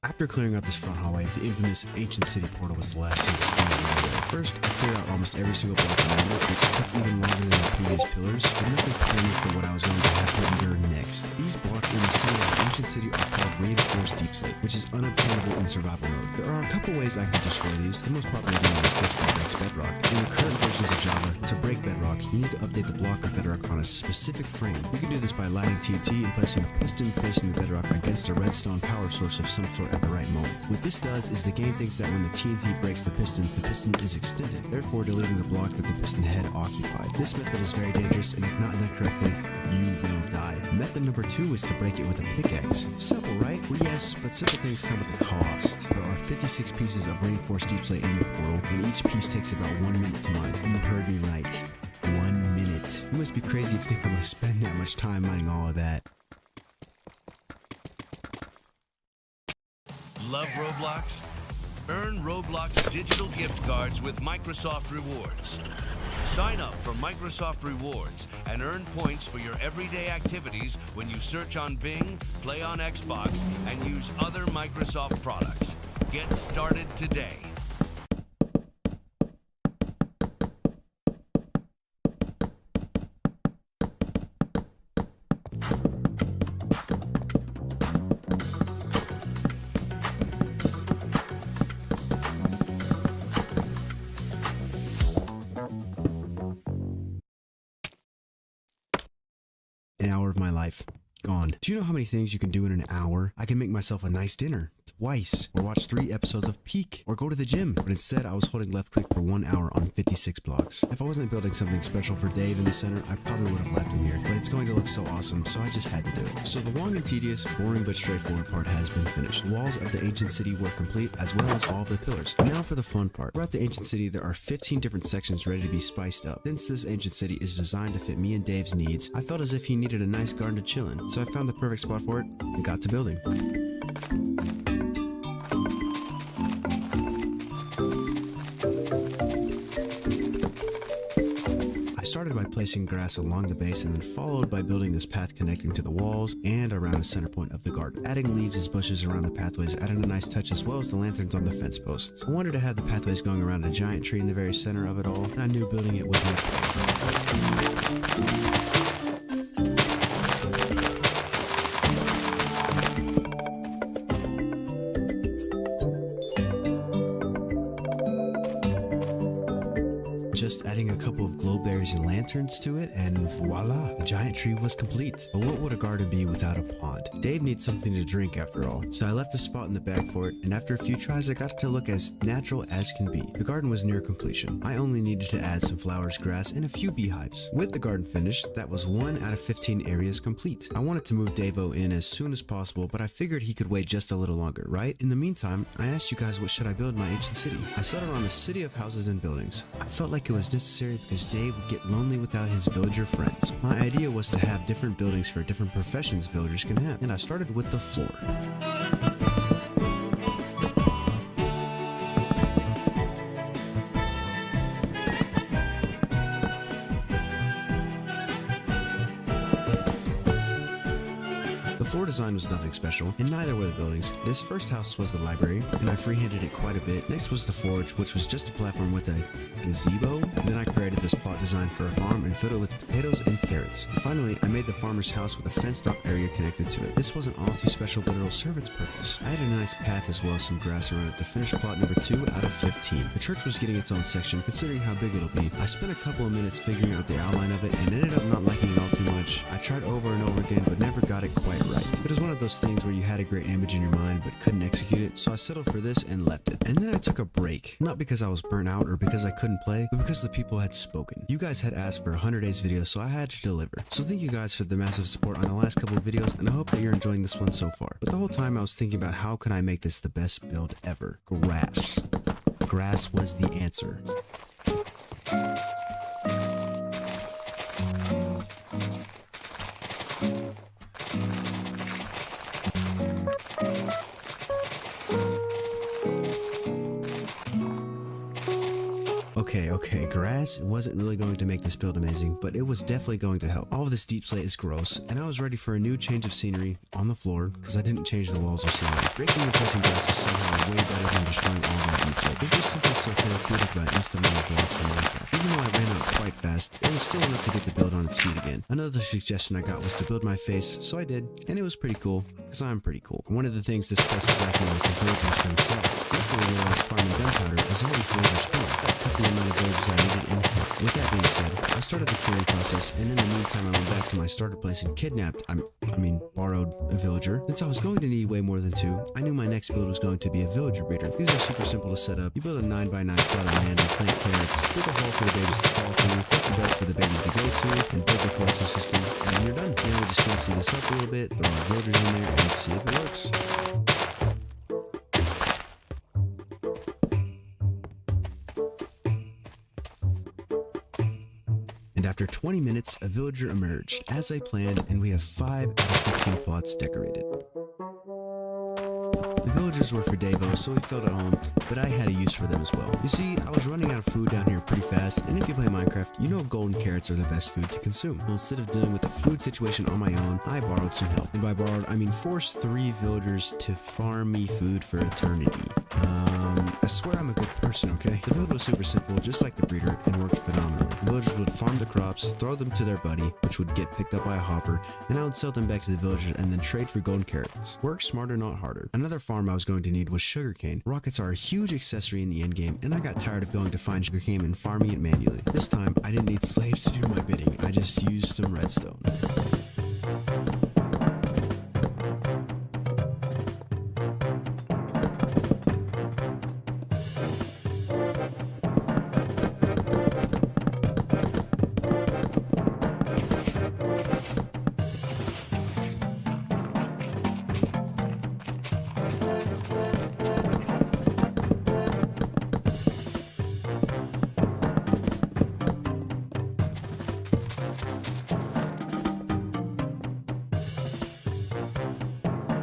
After clearing out this front hallway, the infamous ancient city portal was the last thing to stand in the way. First, I cleared out almost every single block around it, which took even longer than the previous pillars, but nothing prepared me for what I was going to have to endure next. These blocks in the center of the ancient city are called reinforced deep slate, which is unobtainable in survival mode. There are a couple ways I could destroy these. The most popular one is which breaks bedrock. In the current versions of Java, to break bedrock, you need to update the block of bedrock on a specific frame. You can do this by lighting TNT and placing a piston facing the bedrock against a redstone power source of some sort at the right moment. What this does is the game thinks that when the TNT breaks the piston is extended, therefore deleting the block that the piston head occupied. This method is very dangerous, and if not done correctly, you will die. Method number 2 is to break it with a pickaxe. Simple, right? Well, yes, but simple things come with a cost. There are 56 pieces of reinforced deep slate in the portal, and each piece takes about 1 minute to mine. You heard me right. 1 minute. You must be crazy if you think I'm gonna spend that much time mining all of that. Love Roblox? Earn Roblox digital gift cards with Microsoft Rewards. Sign up for Microsoft Rewards and earn points for your everyday activities when you search on Bing, play on Xbox, and use other Microsoft products. Get started today. An hour of my life gone. Do you know how many things you can do in an hour? I can make myself a nice dinner, twice, or watch 3 episodes of Peak, or go to the gym. But instead, I was holding left click for 1 hour on 56 blocks. If I wasn't building something special for Dave in the center, I probably would have left him here, but it's going to look so awesome, so I just had to do it. So the long and tedious, boring but straightforward part has been finished. The walls of the ancient city were complete, as well as all of the pillars. Now for the fun part. Throughout the ancient city, there are 15 different sections ready to be spiced up. Since this ancient city is designed to fit me and Dave's needs, I felt as if he needed a nice garden to chill in, so I found the perfect spot for it and got to building. I started by placing grass along the base and then followed by building this path connecting to the walls and around the center point of the garden. Adding leaves as bushes around the pathways added a nice touch, as well as the lanterns on the fence posts. I wanted to have the pathways going around a giant tree in the very center of it all, and I knew building it would be just adding a couple of glow berries and lanterns to it, and voila, the giant tree was complete. But what would a garden be without a pond? Dave needs something to drink after all, so I left a spot in the back for it, and after a few tries I got it to look as natural as can be. The garden was near completion. I only needed to add some flowers, grass, and a few beehives. With the garden finished, that was 1 out of 15 areas complete. I wanted to move Davo in as soon as possible, but I figured he could wait just a little longer, right? In the meantime, I asked you guys what should I build in my ancient city. I settled on a city of houses and buildings. I felt like it was necessary because Dave would get lonely without his villager friends. My idea was to have different buildings for different professions villagers can have, and I started with the floor. The floor design was nothing special, and neither were the buildings. This first house was the library, and I freehanded it quite a bit. Next was the forge, which was just a platform with a gazebo. Then I created this plot design for a farm and filled it with potatoes and carrots. And finally, I made the farmer's house with a fenced-off area connected to it. This wasn't all too special, but it'll serve its purpose. I added a nice path as well as some grass around it to finish plot number 2 out of 15. The church was getting its own section, considering how big it'll be. I spent a couple of minutes figuring out the outline of it and ended up not liking it all too much. I tried over and over again, but never got it quite right. It was one of those things where you had a great image in your mind but couldn't execute it, so I settled for this and left it. And then I took a break, not because I was burnt out or because I couldn't play, but because the people had spoken. You guys had asked for a 100 days video, so I had to deliver. So thank you guys for the massive support on the last couple of videos, and I hope that you're enjoying this one so far. But the whole time I was thinking about how can I make this the best build ever. Grass. Grass was the answer. Okay, grass wasn't really going to make this build amazing, but it was definitely going to help. All of this deep slate is gross, and I was ready for a new change of scenery on the floor, because I didn't change the walls or ceiling. Breaking and placing grass was somehow way better than destroying all that deep slate. There's just something so therapeutic about instantly blocks in Minecraft. Even though I ran out quite fast, it was still enough to get the build on its feet again. Another suggestion I got was to build my face, so I did, and it was pretty cool, because I'm pretty cool. One of the things this quest was lacking was the villagers themselves. After I realized farming gunpowder is already villager spawn. That cut the amount of villagers I needed in half. With that being said, I started the curing process, and in the meantime I went back to my starter place and kidnapped, borrowed a villager. Since I was going to need way more than 2, I knew my next build was going to be a villager breeder. These are super simple to set up. You build a 9x9 plot of land and plant carrots, dig a hole for the babies to fall through, put the beds for the babies to go to, and build the collection system, and then you're done. Now we just fancy this up a little bit, throw our villagers in there, and see if it works. After 20 minutes, a villager emerged, as I planned, and we have 5 out of 15 plots decorated. The villagers were for Davo, so he felt at home, but I had a use for them as well. You see, I was running out of food down here pretty fast, and if you play Minecraft, you know golden carrots are the best food to consume. So instead of dealing with the food situation on my own, I borrowed some help. And by borrowed, I mean forced 3 villagers to farm me food for eternity. I swear I'm a good person, okay? The build was super simple, just like the breeder, and worked phenomenally. The villagers would farm the crops, throw them to their buddy, which would get picked up by a hopper, and I would sell them back to the villagers and then trade for golden carrots. Work smarter, not harder. Another farm I was going to need was sugarcane. Rockets are a huge accessory in the endgame, and I got tired of going to find sugarcane and farming it manually. This time, I didn't need slaves to do my bidding, I just used some redstone.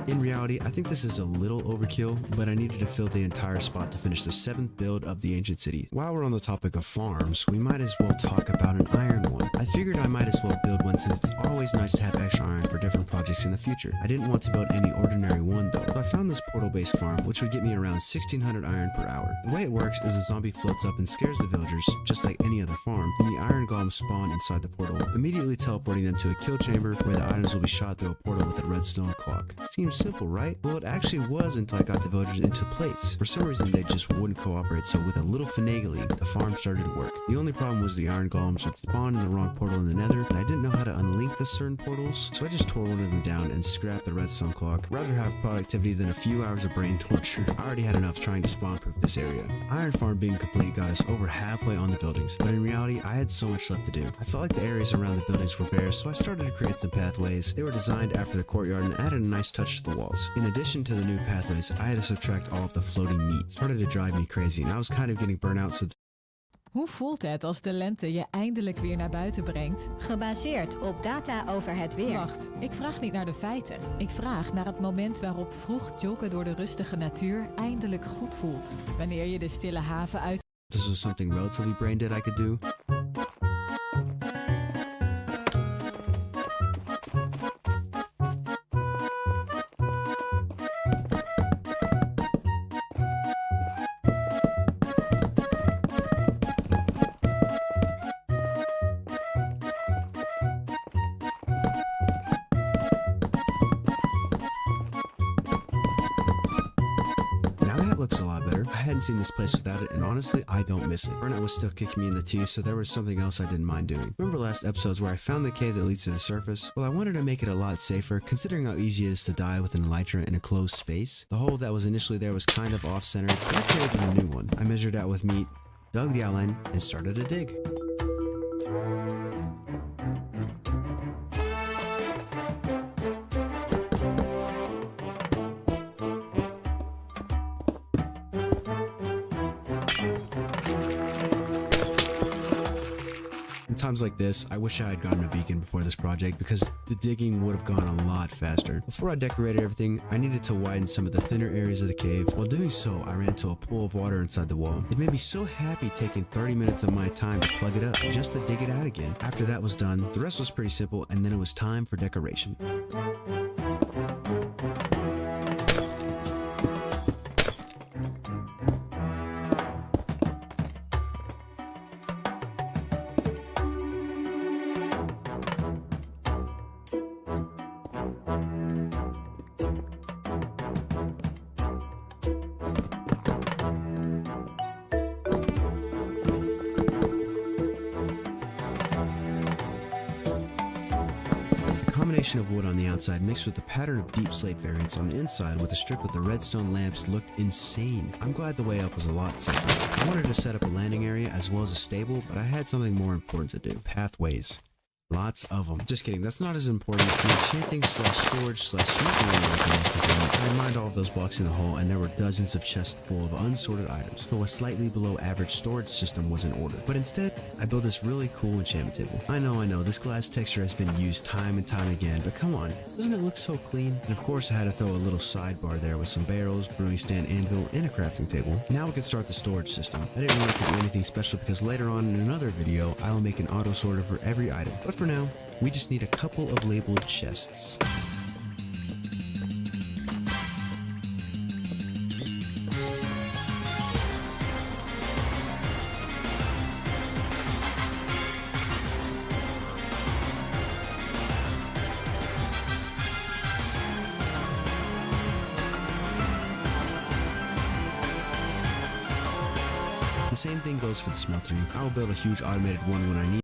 In reality, I think this is a little overkill, but I needed to fill the entire spot to finish the 7th build of the ancient city. While we're on the topic of farms, we might as well talk about an iron one. I figured I might as well build one since it's always nice to have extra iron for different projects in the future. I didn't want to build any ordinary one though, so I found this portal-based farm, which would get me around 1600 iron per hour. The way it works is a zombie floats up and scares the villagers, just like any other farm, and the iron golems spawn inside the portal, immediately teleporting them to a kill chamber where the items will be shot through a portal with a redstone clock. Seems simple, right? Well, it actually was until I got the villagers into place. For some reason, they just wouldn't cooperate, so with a little finagling, the farm started to work. The only problem was the iron golems would spawn in the wrong portal in the nether, and I didn't know how to unlink the certain portals, so I just tore one of them down and scrapped the redstone clock. Rather have productivity than a few hours of brain torture. I already had enough trying to spawn-proof this area. Iron farm being complete got us over halfway on the buildings, but in reality, I had so much left to do. I felt like the areas around the buildings were bare, so I started to create some pathways. They were designed after the courtyard and added a nice touch to the walls. In addition to the new pathways, I had to subtract all of the floating meat. It started to drive me crazy, and I was kind of getting burnt out, so Hoe voelt het als de lente je eindelijk weer naar buiten brengt? Gebaseerd op data over het weer. Wacht, ik vraag niet naar de feiten. Ik vraag naar het moment waarop vroeg joggen door de rustige natuur eindelijk goed voelt. Wanneer je de stille haven uit... this was something relatively brain dead I could do. Looks a lot better. I hadn't seen this place without it, and honestly, I don't miss it. Burnout was still kicking me in the teeth, so there was something else I didn't mind doing. Remember last episodes where I found the cave that leads to the surface? Well, I wanted to make it a lot safer, considering how easy it is to die with an elytra in a closed space. The hole that was initially there was kind of off-centered, but I created a new one. I measured out with meat, dug the outline, and started to dig. In times like this, I wish I had gotten a beacon before this project because the digging would have gone a lot faster. Before I decorated everything, I needed to widen some of the thinner areas of the cave. While doing so, I ran into a pool of water inside the wall. It made me so happy taking 30 minutes of my time to plug it up just to dig it out again. After that was done, the rest was pretty simple, and then it was time for decoration. Combination of wood on the outside mixed with the pattern of deep slate variants on the inside with a strip with the redstone lamps looked insane. I'm glad the way up was a lot safer. I wanted to set up a landing area as well as a stable, but I had something more important to do. Pathways. Lots of them. Just kidding, that's not as important. The enchanting slash storage slash smoking area was the most important. I mined all of those blocks in the hole and there were dozens of chests full of unsorted items, so a slightly below average storage system was in order. But instead, I built this really cool enchantment table. I know, this glass texture has been used time and time again, but come on, doesn't it look so clean? And of course I had to throw a little sidebar there with some barrels, brewing stand, anvil, and a crafting table. Now we can start the storage system. I didn't really do anything special because later on in another video, I will make an auto sorter for every item. But for now, we just need a couple of labeled chests. The same thing goes for the smelting. I will build a huge automated one when I need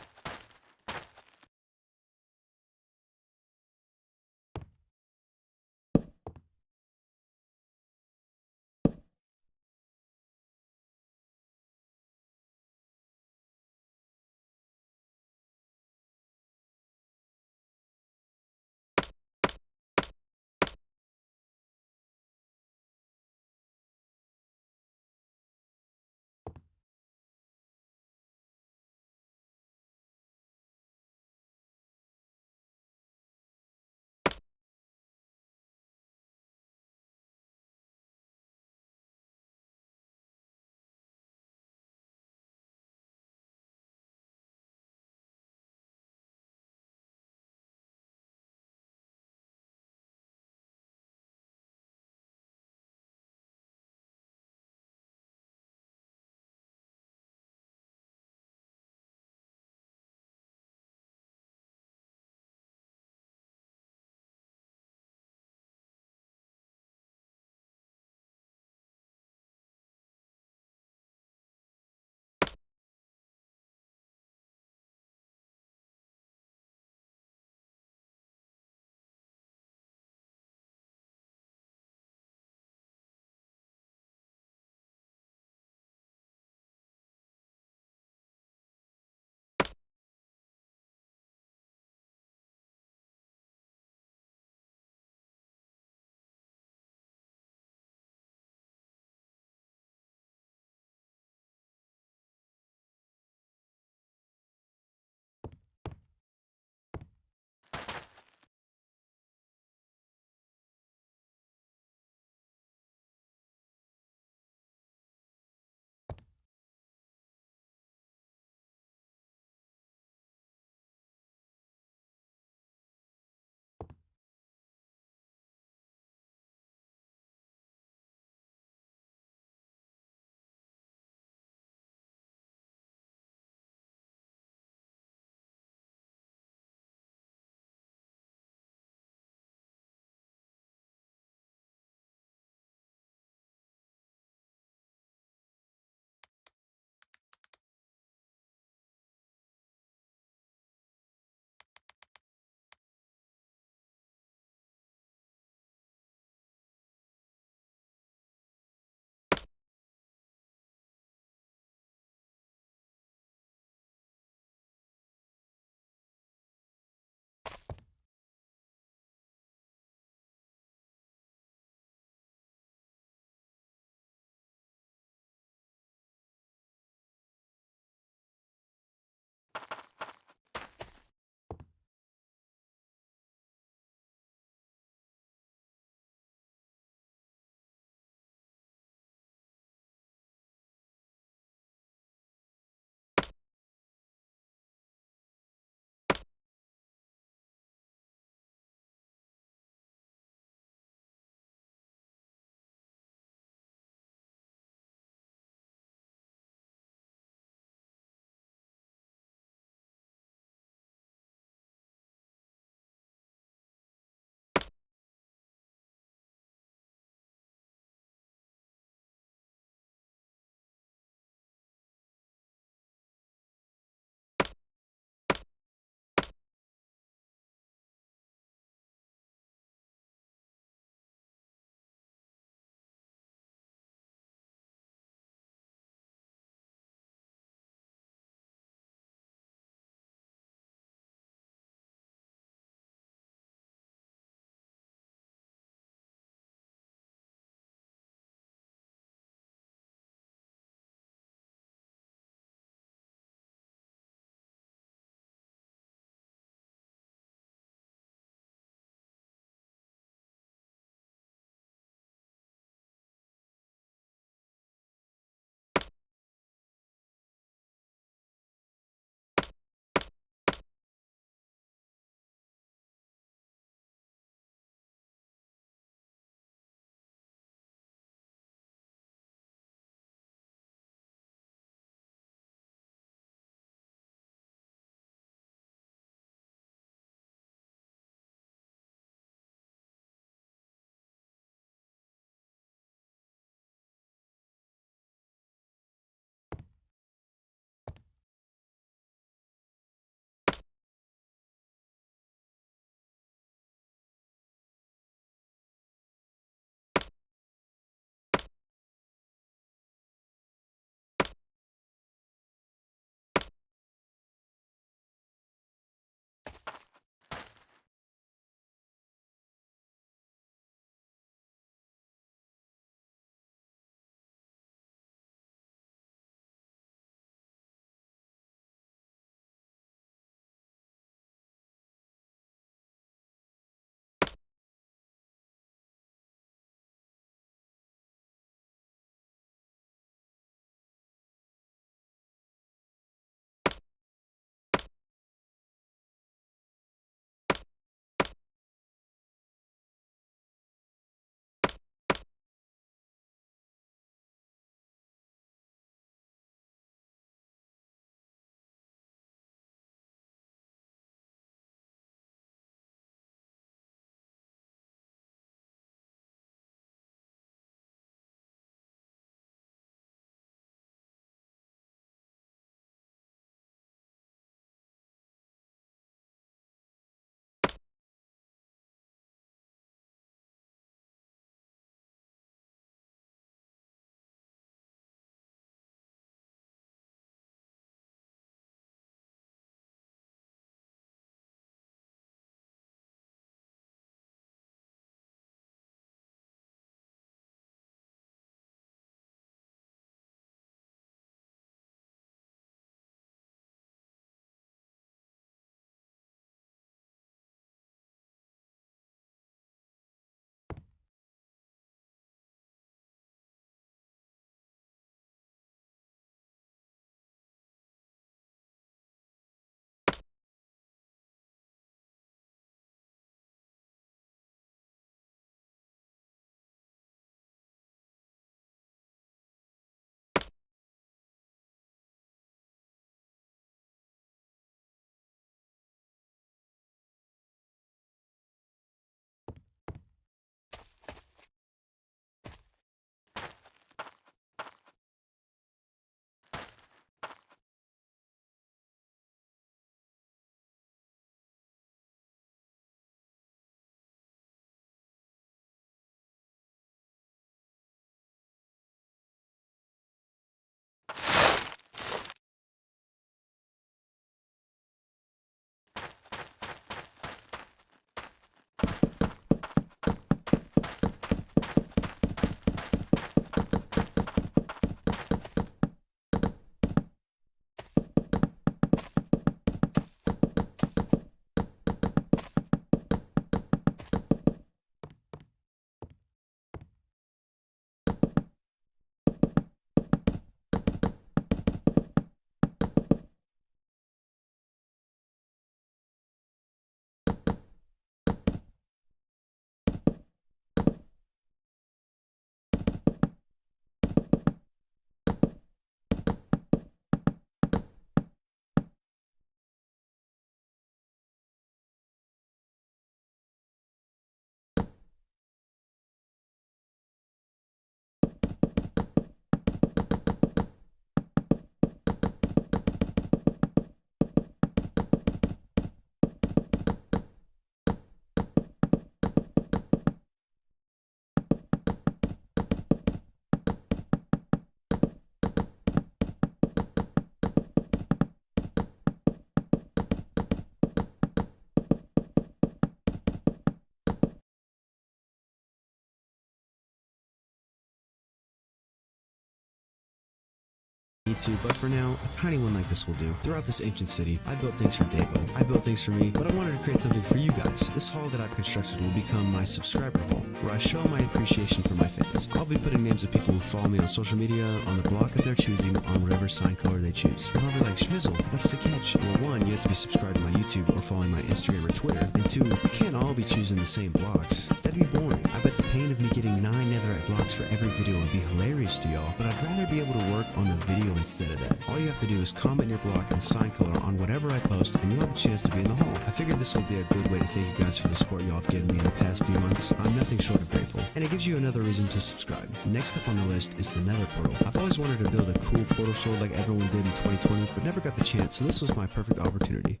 to, but for now, a tiny one like this will do. Throughout this ancient city, I built things for Davo, I built things for me, but I wanted to create something for you guys. This hall that I've constructed will become my subscriber hall, where I show my appreciation for my fans. I'll be putting names of people who follow me on social media, on the block of their choosing, on whatever sign color they choose. And I'll be like, Schmizzle, what's the catch? Well, one, you have to be subscribed to my YouTube or following my Instagram or Twitter, and two, you can't all be choosing the same blocks. That'd be boring. I bet the pain of me getting 9 netherite blocks for every video would be hilarious to y'all, but I'd rather be able to work on the video instead of that. All you have to do is comment your block and sign color on whatever I post, and you'll have a chance to be in the hall. I figured this would be a good way to thank you guys for the support y'all have given me in the past few months. I'm nothing short of grateful, and it gives you another reason to subscribe. Next up on the list is the Nether portal. I've always wanted to build a cool portal sword like everyone did in 2020, but never got the chance, so this was my perfect opportunity.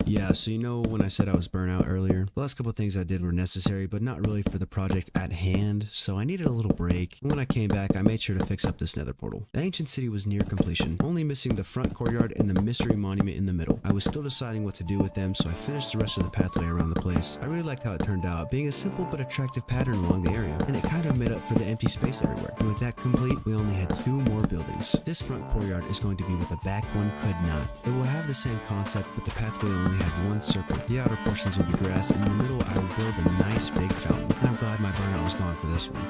Yeah, so you know when I said I was burnt out earlier? The last couple of things I did were necessary, but not really for the project at hand, so I needed a little break. And when I came back, I made sure to fix up this nether portal. The ancient city was near completion, only missing the front courtyard and the mystery monument in the middle. I was still deciding what to do with them, so I finished the rest of the pathway around the place. I really liked how it turned out, being a simple but attractive pattern along the area, and it kind of made up for the empty space everywhere. And with that complete, we only had 2 more buildings. This front courtyard is going to be what the back one could not. It will have the same concept, but the pathway only had 1 circle. The outer portions will be grass, and in the middle I will build a nice big fountain. And I'm glad my burnout was gone for this one.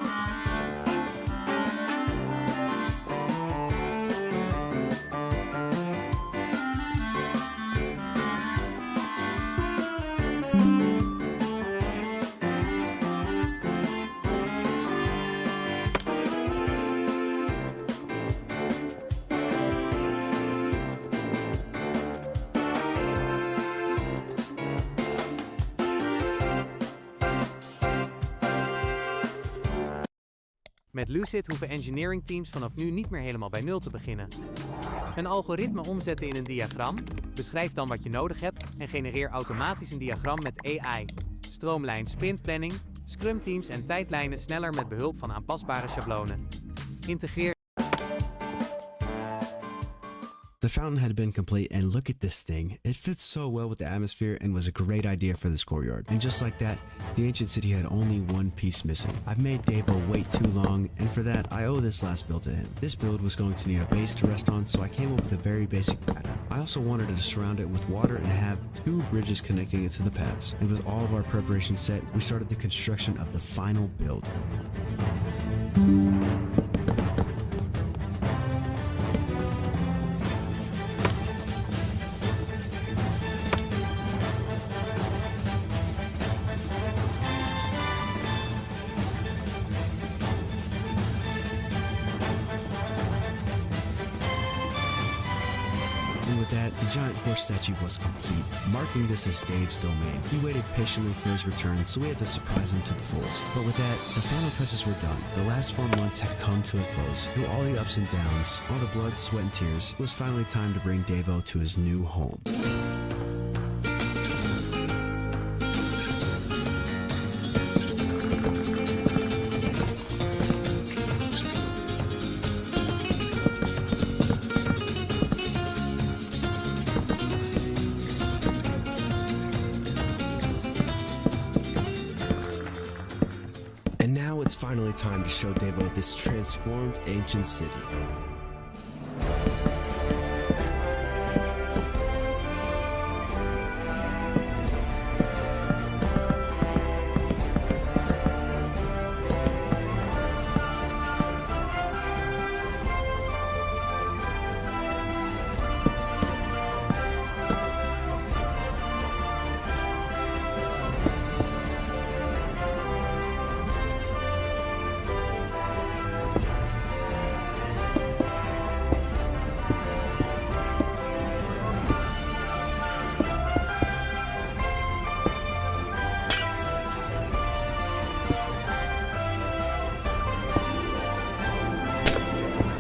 Met Lucid hoeven engineering teams vanaf nu niet meer helemaal bij nul te beginnen. Een algoritme omzetten in een diagram, beschrijf dan wat je nodig hebt en genereer automatisch een diagram met AI. Stroomlijn sprintplanning, scrum teams en tijdlijnen sneller met behulp van aanpasbare schablonen. Integreer. The fountain had been complete, and look at this thing. It fits so well with the atmosphere and was a great idea for this courtyard. And just like that, the ancient city had only 1 piece missing. I've made Davo wait too long, and for that, I owe this last build to him. This build was going to need a base to rest on, so I came up with a very basic pattern. I also wanted to surround it with water and have 2 bridges connecting it to the paths. And with all of our preparation set, we started the construction of the final build. And with that, the giant horse statue was complete, marking this as Dave's domain. He waited patiently for his return, so we had to surprise him to the fullest. But with that, the final touches were done. The last 4 months had come to a close. Through all the ups and downs, all the blood, sweat, and tears, it was finally time to bring Davo to his new home. And now it's finally time to show Davo this transformed ancient city.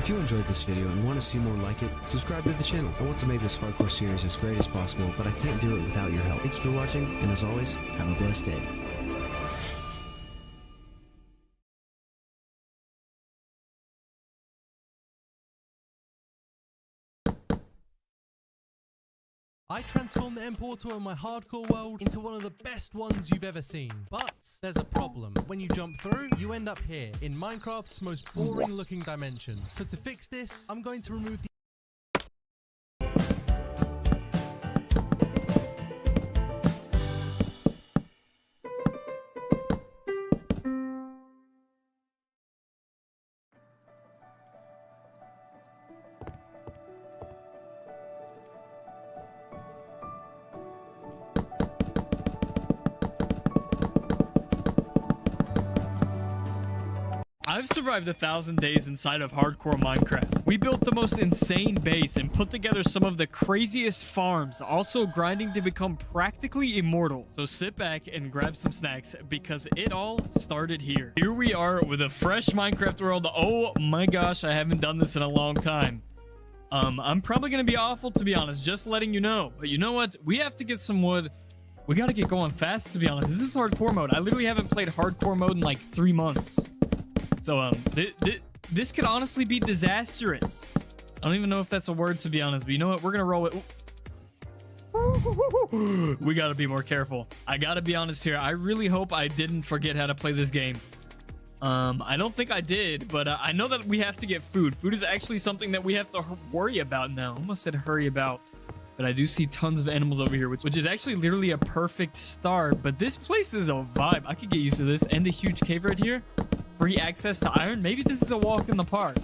If you enjoyed this video and want to see more like it, subscribe to the channel. I want to make this hardcore series as great as possible, but I can't do it without your help. Thank you for watching, and as always, have a blessed day. I transformed the End Portal in my hardcore world into one of the best ones you've ever seen. But there's a problem. When you jump through, you end up here, in Minecraft's most boring looking dimension. So to fix this, I'm going to remove the I've survived 1,000 days inside of hardcore Minecraft. We built the most insane base and put together some of the craziest farms, also grinding to become practically immortal. So sit back and grab some snacks because it all started here. Here we are with a fresh Minecraft world. Oh my gosh, I haven't done this in a long time. I'm probably going to be awful, to be honest, just letting you know. But you know what? We have to get some wood. We got to get going fast, to be honest. This is hardcore mode. I literally haven't played hardcore mode in like 3 months. So, this could honestly be disastrous. I don't even know if that's a word, to be honest. But you know what? We're going to roll it. We got to be more careful. I got to be honest here. I really hope I didn't forget how to play this game. I don't think I did, but I know that we have to get food. Food is actually something that we have to worry about now. I almost said hurry about, but I do see tons of animals over here, which is actually literally a perfect start. But this place is a vibe. I could get used to this. And the huge cave right here. Free access to iron. Maybe this is a walk in the park.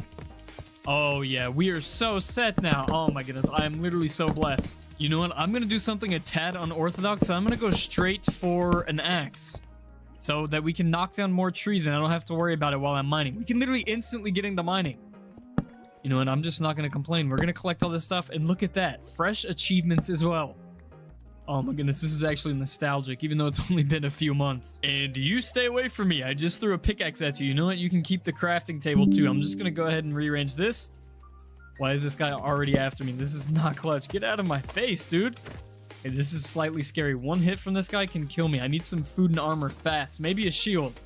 Oh, yeah. We are so set now. Oh, my goodness. I am literally so blessed. You know what? I'm going to do something a tad unorthodox. So I'm going to go straight for an axe, so that we can knock down more trees and I don't have to worry about it while I'm mining. We can literally instantly get into mining. You know what? I'm just not going to complain. We're going to collect all this stuff. And look at that. Fresh achievements as well. Oh my goodness. This is actually nostalgic, even though it's only been a few months. And you stay away from me. I just threw a pickaxe at you. You know what? You can keep the crafting table too. I'm just going to go ahead and rearrange this. Why is this guy already after me? This is not clutch. Get out of my face, dude. Okay, this is slightly scary. One hit from this guy can kill me. I need some food and armor fast. Maybe a shield,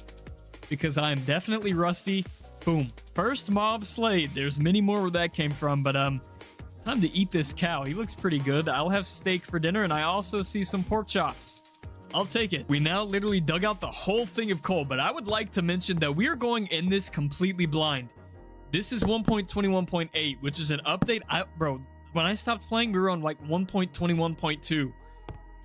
because I am definitely rusty. Boom. First mob slayed. There's many more where that came from, but it's time to eat this cow. He looks pretty good. I'll have steak for dinner, and I also see some pork chops. I'll take it. We now literally dug out the whole thing of coal, but I would like to mention that we are going in this completely blind. This is 1.21.8, which is an update. Bro, when I stopped playing, we were on like 1.21.2.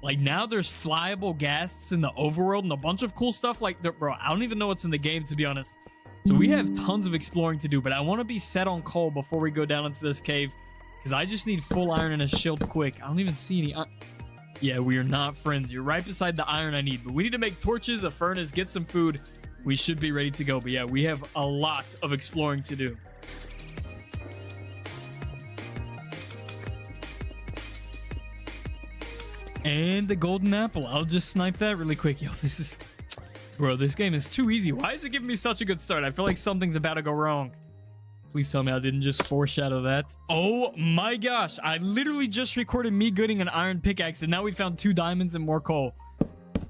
Like now there's flyable ghasts in the overworld and a bunch of cool stuff like that. Bro, I don't even know what's in the game, to be honest. So we have tons of exploring to do, but I want to be set on coal before we go down into this cave, because I just need full iron and a shield quick. I don't even see any. Yeah, we are not friends. You're right beside the iron I need, but we need to make torches, a furnace, get some food. We should be ready to go. But yeah, we have a lot of exploring to do. And the golden apple. I'll just snipe that really quick. Yo, this is... Bro, this game is too easy. Why is it giving me such a good start? I feel like something's about to go wrong. Please tell me I didn't just foreshadow that. Oh my gosh. I literally just recorded me getting an iron pickaxe, and now we found 2 diamonds and more coal.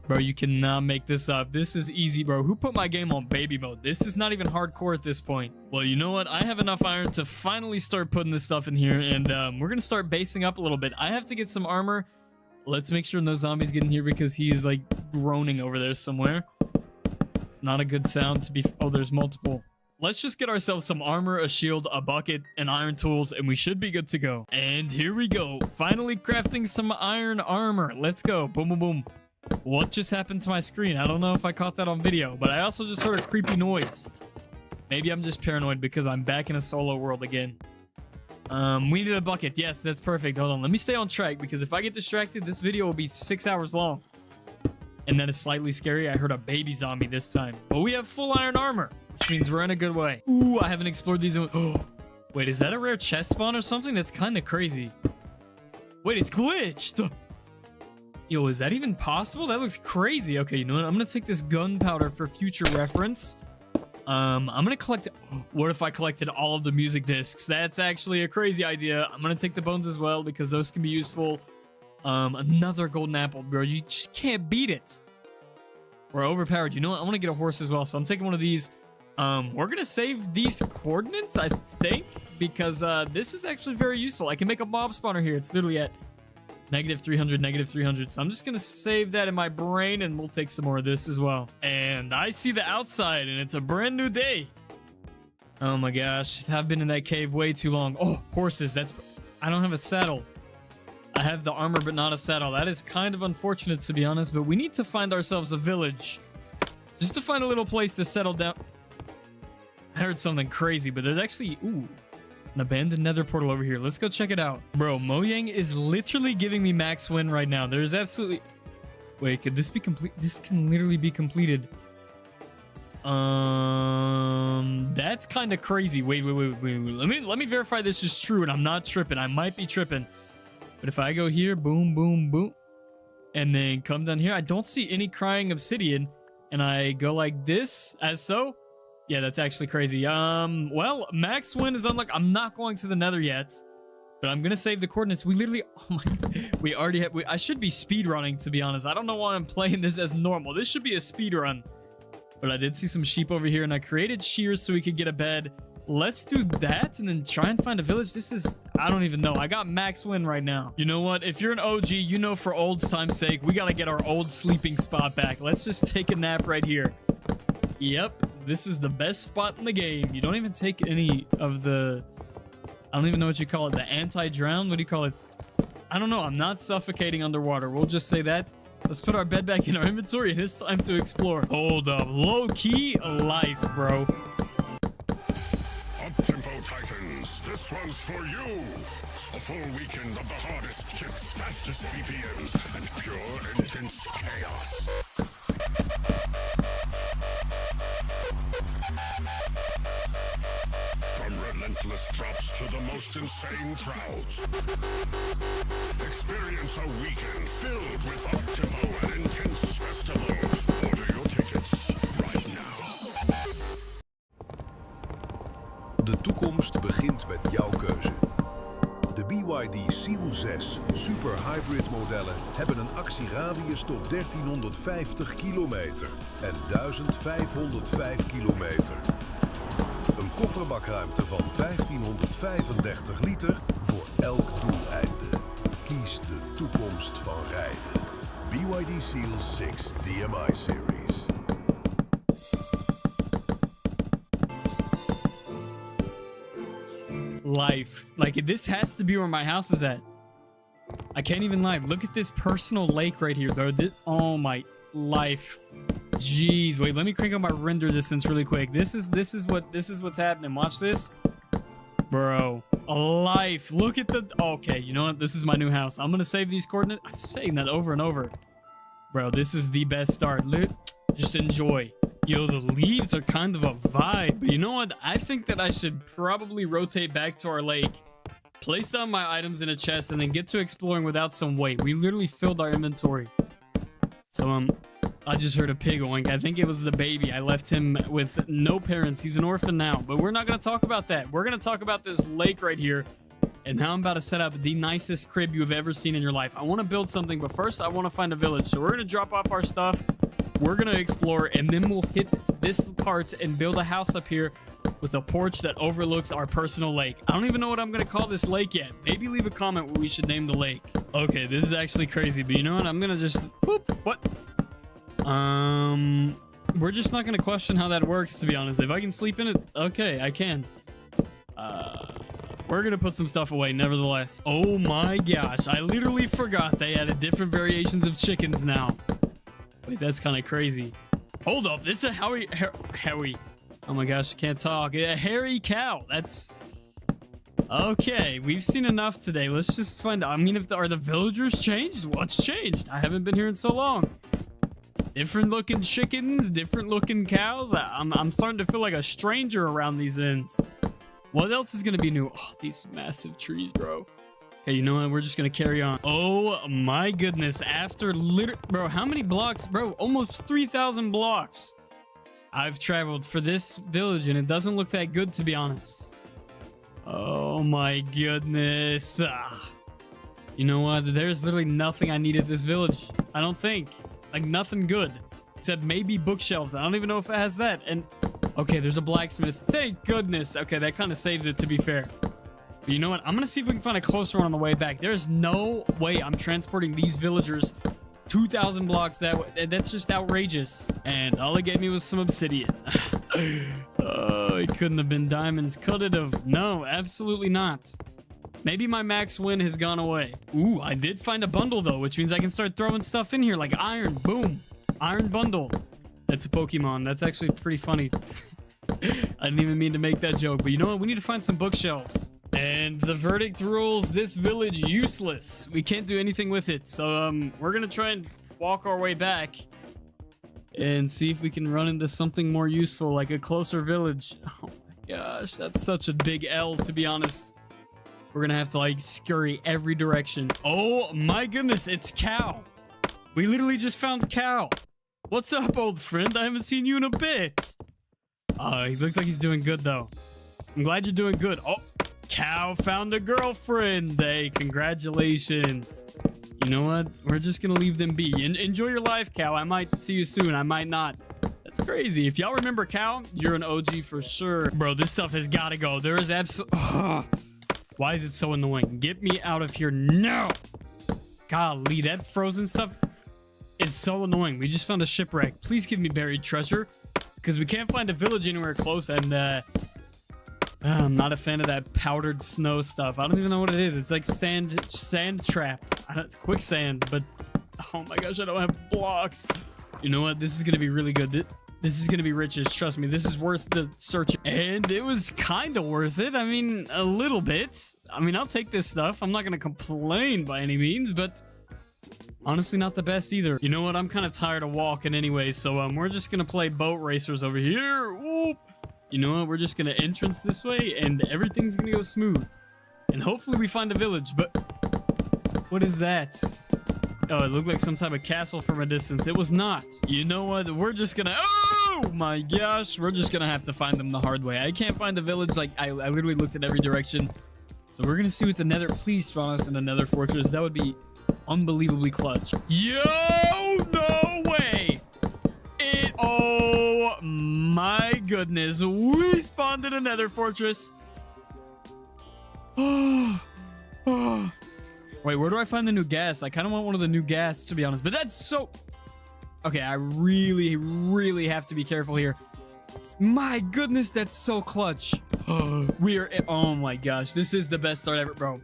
Bro, you cannot make this up. This is easy, bro. Who put my game on baby mode? This is not even hardcore at this point. Well, you know what? I have enough iron to finally start putting this stuff in here, and we're going to start basing up a little bit. I have to get some armor. Let's make sure no zombies get in here, because he's like groaning over there somewhere. It's not a good sound to be... Oh, there's multiple. Let's just get ourselves some armor, a shield, a bucket, and iron tools, and we should be good to go. And here we go. Finally crafting some iron armor. Let's go. Boom, boom, boom. What just happened to my screen? I don't know if I caught that on video, but I also just heard a creepy noise. Maybe I'm just paranoid because I'm back in a solo world again. We need a bucket. Yes, that's perfect. Hold on. Let me stay on track, because if I get distracted, this video will be 6 hours long. And that is slightly scary. I heard a baby zombie this time. But we have full iron armor, which means we're in a good way. Ooh, I haven't explored these. Oh, wait, is that a rare chest spawn or something? That's kind of crazy. Wait, it's glitched. Yo, is that even possible? That looks crazy. Okay, you know what? I'm going to take this gunpowder for future reference. I'm going to collect... What if I collected all of the music discs? That's actually a crazy idea. I'm going to take the bones as well, because those can be useful. Another golden apple, bro. You just can't beat it. We're overpowered. You know what? I want to get a horse as well, so I'm taking one of these. We're going to save these coordinates, I think, because this is actually very useful. I can make a mob spawner here. It's literally at -300, -300. So I'm just going to save that in my brain, and we'll take some more of this as well. And I see the outside, and it's a brand new day. Oh my gosh. I've been in that cave way too long. Oh, horses. That's... I don't have a saddle. I have the armor, but not a saddle. That is kind of unfortunate, to be honest, but we need to find ourselves a village. Just to find a little place to settle down. I heard something crazy, but there's actually... Ooh. An abandoned nether portal over here. Let's go check it out. Bro, Mojang is literally giving me max win right now. There's absolutely... Wait, could this be complete? This can literally be completed. That's kind of crazy. Wait. Let me verify this is true and I'm not tripping. I might be tripping. But if I go here, boom, boom, boom, and then come down here, I don't see any crying obsidian. And I go like this, as so. Yeah, that's actually crazy. Well, max win is unlocked. I'm not going to the nether yet, but I'm gonna save the coordinates. We literally, oh my, we already have, I should be speed running, to be honest. I don't know why I'm playing this as normal. This should be a speed run. But I did see some sheep over here, and I created shears so we could get a bed. Let's do that, and then try and find a village. This is, I don't even know. I got max win right now. You know what? If you're an OG, you know for old time's sake, we gotta get our old sleeping spot back. Let's just take a nap right here. Yep, this is the best spot in the game. You don't even take any of the, I don't even know what you call it, the anti-drown? What do you call it? I don't know. I'm not suffocating underwater. We'll just say that. Let's put our bed back in our inventory, and it's time to explore. Hold up. Low-key life, bro. Up-tempo Titans, this one's for you. A full weekend of the hardest kits, fastest BPMs, and pure intense chaos. From relentless drops to the most insane crowds. Experience a weekend filled with up-tempo and intense festival. Order your tickets right now. De toekomst begint met jouw keuze. De BYD Seal 6 Super Hybrid modellen hebben een actieradius tot 1350 kilometer en 1505 kilometer. Een kofferbakruimte van 1535 liter voor elk doeleinde. Kies de toekomst van rijden. BYD Seal 6 DMI Series. Life. Like, this has to be where my house is at. I can't even lie. Look at this personal lake right here, bro. Oh my life. Jeez. Wait, let me crank up my render distance really quick. This is what's happening. Watch this. Bro. A life. Look at the, okay, you know what? This is my new house. I'm gonna save these coordinates. I'm saying that over and over. Bro, this is the best start. Just enjoy. Yo, the leaves are kind of a vibe. But you know what? I think that I should probably rotate back to our lake, place down my items in a chest, and then get to exploring without some weight. We literally filled our inventory. So, I just heard a pig oink. I think it was the baby. I left him with no parents. He's an orphan now. But we're not going to talk about that. We're going to talk about this lake right here. And now I'm about to set up the nicest crib you've ever seen in your life. I want to build something, but first I want to find a village. So we're going to drop off our stuff. We're going to explore, and then we'll hit this part and build a house up here with a porch that overlooks our personal lake. I don't even know what I'm going to call this lake yet. Maybe leave a comment what we should name the lake. Okay, this is actually crazy, but you know what? I'm going to just... Whoop, what? We're just not going to question how that works, to be honest. If I can sleep in it, okay, I can. We're going to put some stuff away, nevertheless. Oh my gosh, I literally forgot they added different variations of chickens now. Wait, that's kind of crazy. Hold up, it's a Howie. Oh my gosh, I can't talk. A hairy cow. That's okay. We've seen enough today. Let's just find out. I mean, are the villagers changed? What's changed? I haven't been here in so long. Different looking chickens, different looking cows. I'm starting to feel like a stranger around these ends. What else is gonna be new? Oh, these massive trees, bro. Okay, you know what? We're just gonna carry on. Oh my goodness. After bro, how many blocks? Bro, almost 3,000 blocks I've traveled for this village, and it doesn't look that good, to be honest. Oh my goodness. You know what? There's literally nothing I need at this village. I don't think. Like, nothing good. Except maybe bookshelves. I don't even know if it has that. And okay, there's a blacksmith. Thank goodness. Okay, that kind of saves it, to be fair. But you know what? I'm going to see if we can find a closer one on the way back. There's no way I'm transporting these villagers 2,000 blocks that way. That's just outrageous. And all it gave me was some obsidian. Oh, it couldn't have been diamonds. Could it have? No, absolutely not. Maybe my max win has gone away. Ooh, I did find a bundle, though, which means I can start throwing stuff in here like iron. Boom. Iron bundle. That's a Pokemon. That's actually pretty funny. I didn't even mean to make that joke. But you know what? We need to find some bookshelves. And the verdict rules, this village useless. We can't do anything with it. So we're going to try and walk our way back. and see if we can run into something more useful, like a closer village. Oh my gosh, that's such a big L, to be honest. We're gonna have to like scurry every direction. Oh my goodness, it's Cow. We literally just found Cow. What's up, old friend? I haven't seen you in a bit. He looks like he's doing good though. I'm glad you're doing good. Oh, Cow found a girlfriend. Hey, congratulations. You know what? We're just gonna leave them be. Enjoy your life, Cow. I might see you soon. I might not. That's crazy. If y'all remember Cow, you're an OG for sure. Bro, this stuff has got to go. There is absolutely... Why is it so annoying? Get me out of here now. Golly, that frozen stuff is so annoying. We just found a shipwreck. Please give me buried treasure, because we can't find a village anywhere close, and I'm not a fan of that powdered snow stuff. I don't even know what it is. It's like sand trap. Quicksand, but oh my gosh, I don't have blocks. You know what? This is gonna be really good. This is gonna be riches. Trust me, this is worth the search. And it was kind of worth it. I mean, a little bit. I mean, I'll take this stuff. I'm not gonna complain by any means, but honestly, not the best either. You know what? I'm kind of tired of walking anyway, so we're just gonna play boat racers over here. Whoop. You know what? We're just gonna entrance this way, and everything's gonna go smooth. And hopefully we find a village, but what is that? Oh, it looked like some type of castle from a distance. It was not. You know what? We're just gonna... Oh my gosh. We're just gonna have to find them the hard way. I can't find a village. Like, I literally looked in every direction. So we're gonna see what the nether... Please spawn us in another fortress. That would be unbelievably clutch. Yo! No way! Oh my goodness. We spawned in another fortress. Oh. Wait, where do I find the new gas? I kind of want one of the new gas, to be honest. But that's so... Okay, I really, really have to be careful here. My goodness, that's so clutch. We are... Oh my gosh, this is the best start ever, bro.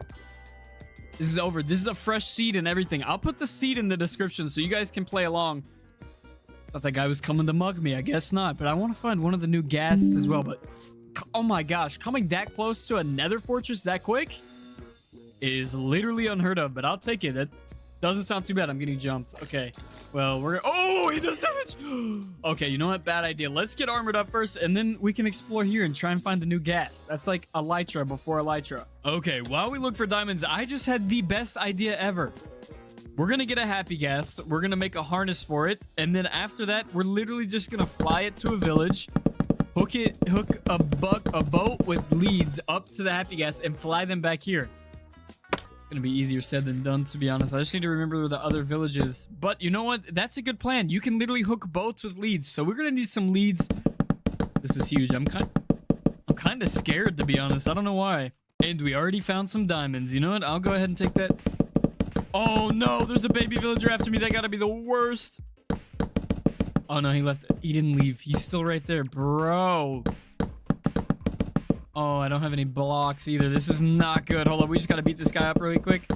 This is over. This is a fresh seed and everything. I'll put the seed in the description so you guys can play along. Thought that guy was coming to mug me. I guess not. But I want to find one of the new gases as well. But... Oh my gosh, coming that close to a nether fortress that quick is literally unheard of, but I'll take it. That doesn't sound too bad. I'm getting jumped. Okay. Well, we're... Oh, he does damage! Okay, you know what? Bad idea. Let's get armored up first, and then we can explore here and try and find the new gas. That's like elytra before elytra. Okay, while we look for diamonds, I just had the best idea ever. We're gonna get a happy gas. We're gonna make a harness for it, and then after that, we're literally just gonna fly it to a village, hook a boat with leads up to the happy gas, and fly them back here. Gonna be easier said than done, to be honest. I just need to remember where the other village is. But you know what? That's a good plan. You can literally hook boats with leads. So we're gonna need some leads. This is huge. I'm kind of scared, to be honest. I don't know why. And we already found some diamonds. You know what? I'll go ahead and take that. Oh no, there's a baby villager after me. That gotta be the worst. Oh no, he left. He didn't leave. He's still right there, bro. Oh, I don't have any blocks either. This is not good. Hold on, we just gotta beat this guy up really quick.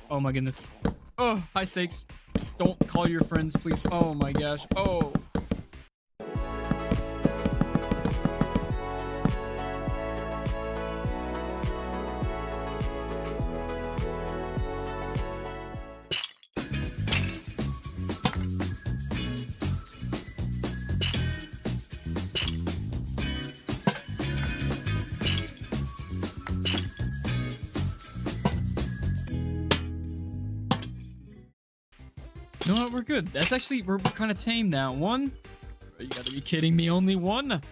Oh my goodness. Oh, high stakes. Don't call your friends, please. Oh my gosh. Oh. You know what? We're good. That's actually, we're kind of tame now. One. You gotta be kidding me. Only one.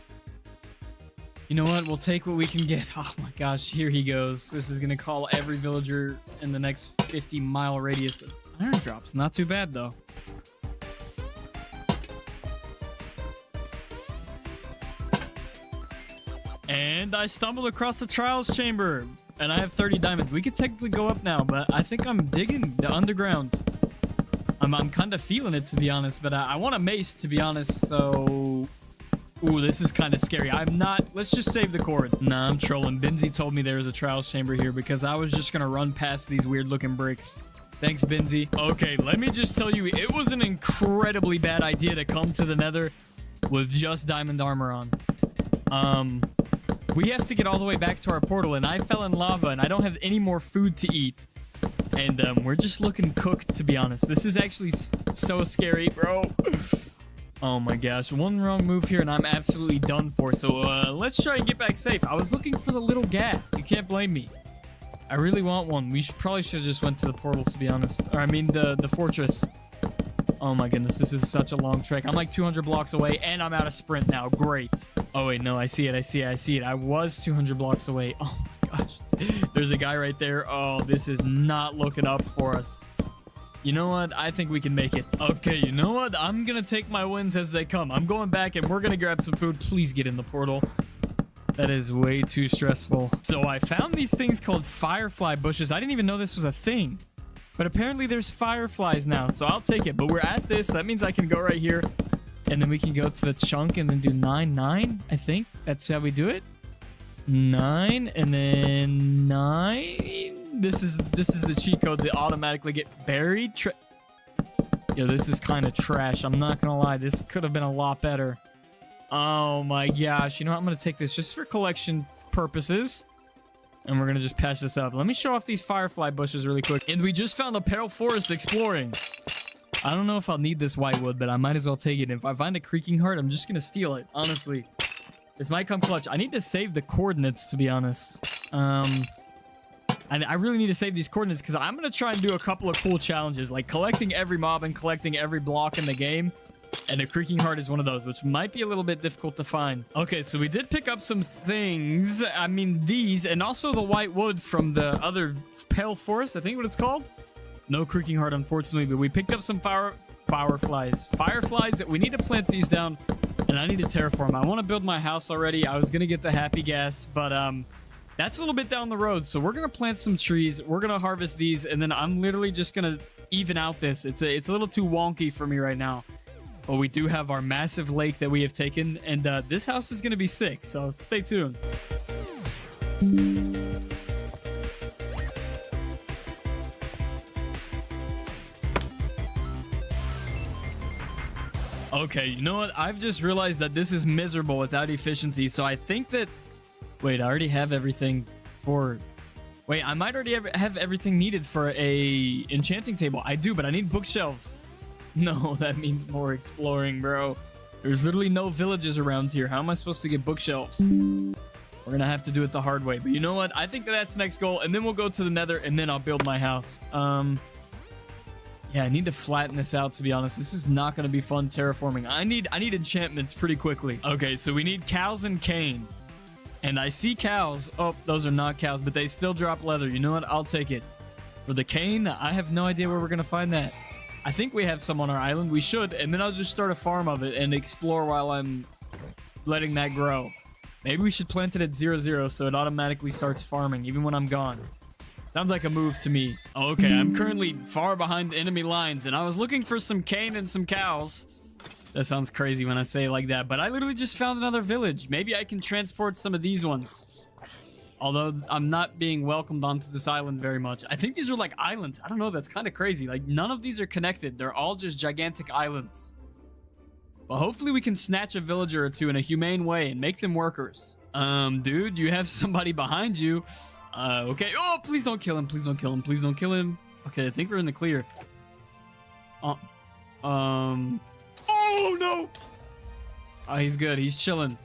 You know what? We'll take what we can get. Oh my gosh. Here he goes. This is gonna call every villager in the next 50-mile radius of iron drops. Not too bad, though. And I stumbled across the trials chamber. And I have 30 diamonds. We could technically go up now, but I think I'm digging the underground. I'm kind of feeling it, to be honest, but I want a mace, to be honest, so... Ooh, this is kind of scary. I'm not... Let's just save the cord. Nah, I'm trolling. Benzie told me there was a trials chamber here because I was just gonna run past these weird-looking bricks. Thanks, Benzie. Okay, let me just tell you, it was an incredibly bad idea to come to the nether with just diamond armor on. We have to get all the way back to our portal, and I fell in lava, and I don't have any more food to eat. And we're just looking cooked, to be honest. This is actually so scary, bro. Oh my gosh, one wrong move here and I'm absolutely done for. So let's try and get back safe. I was looking for the little ghast. You can't blame me. I really want one. We probably should have just went to the portal, to be honest. Or I mean the fortress. Oh my goodness, this is such a long trek. I'm like 200 blocks away and I'm out of sprint now. Great. Oh wait, no, I see it. I was 200 blocks away. Oh my gosh. There's a guy right there. Oh, this is not looking up for us. You know what? I think we can make it. Okay, you know what? I'm gonna take my wins as they come. I'm going back and we're gonna grab some food. Please get in the portal. That is way too stressful. So I found these things called firefly bushes. I didn't even know this was a thing. But apparently there's fireflies now, so I'll take it. But we're at this. That means I can go right here. And then we can go to the chunk and then do 9, 9, I think. That's how we do it. 9, and then 9. This is the cheat code to automatically get buried. Yo, this is kind of trash. I'm not going to lie. This could have been a lot better. Oh my gosh. You know what? I'm going to take this just for collection purposes. And we're going to just patch this up. Let me show off these firefly bushes really quick. And we just found a pale forest exploring. I don't know if I'll need this white wood, but I might as well take it. If I find a creaking heart, I'm just going to steal it. Honestly. This might come clutch. I need to save the coordinates, to be honest. I really need to save these coordinates because I'm going to try and do a couple of cool challenges. Like collecting every mob and collecting every block in the game. And the creaking heart is one of those, which might be a little bit difficult to find. Okay, so we did pick up some things. I mean, these, and also the white wood from the other pale forest, I think what it's called. No creaking heart, unfortunately, but we picked up some fireflies. Fireflies that we need to plant these down, and I need to terraform. I want to build my house already. I was going to get the happy gas, but that's a little bit down the road. So we're going to plant some trees. We're going to harvest these, and then I'm literally just going to even out this. It's a little too wonky for me right now. But we do have our massive lake that we have taken, and this house is going to be sick, so stay tuned. Okay, you know what? I've just realized that this is miserable without efficiency, so I think that... Wait, I already have everything for... Wait, I might already have everything needed for a enchanting table. I do, but I need bookshelves. No, that means more exploring, bro. There's literally no villages around here. How am I supposed to get bookshelves? We're gonna have to do it the hard way. But you know what? I think that's next goal. And then we'll go to the nether and then I'll build my house. Yeah, I need to flatten this out, to be honest. This is not gonna be fun terraforming. I need enchantments pretty quickly. Okay, so we need cows and cane. And I see cows. Oh, those are not cows, but they still drop leather. You know what? I'll take it. For the cane, I have no idea where we're gonna find that. I think we have some on our island. We should. And then I'll just start a farm of it and explore while I'm letting that grow. Maybe we should plant it at 0-0 so it automatically starts farming even when I'm gone. Sounds like a move to me. Okay, I'm currently far behind enemy lines and I was looking for some cane and some cows. That sounds crazy when I say it like that, but I literally just found another village. Maybe I can transport some of these ones. Although I'm not being welcomed onto this island very much. I think these are like islands. I don't know. That's kind of crazy. Like none of these are connected. They're all just gigantic islands. But hopefully we can snatch a villager or two in a humane way and make them workers. Dude, you have somebody behind you. Okay. Oh, please don't kill him. Please don't kill him. Please don't kill him. Okay, I think we're in the clear. Oh, no. Oh, he's good. He's chilling.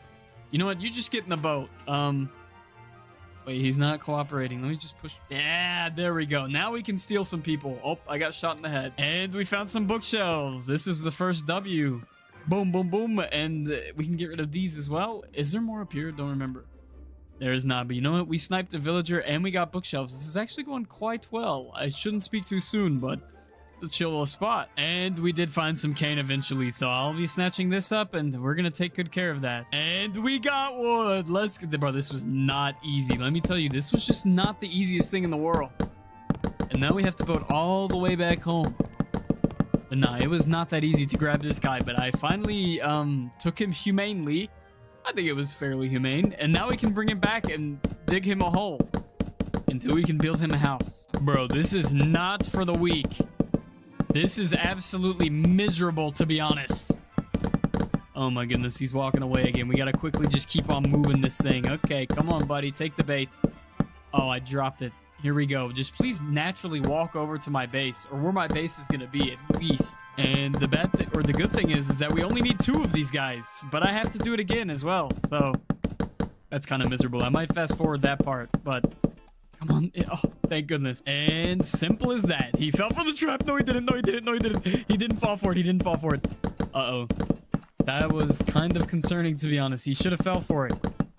You know what? You just get in the boat. Wait, he's not cooperating. Let me just push. Yeah, there we go. Now we can steal some people. Oh, I got shot in the head. And we found some bookshelves. This is the first W. Boom, boom, boom. And we can get rid of these as well. Is there more up here? Don't remember. There is not. But you know what? We sniped a villager and we got bookshelves. This is actually going quite well. I shouldn't speak too soon, but it's a chill little spot. And we did find some cane eventually. So I'll be snatching this up and we're going to take good care of that. And we got wood. Let's get... Bro, this was not easy. Let me tell you, this was just not the easiest thing in the world. And now we have to boat all the way back home. But nah, it was not that easy to grab this guy. But I finally took him humanely. I think it was fairly humane. And now we can bring him back and dig him a hole. Until we can build him a house. Bro, this is not for the weak. This is absolutely miserable, to be honest. Oh my goodness, he's walking away again. We gotta quickly just keep on moving this thing. Okay, come on, buddy. Take the bait. Oh, I dropped it. Here we go. Just please naturally walk over to my base, or where my base is going to be at least. And the bad thing, or the good thing is that we only need 2 of these guys, but I have to do it again as well. So that's kind of miserable. I might fast forward that part, but come on. Oh, thank goodness. And simple as that. He fell for the trap. No, he didn't. No, he didn't. No, he didn't. He didn't fall for it. He didn't fall for it. Uh-oh. That was kind of concerning, to be honest. He should have fell for it.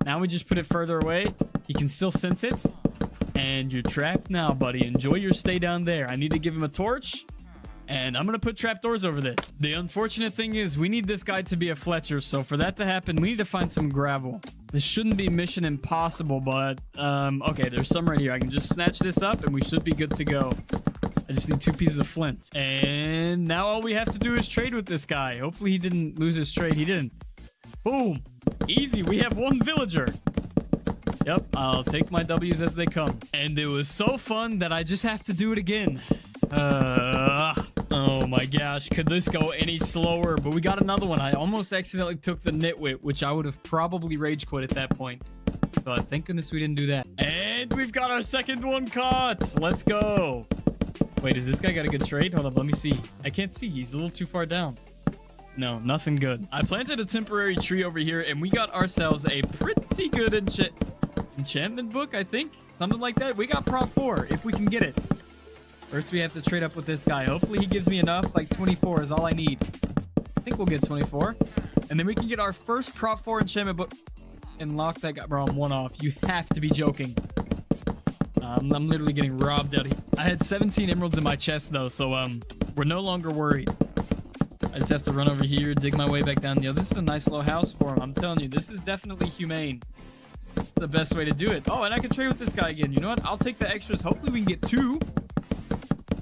Now we just put it further away. He can still sense it. And you're trapped now, buddy. Enjoy your stay down there. I need to give him a torch. And I'm going to put trapdoors over this. The unfortunate thing is we need this guy to be a Fletcher. So for that to happen, we need to find some gravel. This shouldn't be mission impossible, but okay, there's some right here. I can just snatch this up and we should be good to go. I just need 2 pieces of flint. And now all we have to do is trade with this guy. Hopefully he didn't lose his trade. He didn't. Boom. Easy. We have 1 villager. Yep, I'll take my W's as they come. And it was so fun that I just have to do it again. Oh my gosh, could this go any slower? But we got another one. I almost accidentally took the nitwit, which I would have probably rage quit at that point. So thank goodness we didn't do that. And we've got our second one caught. Let's go. Wait, does this guy got a good trade? Hold up, let me see. I can't see. He's a little too far down. No, nothing good. I planted a temporary tree over here, and we got ourselves a pretty good enchantment book, I think. Something like that. We got Prop 4, if we can get it. First, we have to trade up with this guy. Hopefully, he gives me enough. Like 24 is all I need. I think we'll get 24. And then we can get our first Prop 4 enchantment book and lock that guy. Bro, I'm 1 off. You have to be joking. I'm literally getting robbed out here. I had 17 emeralds in my chest, though, so we're no longer worried. I just have to run over here, dig my way back down. Yo, this is a nice little house for him. I'm telling you, this is definitely humane. The best way to do it. Oh, and I can trade with this guy again. You know what? I'll take the extras. Hopefully we can get 2.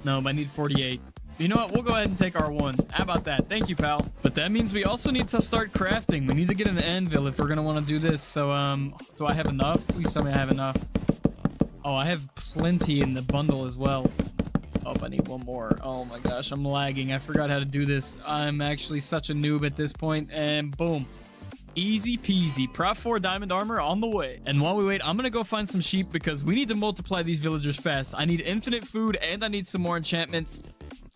No, I need 48. You know what? We'll go ahead and take our 1. How about that? Thank you, pal. But that means we also need to start crafting. We need to get an anvil if we're going to want to do this. So, do I have enough? Please tell me I have enough. Oh, I have plenty in the bundle as well. Oh, I need 1 more. Oh my gosh, I'm lagging. I forgot how to do this. I'm actually such a noob at this point. And boom. Easy peasy. Prop 4 diamond armor on the way. And while we wait, I'm gonna go find some sheep because we need to multiply these villagers fast. I need infinite food and I need some more enchantments.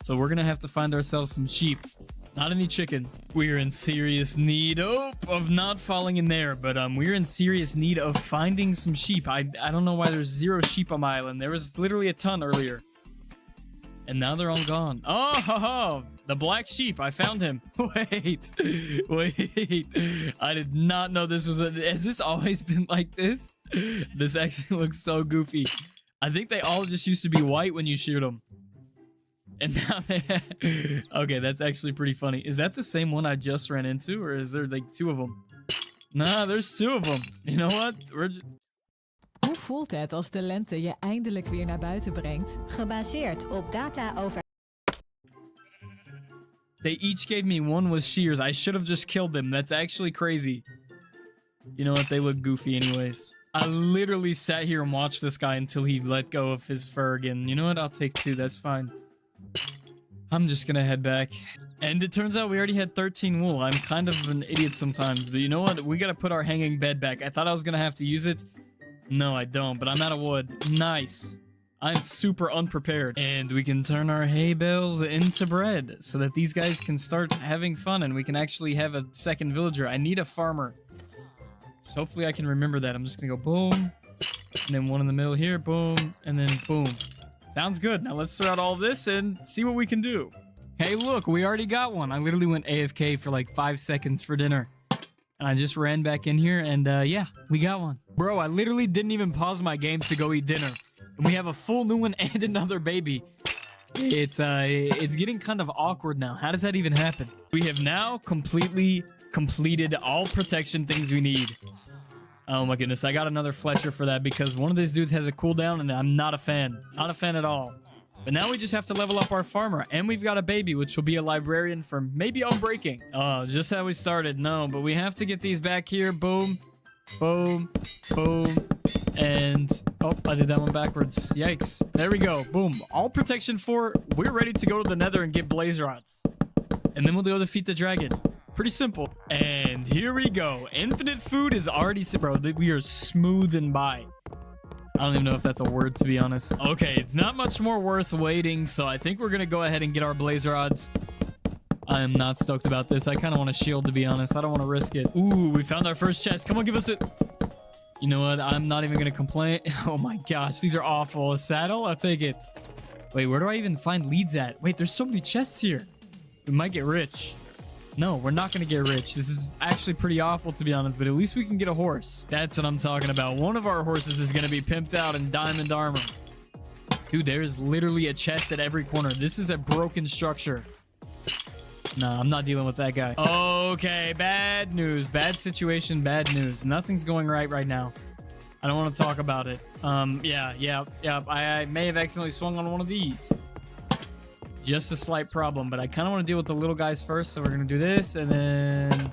So we're gonna have to find ourselves some sheep. Not any chickens. We're in serious need of not falling in there, but we're in serious need of finding some sheep. I don't know why there's 0 sheep on my island. There was literally a ton earlier. And now they're all gone. Oh, ho, ho, the black sheep. I found him. Wait. I did not know this was has this always been like this? This actually looks so goofy. I think they all just used to be white when you shoot them. And now they okay, that's actually pretty funny. Is that the same one I just ran into? Or is there like 2 of them? Nah, there's 2 of them. You know what? Hoe voelt het als de lente je eindelijk weer naar buiten brengt? Gebaseerd op data over... They each gave me 1 with shears. I should have just killed them. That's actually crazy. You know what? They look goofy anyways. I literally sat here and watched this guy until he let go of his fur again. You know what? I'll take 2. That's fine. I'm just gonna head back. And it turns out we already had 13 wool. I'm kind of an idiot sometimes. But you know what? We gotta put our hanging bed back. I thought I was gonna have to use it. No, I don't, but I'm out of wood. Nice. I'm super unprepared. And we can turn our hay bales into bread so that these guys can start having fun and we can actually have a second villager. I need a farmer. So hopefully I can remember that. I'm just gonna go boom, and then 1 in the middle here, boom, and then boom. Sounds good. Now let's throw out all this and see what we can do. Hey, look, we already got one. I literally went AFK for like 5 seconds for dinner. And I just ran back in here and yeah, we got one. Bro, I literally didn't even pause my game to go eat dinner. And we have a full new one and another baby. It's getting kind of awkward now. How does that even happen? We have now completely completed all protection things we need. Oh my goodness, I got another Fletcher for that because one of these dudes has a cooldown and I'm not a fan. Not a fan at all. But now we just have to level up our farmer. And we've got a baby, which will be a librarian for maybe unbreaking. Oh, just how we started. No, but we have to get these back here. Boom. Boom. Boom. And... oh, I did that one backwards. Yikes. There we go. Boom. All protection 4. We're ready to go to the nether and get blaze rods. And then we'll go defeat the dragon. Pretty simple. And here we go. Infinite food is already... bro, we are smoothing by. I don't even know if that's a word, to be honest. Okay, it's not much more worth waiting, so I think we're gonna go ahead and get our blaze rods. I am not stoked about this. I kind of want a shield, to be honest. I don't want to risk it. Ooh, we found our first chest. Come on, give us it. You know what? I'm not even gonna complain. Oh my gosh, these are awful. A saddle? I'll take it. Wait, where do I even find leads at? Wait, there's so many chests here. We might get rich. No, we're not gonna get rich. This is actually pretty awful, to be honest, but at least we can get a horse. That's what I'm talking about. One of our horses is gonna be pimped out in diamond armor. Dude, there's literally a chest at every corner. This is a broken structure. Nah, I'm not dealing with that guy. Okay, bad news. Bad situation, bad news. Nothing's going right now. I don't want to talk about it. Yeah. I may have accidentally swung on one of these. Just a slight problem, but I kind of want to deal with the little guys first, so we're going to do this, and then...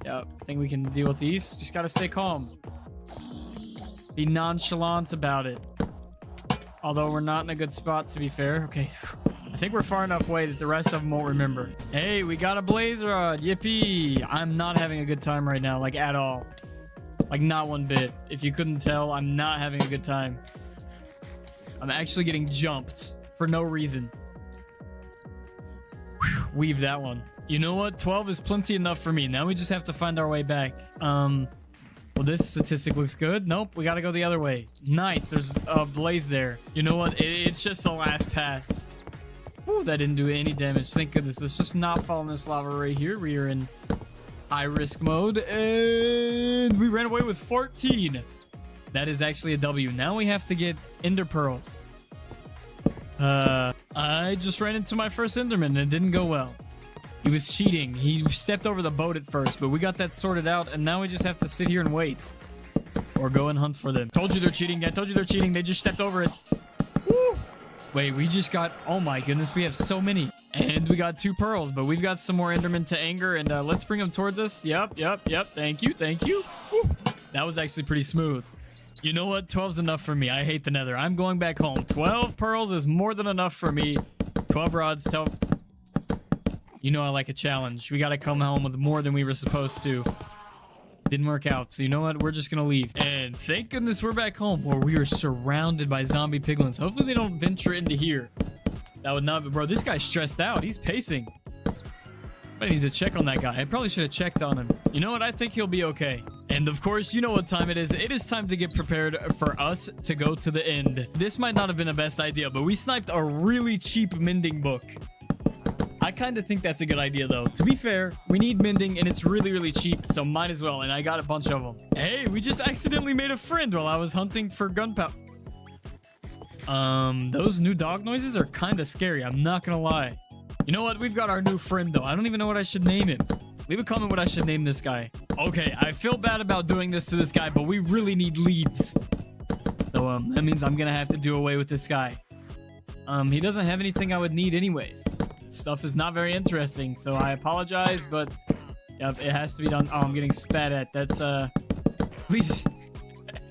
Yeah, I think we can deal with these. Just got to stay calm. Be nonchalant about it. Although we're not in a good spot, to be fair. Okay, I think we're far enough away that the rest of them won't remember. Hey, we got a blaze rod. Yippee. I'm not having a good time right now, like at all. Like not one bit. If you couldn't tell, I'm not having a good time. I'm actually getting jumped for no reason. Whew, weave that one. You know what? 12 is plenty enough for me. Now we just have to find our way back. Well, this statistic looks good. Nope, we gotta go the other way. Nice, there's a blaze there. You know what? It's just the last pass. Ooh, that didn't do any damage. Thank goodness. Let's just not fall in this lava right here. We are in high risk mode, and we ran away with 14. That is actually a W. Now we have to get ender pearls. I just ran into my first enderman and it didn't go well. He was cheating. He stepped over the boat at first, but we got that sorted out, and now we just have to sit here and wait. Or go and hunt for them. Told you they're cheating. I told you they're cheating. They just stepped over it. Woo! Wait, we just got... Oh my goodness, we have so many. And we got 2 pearls, but we've got some more endermen to anger, and let's bring them towards us. Yep. Thank you. Woo. That was actually pretty smooth. You know what? 12's enough for me. I hate the nether. I'm going back home. 12 pearls is more than enough for me. 12 rods, tell... You know I like a challenge. We gotta come home with more than we were supposed to. Didn't work out. So you know what? We're just gonna leave. And thank goodness we're back home where we are surrounded by zombie piglins. Hopefully they don't venture into here. That would not be... Bro, this guy's stressed out. He's pacing. Somebody needs to check on that guy. I probably should have checked on him. You know what? I think he'll be okay. And of course, you know what time it is. It is time to get prepared for us to go to the end. This might not have been the best idea, but we sniped a really cheap mending book. I kind of think that's a good idea, though. To be fair, we need mending, and it's really, really cheap, so might as well, and I got a bunch of them. Hey, we just accidentally made a friend while I was hunting for gunpowder. Those new dog noises are kind of scary, I'm not gonna lie. You know what? We've got our new friend, though. I don't even know what I should name him. Leave a comment what I should name this guy. Okay, I feel bad about doing this to this guy, but we really need leads. So, that means I'm gonna have to do away with this guy. He doesn't have anything I would need anyways. Stuff is not very interesting, so I apologize, but yep, it has to be done. Oh, I'm getting spat at. That's please.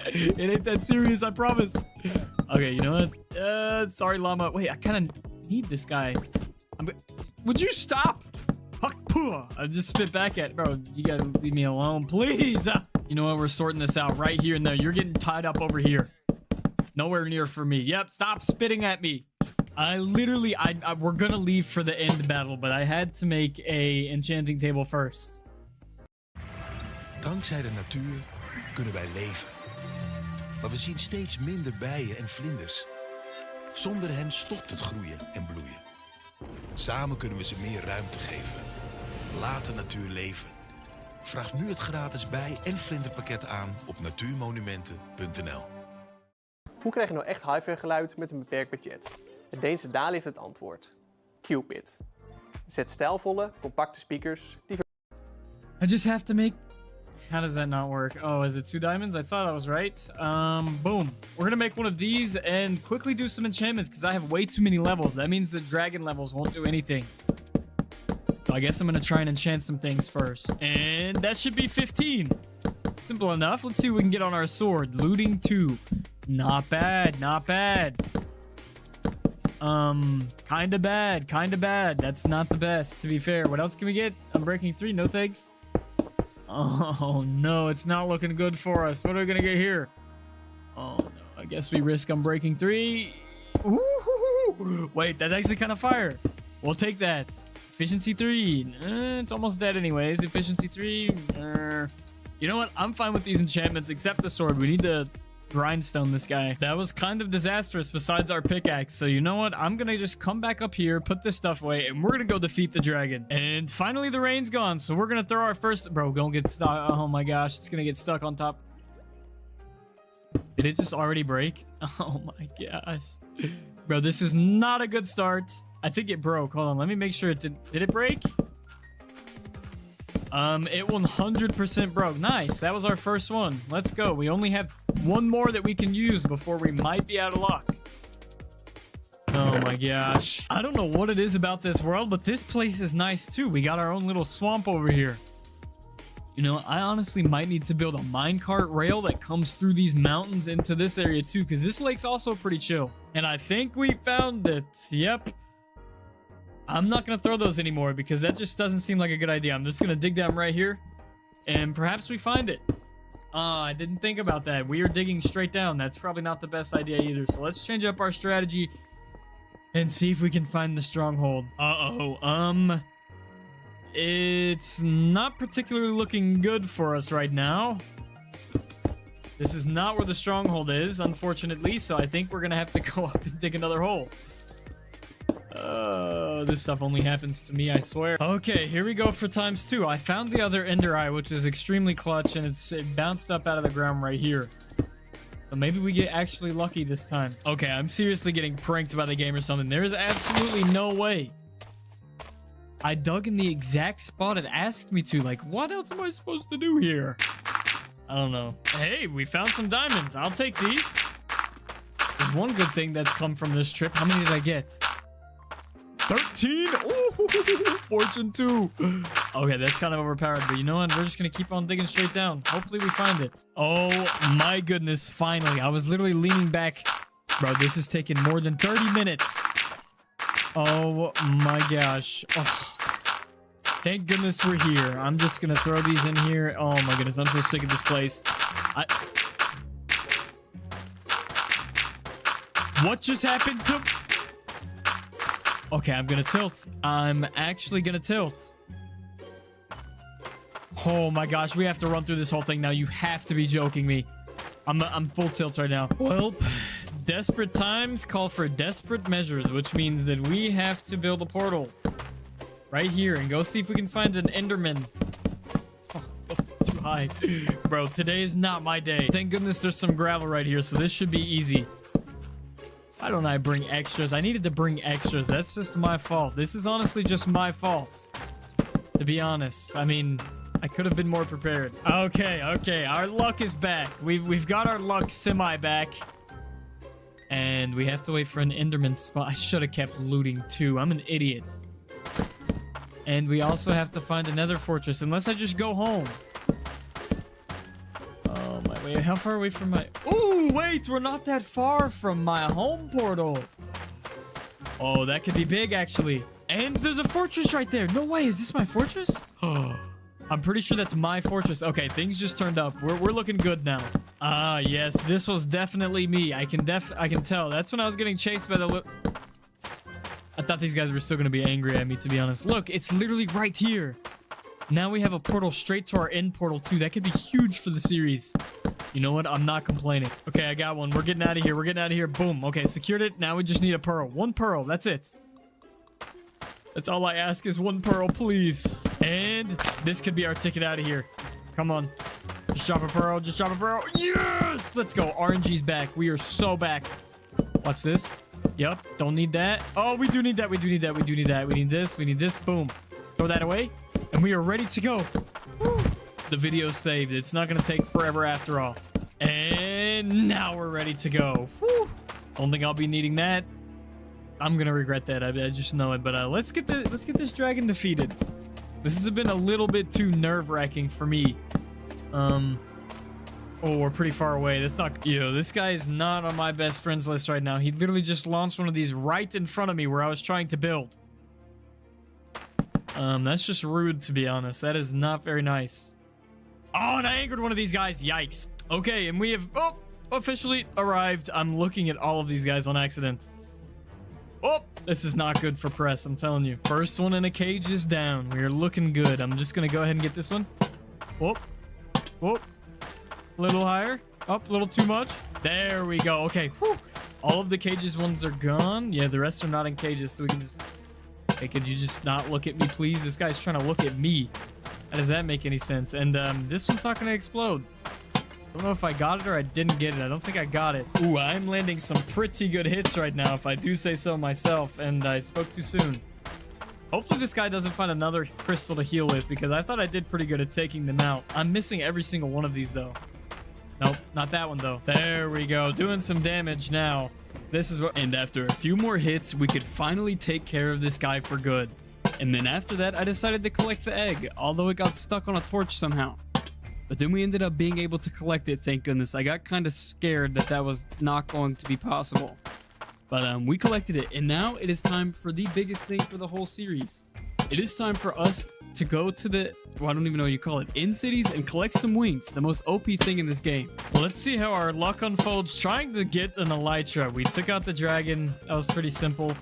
It ain't that serious, I promise. Okay, you know what? Sorry, llama. Wait, I kind of need this guy. Would you stop? I just spit back at it. Bro, you gotta leave me alone, please. You know what? We're sorting this out right here and there. You're getting tied up over here. Nowhere near for me. Yep, stop spitting at me. We're gonna leave for the end battle, but I had to make a enchanting table first. Dankzij de natuur kunnen wij leven. Maar we zien steeds minder bijen en vlinders. Zonder hen stopt het groeien en bloeien. Samen kunnen we ze meer ruimte geven. Laat de natuur leven. Vraag nu het gratis bij- en vlinderpakket aan op natuurmonumenten.nl. Hoe krijg je nou echt hi-fi geluid met een beperkt budget? Het Deense DALI heeft het antwoord. Cupid. Zet stijlvolle, compacte speakers die... I just have to make... How does that not work? Oh, is it 2 diamonds? I thought I was right. Boom. We're gonna make one of these and quickly do some enchantments because I have way too many levels. That means the dragon levels won't do anything. So I guess I'm gonna try and enchant some things first. And that should be 15. Simple enough. Let's see what we can get on our sword. Looting 2. Not bad, not bad. Kinda bad. That's not the best, to be fair. What else can we get? Unbreaking 3, no thanks. Oh no, it's not looking good for us. What are we gonna get here? Oh no, guess we risk on breaking 3. Ooh, wait, that's actually kind of fire. We'll take that. Efficiency 3. It's almost dead anyways. Efficiency 3. You know what? I'm fine with these enchantments except the sword. We need to grindstone this guy. That was kind of disastrous besides our pickaxe. So you know what? I'm going to just come back up here, put this stuff away, and we're going to go defeat the dragon. And finally the rain's gone. So we're going to throw our first... Bro, don't get stuck. Oh my gosh. It's going to get stuck on top. Did it just already break? Oh my gosh. Bro, this is not a good start. I think it broke. Hold on. Let me make sure it did. Did it break? It 100% broke. Nice. That was our first one. Let's go. We only have one more that we can use before we might be out of luck. Oh my gosh. I don't know what it is about this world, but this place is nice too. We got our own little swamp over here. You know, I honestly might need to build a minecart rail that comes through these mountains into this area too, because this lake's also pretty chill. And I think we found it. Yep. I'm not going to throw those anymore because that just doesn't seem like a good idea. I'm just going to dig down right here and perhaps we find it. I didn't think about that. We are digging straight down. That's probably not the best idea either. So let's change up our strategy and see if we can find the stronghold. It's not particularly looking good for us right now. This is not where the stronghold is, unfortunately. So I think we're going to have to go up and dig another hole. This stuff only happens to me, I swear. Okay, here we go for ×2. I found the other ender eye, which is extremely clutch, and it bounced up out of the ground right here. So maybe we get actually lucky this time. Okay, I'm seriously getting pranked by the game or something. There is absolutely no way. I dug in the exact spot it asked me to. Like, what else am I supposed to do here? I don't know. Hey, we found some diamonds. I'll take these. There's one good thing that's come from this trip. How many did I get? 13? Ooh, fortune 2. Okay, that's kind of overpowered, but you know what? We're just going to keep on digging straight down. Hopefully we find it. Oh my goodness, finally. I was literally leaning back. Bro, this is taking more than 30 minutes. Oh my gosh. Oh. Thank goodness we're here. I'm just going to throw these in here. Oh my goodness, I'm so sick of this place. What just happened to... Okay, I'm gonna tilt. I'm actually gonna tilt. Oh my gosh, we have to run through this whole thing now. You have to be joking me. I'm full tilt right now. Well, desperate times call for desperate measures, which means that we have to build a portal right here and go see if we can find an Enderman. Oh, too high. Bro, today is not my day. Thank goodness there's some gravel right here, so this should be easy. Why don't I bring extras? I needed to bring extras. That's just my fault. This is honestly just my fault. To be honest. I mean, I could have been more prepared. Okay. Our luck is back. We've got our luck semi back. And we have to wait for an Enderman to spawn. I should have kept looting too. I'm an idiot. And we also have to find another fortress. Unless I just go home. Oh my way. How far away from my... Ooh, wait. We're not that far from my home portal. Oh, that could be big actually. And there's a fortress right there. No way. Is this my fortress? Oh, I'm pretty sure that's my fortress. Okay, things just turned up. We're looking good now. Ah, yes. This was definitely me. I can tell. That's when I was getting chased by the... I thought these guys were still going to be angry at me, to be honest. Look, it's literally right here. Now we have a portal straight to our end portal, too. That could be huge for the series. You know what? I'm not complaining. Okay, I got one. We're getting out of here. We're getting out of here. Boom. Okay, secured it. Now we just need a pearl. One pearl. That's it. That's all I ask is one pearl, please. And this could be our ticket out of here. Come on. Just drop a pearl. Just drop a pearl. Yes! Let's go. RNG's back. We are so back. Watch this. Yep. Don't need that. Oh, we do need that. We do need that. We do need that. We need this. We need this. Boom. Throw that away. And we are ready to go. Whew. The video's saved. It's not going to take forever after all. And now we're ready to go. Whew. Don't think I'll be needing that. I'm going to regret that. I just know it. But let's get this dragon defeated. This has been a little bit too nerve-wracking for me. Oh, we're pretty far away. That's not... Yo, this guy is not on my best friends list right now. He literally just launched one of these right in front of me where I was trying to build. That's just rude, to be honest. That is not very nice. Oh, and I angered one of these guys. Yikes. Okay, and we have... Oh, officially arrived. I'm looking at all of these guys on accident. Oh, this is not good for press, I'm telling you. First one in a cage is down. We are looking good. I'm just going to go ahead and get this one. Whoop. Whoop. A little higher. Up, a little too much. There we go. Okay. Whew. All of the cages ones are gone. Yeah, the rest are not in cages, so we can just... Hey, could you just not look at me, please? This guy's trying to look at me. How does that make any sense? And this one's not going to explode. I don't know if I got it or I didn't get it. I don't think I got it. Ooh, I'm landing some pretty good hits right now, if I do say so myself, and I spoke too soon. Hopefully this guy doesn't find another crystal to heal with, because I thought I did pretty good at taking them out. I'm missing every single one of these, though. Nope, not that one, though. There we go. Doing some damage now. This is what... And after a few more hits, we could finally take care of this guy for good. And then after that, I decided to collect the egg, although it got stuck on a torch somehow. But then we ended up being able to collect it, thank goodness. I got kind of scared that that was not going to be possible. But we collected it, and now it is time for the biggest thing for the whole series. It is time for us to go to the... Well, I don't even know what you call it. In cities and collect some wings, the most OP thing in this game. Well, let's see how our luck unfolds trying to get an elytra. We took out the dragon. That was pretty simple.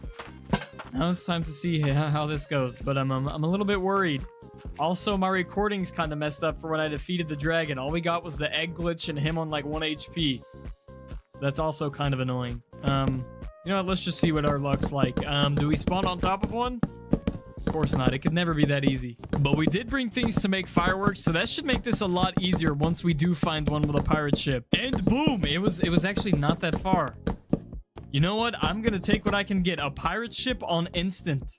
Now it's time to see how this goes, but I'm a little bit worried. Also, my recording's kind of messed up for when I defeated the dragon. All we got was the egg glitch and him on like 1 HP. So that's also kind of annoying. You know what? Let's just see what our luck's like. Do we spawn on top of one? Of course not. It could never be that easy. But we did bring things to make fireworks, so that should make this a lot easier once we do find one with a pirate ship. And boom! It was actually not that far. You know what? I'm gonna take what I can get. A pirate ship on instant.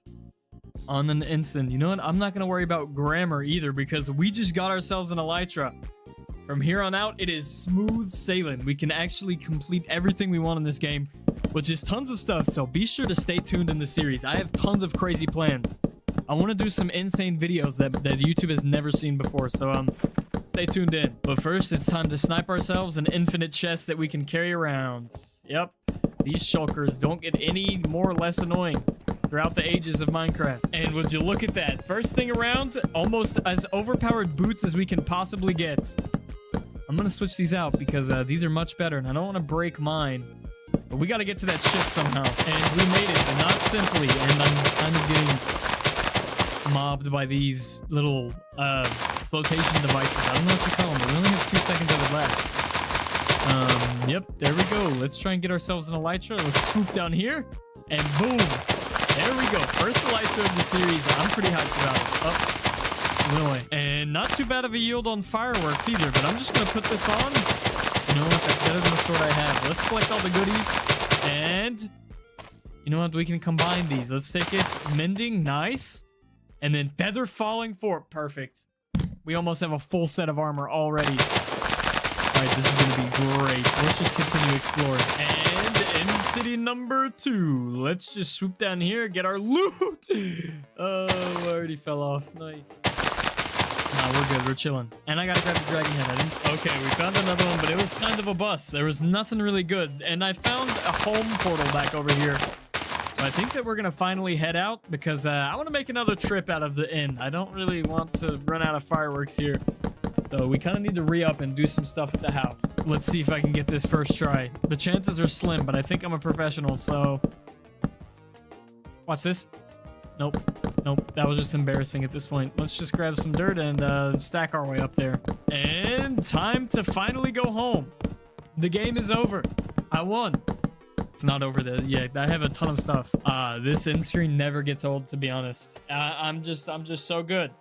On an instant. You know what? I'm not gonna worry about grammar either, because we just got ourselves an elytra. From here on out, it is smooth sailing. We can actually complete everything we want in this game, which is tons of stuff, so be sure to stay tuned in the series. I have tons of crazy plans. I want to do some insane videos that YouTube has never seen before, so stay tuned in. But first, it's time to snipe ourselves an infinite chest that we can carry around. Yep, these shulkers don't get any more or less annoying throughout the ages of Minecraft. And would you look at that? First thing around, almost as overpowered boots as we can possibly get. I'm going to switch these out because these are much better, and I don't want to break mine. But we got to get to that ship somehow. And we made it, but not simply. And I'm kind of getting mobbed by these little flotation devices. I don't know what you call them, but we only have 2 seconds of it left. Yep, there we go. Let's try and get ourselves an elytra. Let's swoop down here. And boom. There we go. First elytra of the series. I'm pretty hyped about it. Oh. Really. And not too bad of a yield on fireworks either, but I'm just going to put this on. You know what? That's better than the sword I have. Let's collect all the goodies. And you know what? We can combine these. Let's take it. Mending. Nice. And then feather falling for perfect. We almost have a full set of armor already. All right, this is going to be great. Let's just continue exploring. And in city number 2. Let's just swoop down here, get our loot. Oh, I already fell off. Nice. Nah, we're good. We're chilling. And I gotta grab the dragon head. Okay, we found another one, but it was kind of a bust. There was nothing really good. And I found a home portal back over here. So I think that we're gonna finally head out because I want to make another trip out of the inn. I don't really want to run out of fireworks here. So we kind of need to re-up and do some stuff at the house. Let's see if I can get this first try. The chances are slim, but I think I'm a professional, so... Watch this. Nope. Nope. That was just embarrassing at this point. Let's just grab some dirt and stack our way up there. And time to finally go home. The game is over. I won. It's not over there yet. I have a ton of stuff. This end screen never gets old, to be honest. I'm just so good.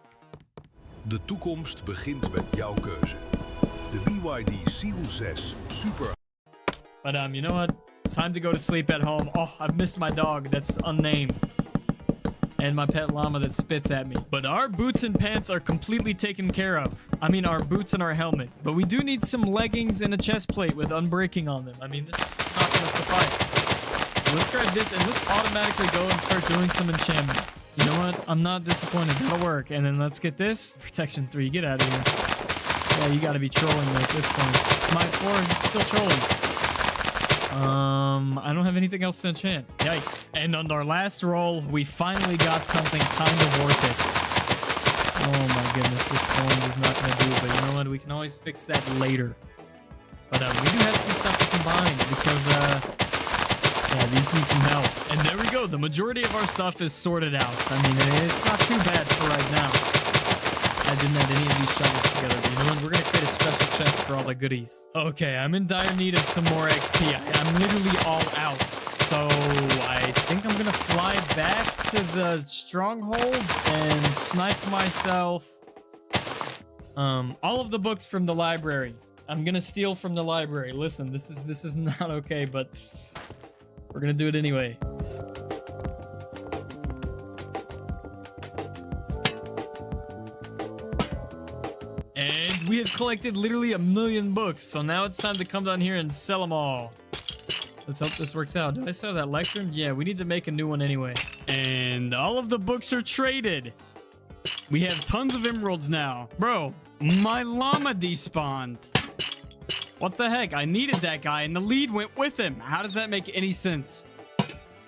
De toekomst begint met jouw keuze. De BYD Seal 6 Super. But you know what? It's time to go to sleep at home. Oh, I've missed my dog that's unnamed. And my pet llama that spits at me. But our boots and pants are completely taken care of. I mean, our boots and our helmet. But we do need some leggings and a chest plate with unbreaking on them. I mean, this is not going to suffice. Let's grab this and let's automatically go and start doing some enchantments. You know what? I'm not disappointed. That'll work. And then let's get this. Protection 3. Get out of here. Yeah, you got to be trolling me at this point. My 4 still trolling. I don't have anything else to enchant. Yikes. And on our last roll, we finally got something kind of worth it. Oh my goodness, this thorn is not going to do it. But you know what? We can always fix that later. But we do have some stuff to combine because, yeah, these need some help. And there we go. The majority of our stuff is sorted out. I mean, it's not too bad for right now. I didn't add any of these shovels together, but you know what? We're going to create a special chest for all the goodies. Okay, I'm in dire need of some more XP. I'm literally all out. So I think I'm going to fly back to the stronghold and snipe myself all of the books from the library. I'm going to steal from the library. Listen, this is not okay, but we're going to do it anyway. And we have collected literally 1,000,000 books. So now it's time to come down here and sell them all. Let's hope this works out. Did I sell that lectern? Yeah, we need to make a new one anyway. And all of the books are traded. We have tons of emeralds now. Bro, my llama despawned. What the heck? I needed that guy and the lead went with him. How does that make any sense?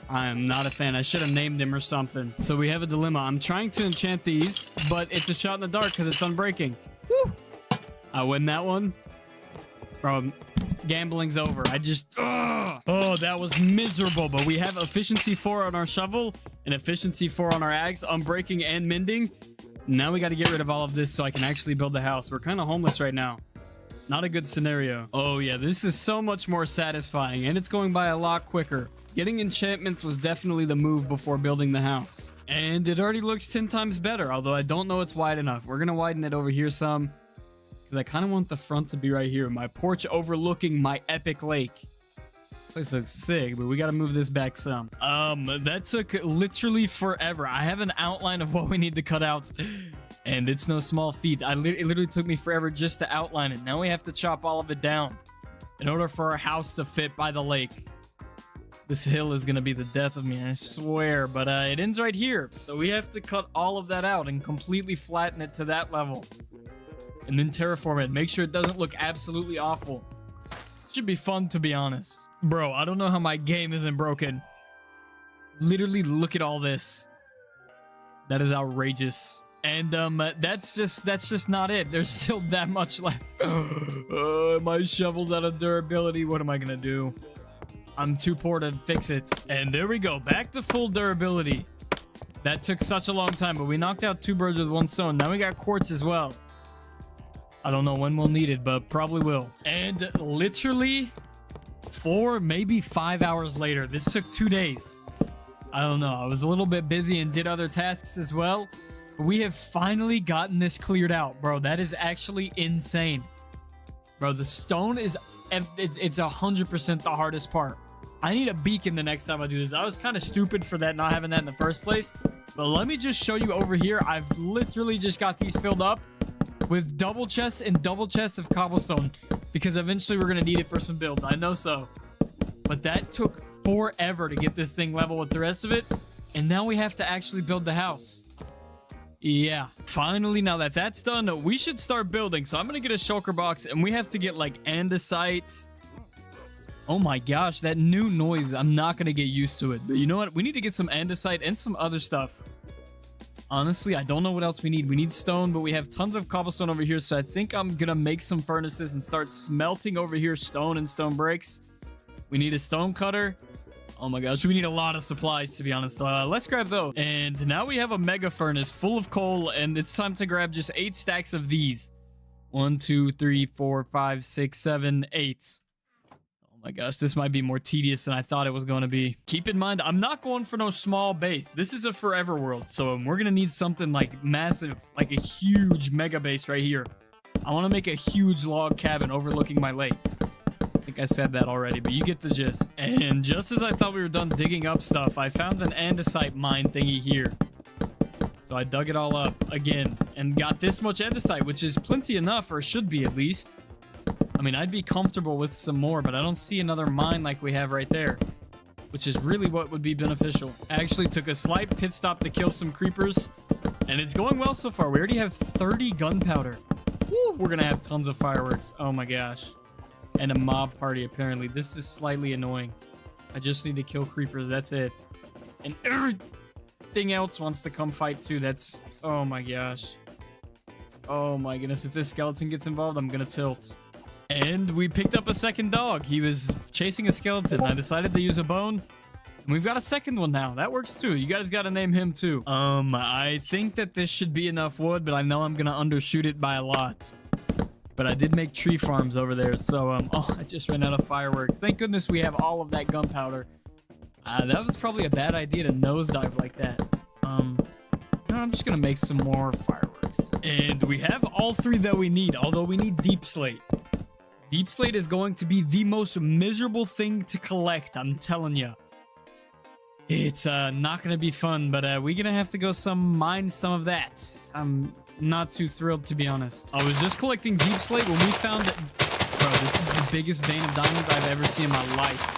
I am not a fan. I should have named him or something. So we have a dilemma. I'm trying to enchant these, but it's a shot in the dark because it's unbreaking. Woo! I win that one. Bro, gambling's over. I just... Oh, that was miserable. But we have efficiency 4 on our shovel and efficiency 4 on our axe, unbreaking and mending. Now we got to get rid of all of this so I can actually build a house. We're kind of homeless right now. Not a good scenario. Oh, yeah, this is so much more satisfying, and it's going by a lot quicker. Getting enchantments was definitely the move before building the house. And it already looks 10 times better, although I don't know it's wide enough. We're going to widen it over here some, because I kind of want the front to be right here. My porch overlooking my epic lake. This place looks sick, but we got to move this back some. That took literally forever. I have an outline of what we need to cut out. And it's no small feat. It literally took me forever just to outline it. Now we have to chop all of it down in order for our house to fit by the lake. This hill is going to be the death of me, I swear. But it ends right here. So we have to cut all of that out and completely flatten it to that level. And then terraform it. Make sure it doesn't look absolutely awful. Should be fun, to be honest. Bro, I don't know how my game isn't broken. Literally, look at all this. That is outrageous. And that's just not it. There's still that much left. My shovel's out of durability. What am I gonna do? I'm too poor to fix it. And there we go, back to full durability. That took such a long time, but we knocked out 2 birds with 1 stone. Now we got quartz as well. I don't know when we'll need it, but probably will. And literally 4, maybe 5 hours later, this took 2 days. I don't know. I was a little bit busy and did other tasks as well. We have finally gotten this cleared out, bro. That is actually insane. Bro, the stone is... It's 100% the hardest part. I need a beacon the next time I do this. I was kind of stupid for that, not having that in the first place. But let me just show you over here. I've literally just got these filled up with double chests and double chests of cobblestone. Because eventually we're going to need it for some builds. I know so. But that took forever to get this thing level with the rest of it. And now we have to actually build the house. Yeah, finally, now that that's done, we should start building. So I'm gonna get a shulker box, and we have to get like andesite. Oh my gosh, that new noise, I'm not gonna get used to it. But you know what, we need to get some andesite and some other stuff. Honestly, I don't know what else we need. We need stone, but we have tons of cobblestone over here. So I think I'm gonna make some furnaces and start smelting over here stone and stone bricks. We need a stone cutter. Oh my gosh, we need a lot of supplies, to be honest. Let's grab those. And now we have a mega furnace full of coal, and it's time to grab just 8 stacks of these. 1, 2, 3, 4, 5, 6, 7, 8. Oh my gosh, this might be more tedious than I thought it was going to be. Keep in mind, I'm not going for no small base. This is a forever world, so we're going to need something like massive, like a huge mega base right here. I want to make a huge log cabin overlooking my lake. I think I said that already, but you get the gist. And just as I thought we were done digging up stuff, I found an andesite mine thingy here. So I dug it all up again and got this much andesite, which is plenty enough, or should be at least. I mean, I'd be comfortable with some more, but I don't see another mine like we have right there, which is really what would be beneficial. I actually took a slight pit stop to kill some creepers, and it's going well so far. We already have 30 gunpowder. Woo, we're gonna have tons of fireworks. Oh my gosh. And a mob party, apparently. This is slightly annoying. I just need to kill creepers. That's it. And everything else wants to come fight too. That's... Oh my gosh. Oh my goodness. If this skeleton gets involved, I'm gonna tilt. And we picked up a second dog. He was chasing a skeleton. I decided to use a bone. And we've got a second one now. That works too. You guys got to name him too. I think that this should be enough wood, but I know I'm going to undershoot it by a lot. But I did make tree farms over there. So, oh, I just ran out of fireworks. Thank goodness we have all of that gunpowder. That was probably a bad idea to nosedive like that. No, I'm just going to make some more fireworks. And we have all 3 that we need, although we need deep slate. Deep slate is going to be the most miserable thing to collect, I'm telling you. It's not going to be fun, but we're going to have to go mine some of that. I'm not too thrilled, to be honest. I was just collecting deep slate when we found that... Bro, this is the biggest vein of diamonds I've ever seen in my life.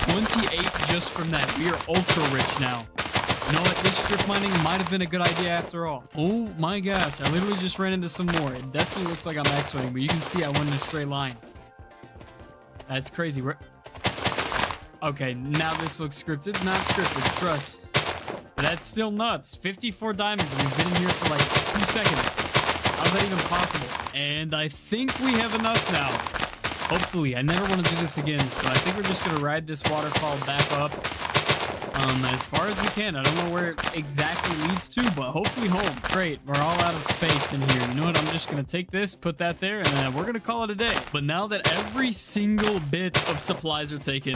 28 just from that. We are ultra rich now. You know what? This strip mining might have been a good idea after all. Oh my gosh. I literally just ran into some more. It definitely looks like I'm X-wing, but you can see I went in a straight line. That's crazy. Okay, now this looks scripted. Not scripted. Trust. That's still nuts. 54 diamonds. We've been in here for like 2 seconds. How's that even possible? And I think we have enough now. Hopefully. I never want to do this again. So I think we're just going to ride this waterfall back up. As far as we can. I don't know where it exactly leads to, but hopefully home. Great. We're all out of space in here. You know what? I'm just going to take this, put that there, and then we're going to call it a day. But now that every single bit of supplies are taken,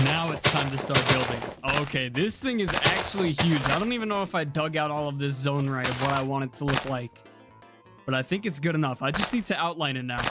now it's time to start building. Okay, this thing is actually huge. I don't even know if I dug out all of this zone right of what I want it to look like. But I think it's good enough. I just need to outline it now.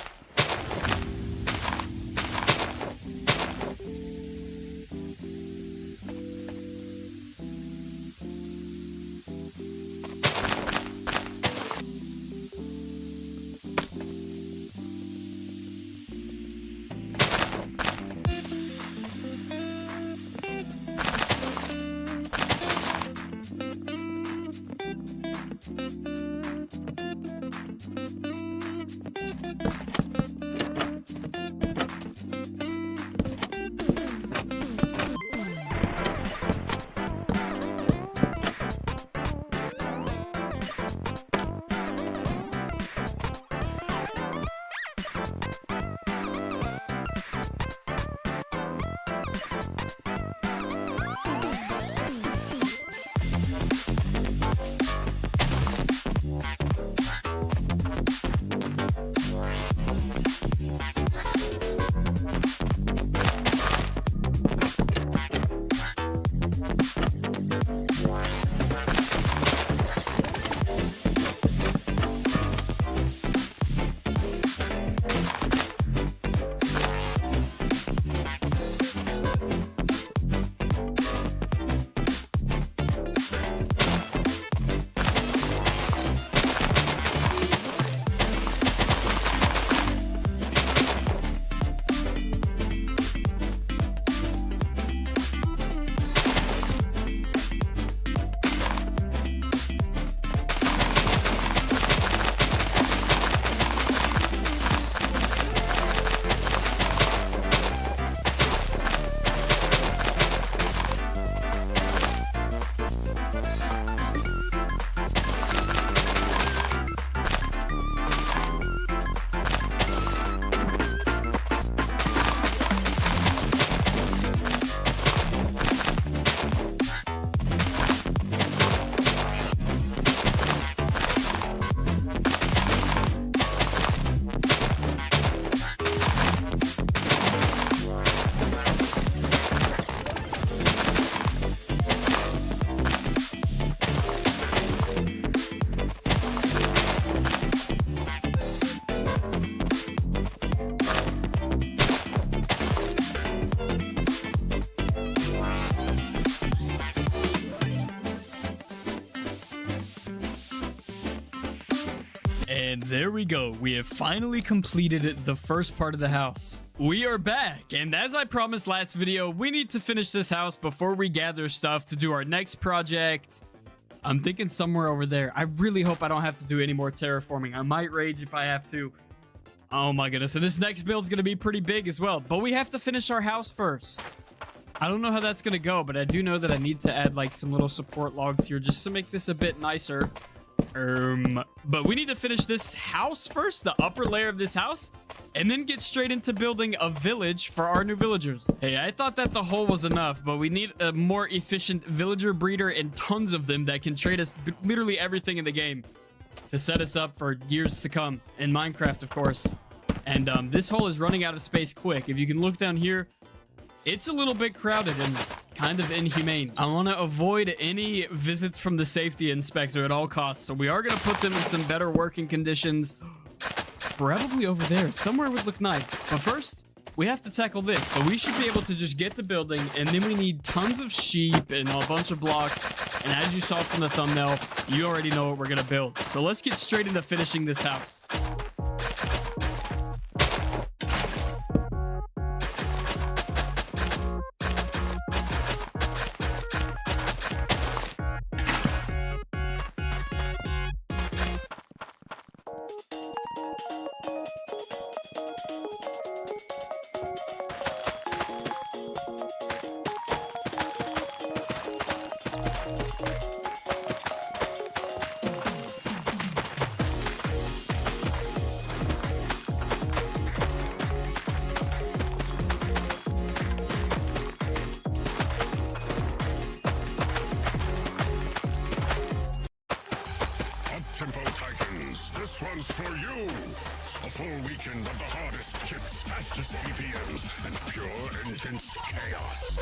And there we go. We have finally completed the first part of the house. We are back, and as I promised last video, we need to finish this house before we gather stuff to do our next project. I'm thinking somewhere over there. I really hope I don't have to do any more terraforming. I might rage if I have to. Oh my goodness. And this next build's going to be pretty big as well. But we have to finish our house first. I don't know how that's going to go, but I do know that I need to add like some little support logs here just to make this a bit nicer. But we need to finish this house first, the upper layer of this house, and then get straight into building a village for our new villagers. Hey, I thought that the hole was enough, but we need a more efficient villager breeder and tons of them that can trade us literally everything in the game to set us up for years to come in Minecraft, of course. And this hole is running out of space quick. If you can look down here, it's a little bit crowded and kind of inhumane. I want to avoid any visits from the safety inspector at all costs, so we are going to put them in some better working conditions. Probably over there. Somewhere would look nice. But first, we have to tackle this. So we should be able to just get the building, and then we need tons of sheep and a bunch of blocks. And as you saw from the thumbnail, you already know what we're going to build. So let's get straight into finishing this house. This one's for you! A full weekend of the hardest hits, fastest BPMs, and pure intense chaos.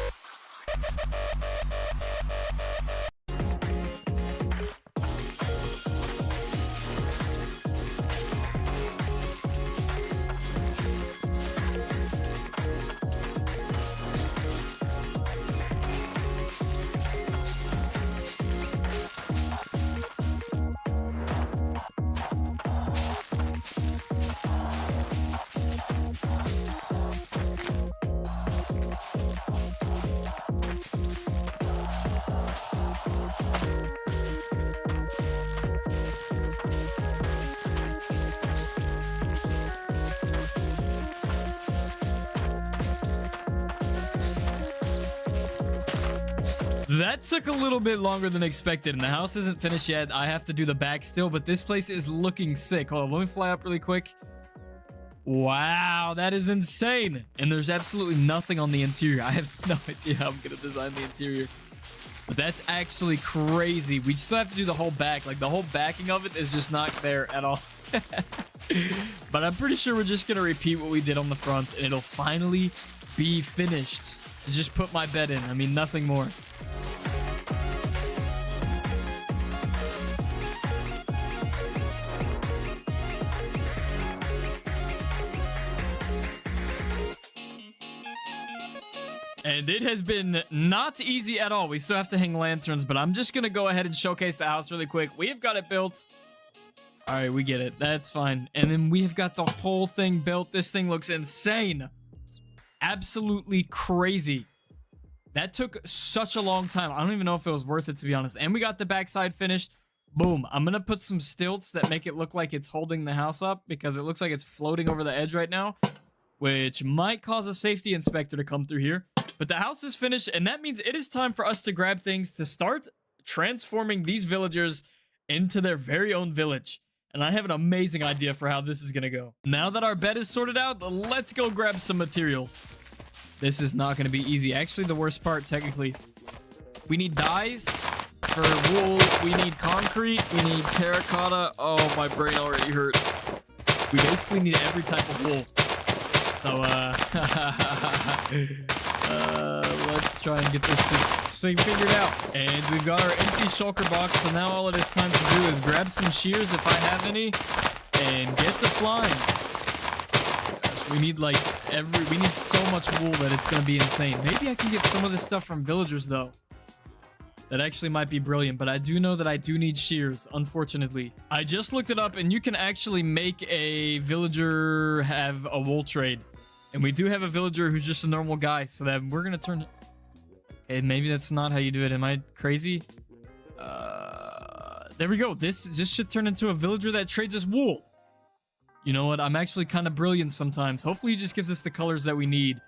That took a little bit longer than expected, and the house isn't finished yet. I have to do the back still, but this place is looking sick. Hold on, let me fly up really quick. Wow, that is insane. And there's absolutely nothing on the interior. I have no idea how I'm going to design the interior. But that's actually crazy. We still have to do the whole back. Like, the whole backing of it is just not there at all. But I'm pretty sure we're just going to repeat what we did on the front, and it'll finally be finished. To just put my bed in. I mean, nothing more. And it has been not easy at all. We still have to hang lanterns, but I'm just going to go ahead and showcase the house really quick. We have got it built. All right, we get it. That's fine. And then we have got the whole thing built. This thing looks insane. Absolutely crazy. That took such a long time. I don't even know if it was worth it, to be honest. And we got the backside finished. Boom. I'm going to put some stilts that make it look like it's holding the house up because it looks like it's floating over the edge right now, which might cause a safety inspector to come through here. But the house is finished, and that means it is time for us to grab things to start transforming these villagers into their very own village. And I have an amazing idea for how this is going to go. Now that our bed is sorted out, let's go grab some materials. This is not going to be easy. Actually, the worst part, technically. We need dyes for wool. We need concrete. We need terracotta. Oh, my brain already hurts. We basically need every type of wool. So, let's try and get this thing figured out. And we've got our empty shulker box, so now all it is time to do is grab some shears if I have any, and get the flying. Gosh, we need we need so much wool that it's gonna be insane. Maybe I can get some of this stuff from villagers though. That actually might be brilliant, but I do know that I do need shears, unfortunately. I just looked it up, and you can actually make a villager have a wool trade. And we do have a villager who's just a normal guy, so that we're gonna turn... Okay, maybe that's not how you do it. Am I crazy? There we go. This just should turn into a villager that trades us wool. You know what? I'm actually kind of brilliant sometimes. Hopefully he just gives us the colors that we need.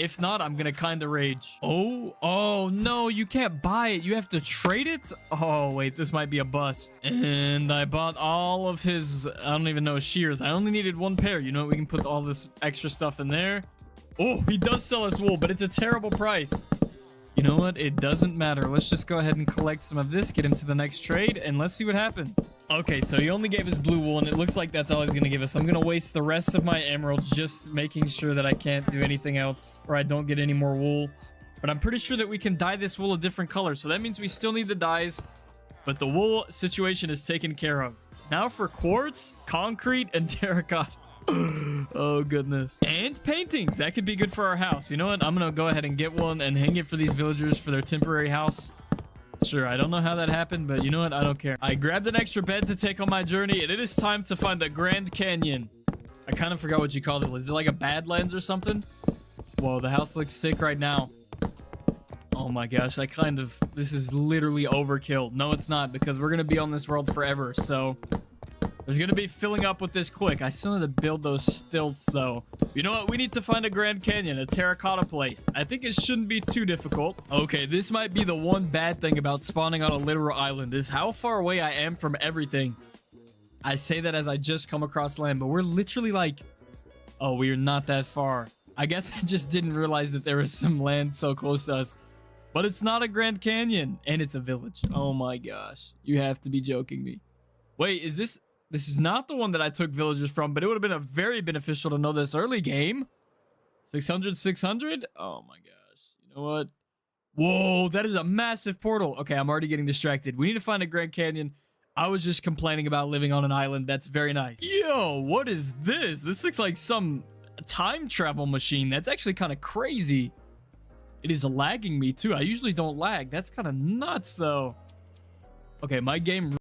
If not, I'm gonna kind of rage. Oh no, you can't buy it. You have to trade it? Oh, wait, this might be a bust. And I bought all of his, I don't even know, shears. I only needed one pair. You know, we can put all this extra stuff in there. Oh, he does sell us wool, but it's a terrible price. You know what? It doesn't matter. Let's just go ahead and collect some of this, get him to the next trade, and let's see what happens. Okay, so he only gave us blue wool, and it looks like that's all he's going to give us. I'm going to waste the rest of my emeralds just making sure that I can't do anything else, or I don't get any more wool. But I'm pretty sure that we can dye this wool a different color, so that means we still need the dyes, but the wool situation is taken care of. Now for quartz, concrete, and terracotta. Oh goodness. And paintings. That could be good for our house. You know what? I'm gonna go ahead and get one and hang it for these villagers for their temporary house. Sure, I don't know how that happened, but you know what? I don't care. I grabbed an extra bed to take on my journey, and it is time to find the Grand Canyon. I kind of forgot what you called it. Is it like a Badlands or something? Whoa, the house looks sick right now. Oh my gosh, this is literally overkill. No, it's not, because we're gonna be on this world forever, so there's gonna be filling up with this quick. I still need to build those stilts, though. You know what? We need to find a Grand Canyon, a terracotta place. I think it shouldn't be too difficult. Okay, this might be the one bad thing about spawning on a literal island, is how far away I am from everything. I say that as I just come across land, but we're literally like... Oh, we are not that far. I guess I just didn't realize that there was some land so close to us. But it's not a Grand Canyon, and it's a village. Oh my gosh. You have to be joking me. Wait, is this... This is not the one that I took villagers from, but it would have been a very beneficial to know this early game. 600, 600? Oh my gosh. You know what? Whoa, that is a massive portal. Okay, I'm already getting distracted. We need to find a Grand Canyon. I was just complaining about living on an island. That's very nice. Yo, what is this? This looks like some time travel machine. That's actually kind of crazy. It is lagging me too. I usually don't lag. That's kind of nuts though. Okay, my game...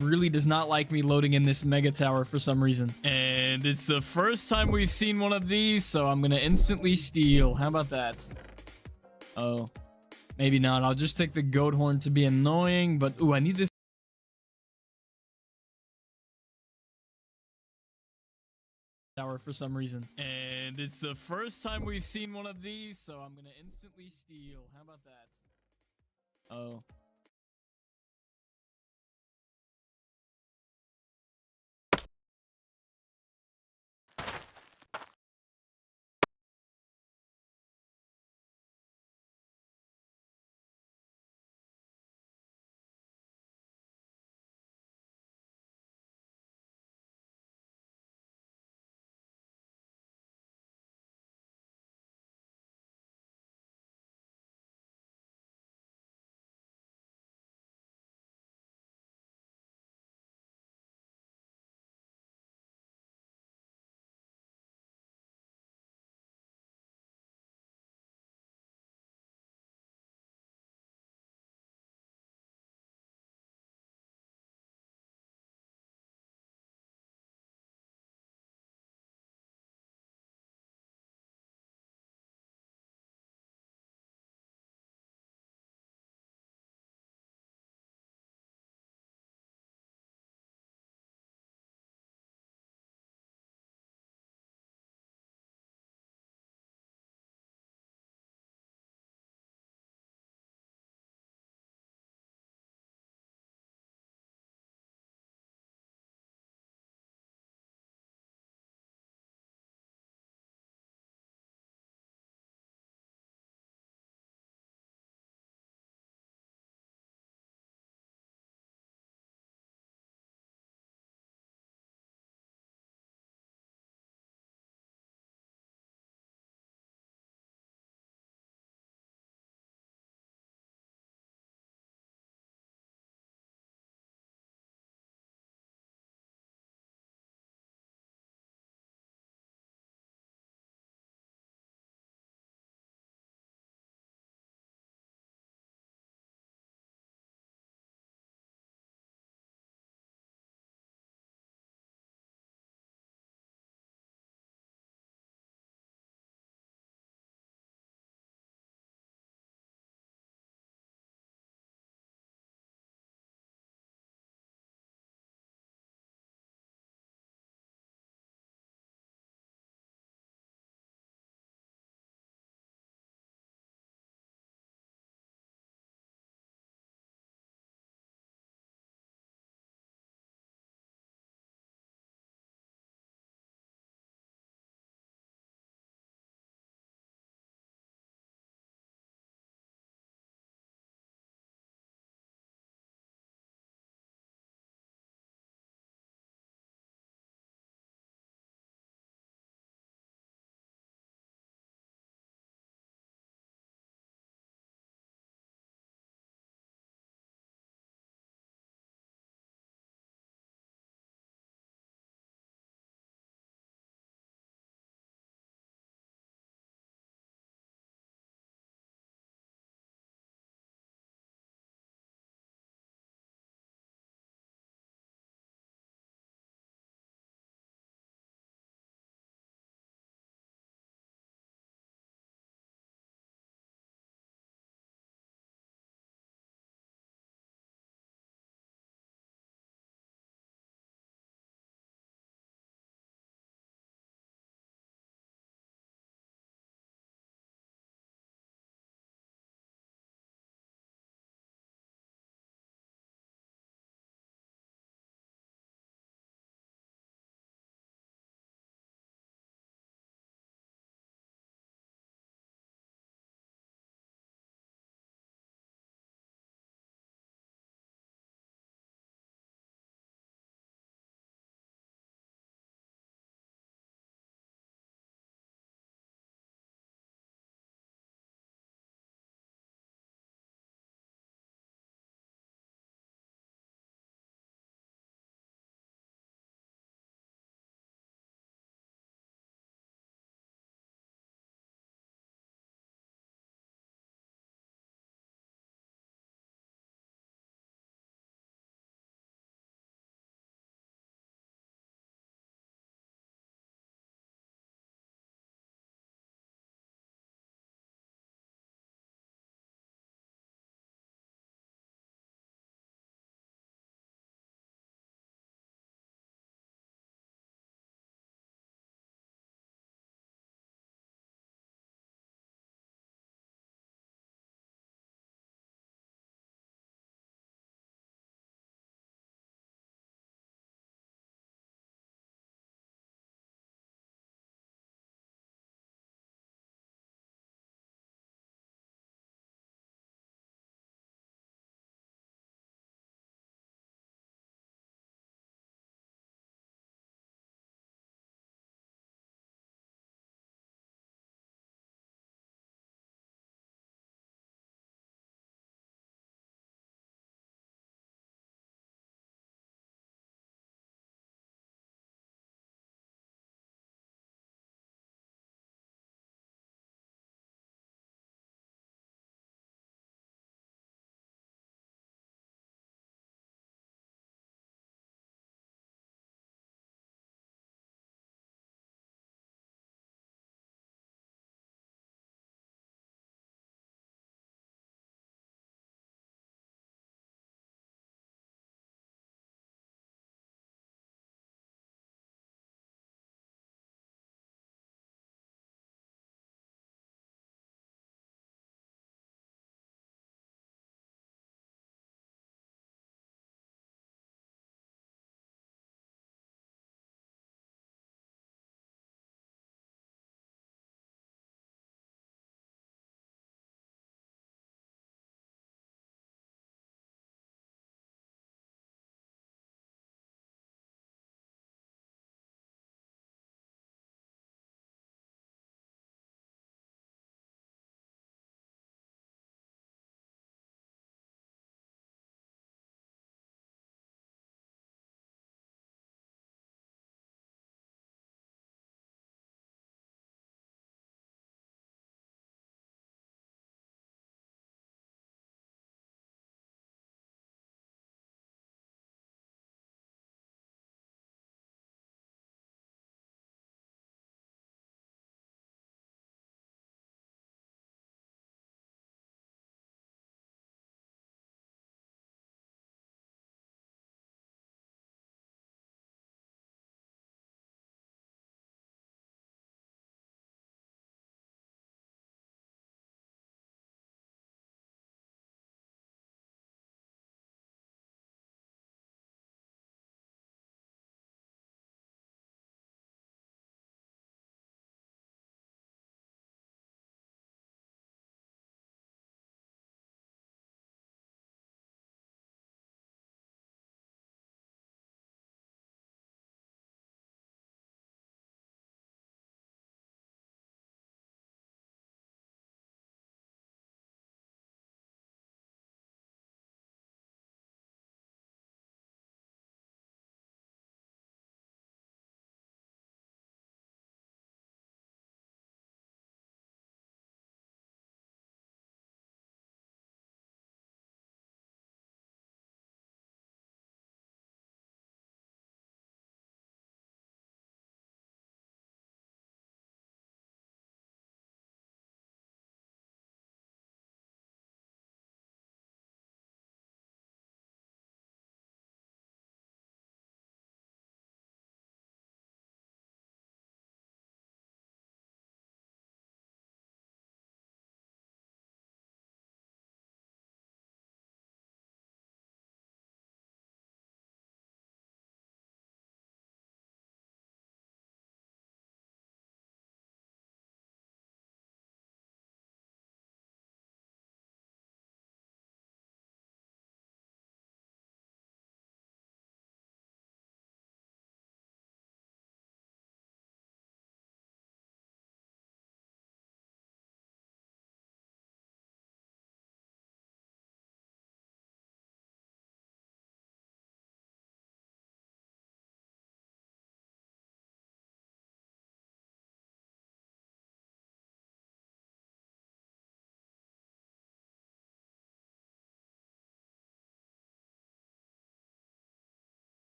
Really does not like me loading in this mega tower for some reason. And it's the first time we've seen one of these, so I'm gonna instantly steal. How about that? Oh, maybe not. I'll just take the goat horn to be annoying, but ooh, I need this tower for some reason. And it's the first time we've seen one of these, so I'm gonna instantly steal. How about that? Oh.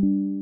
you.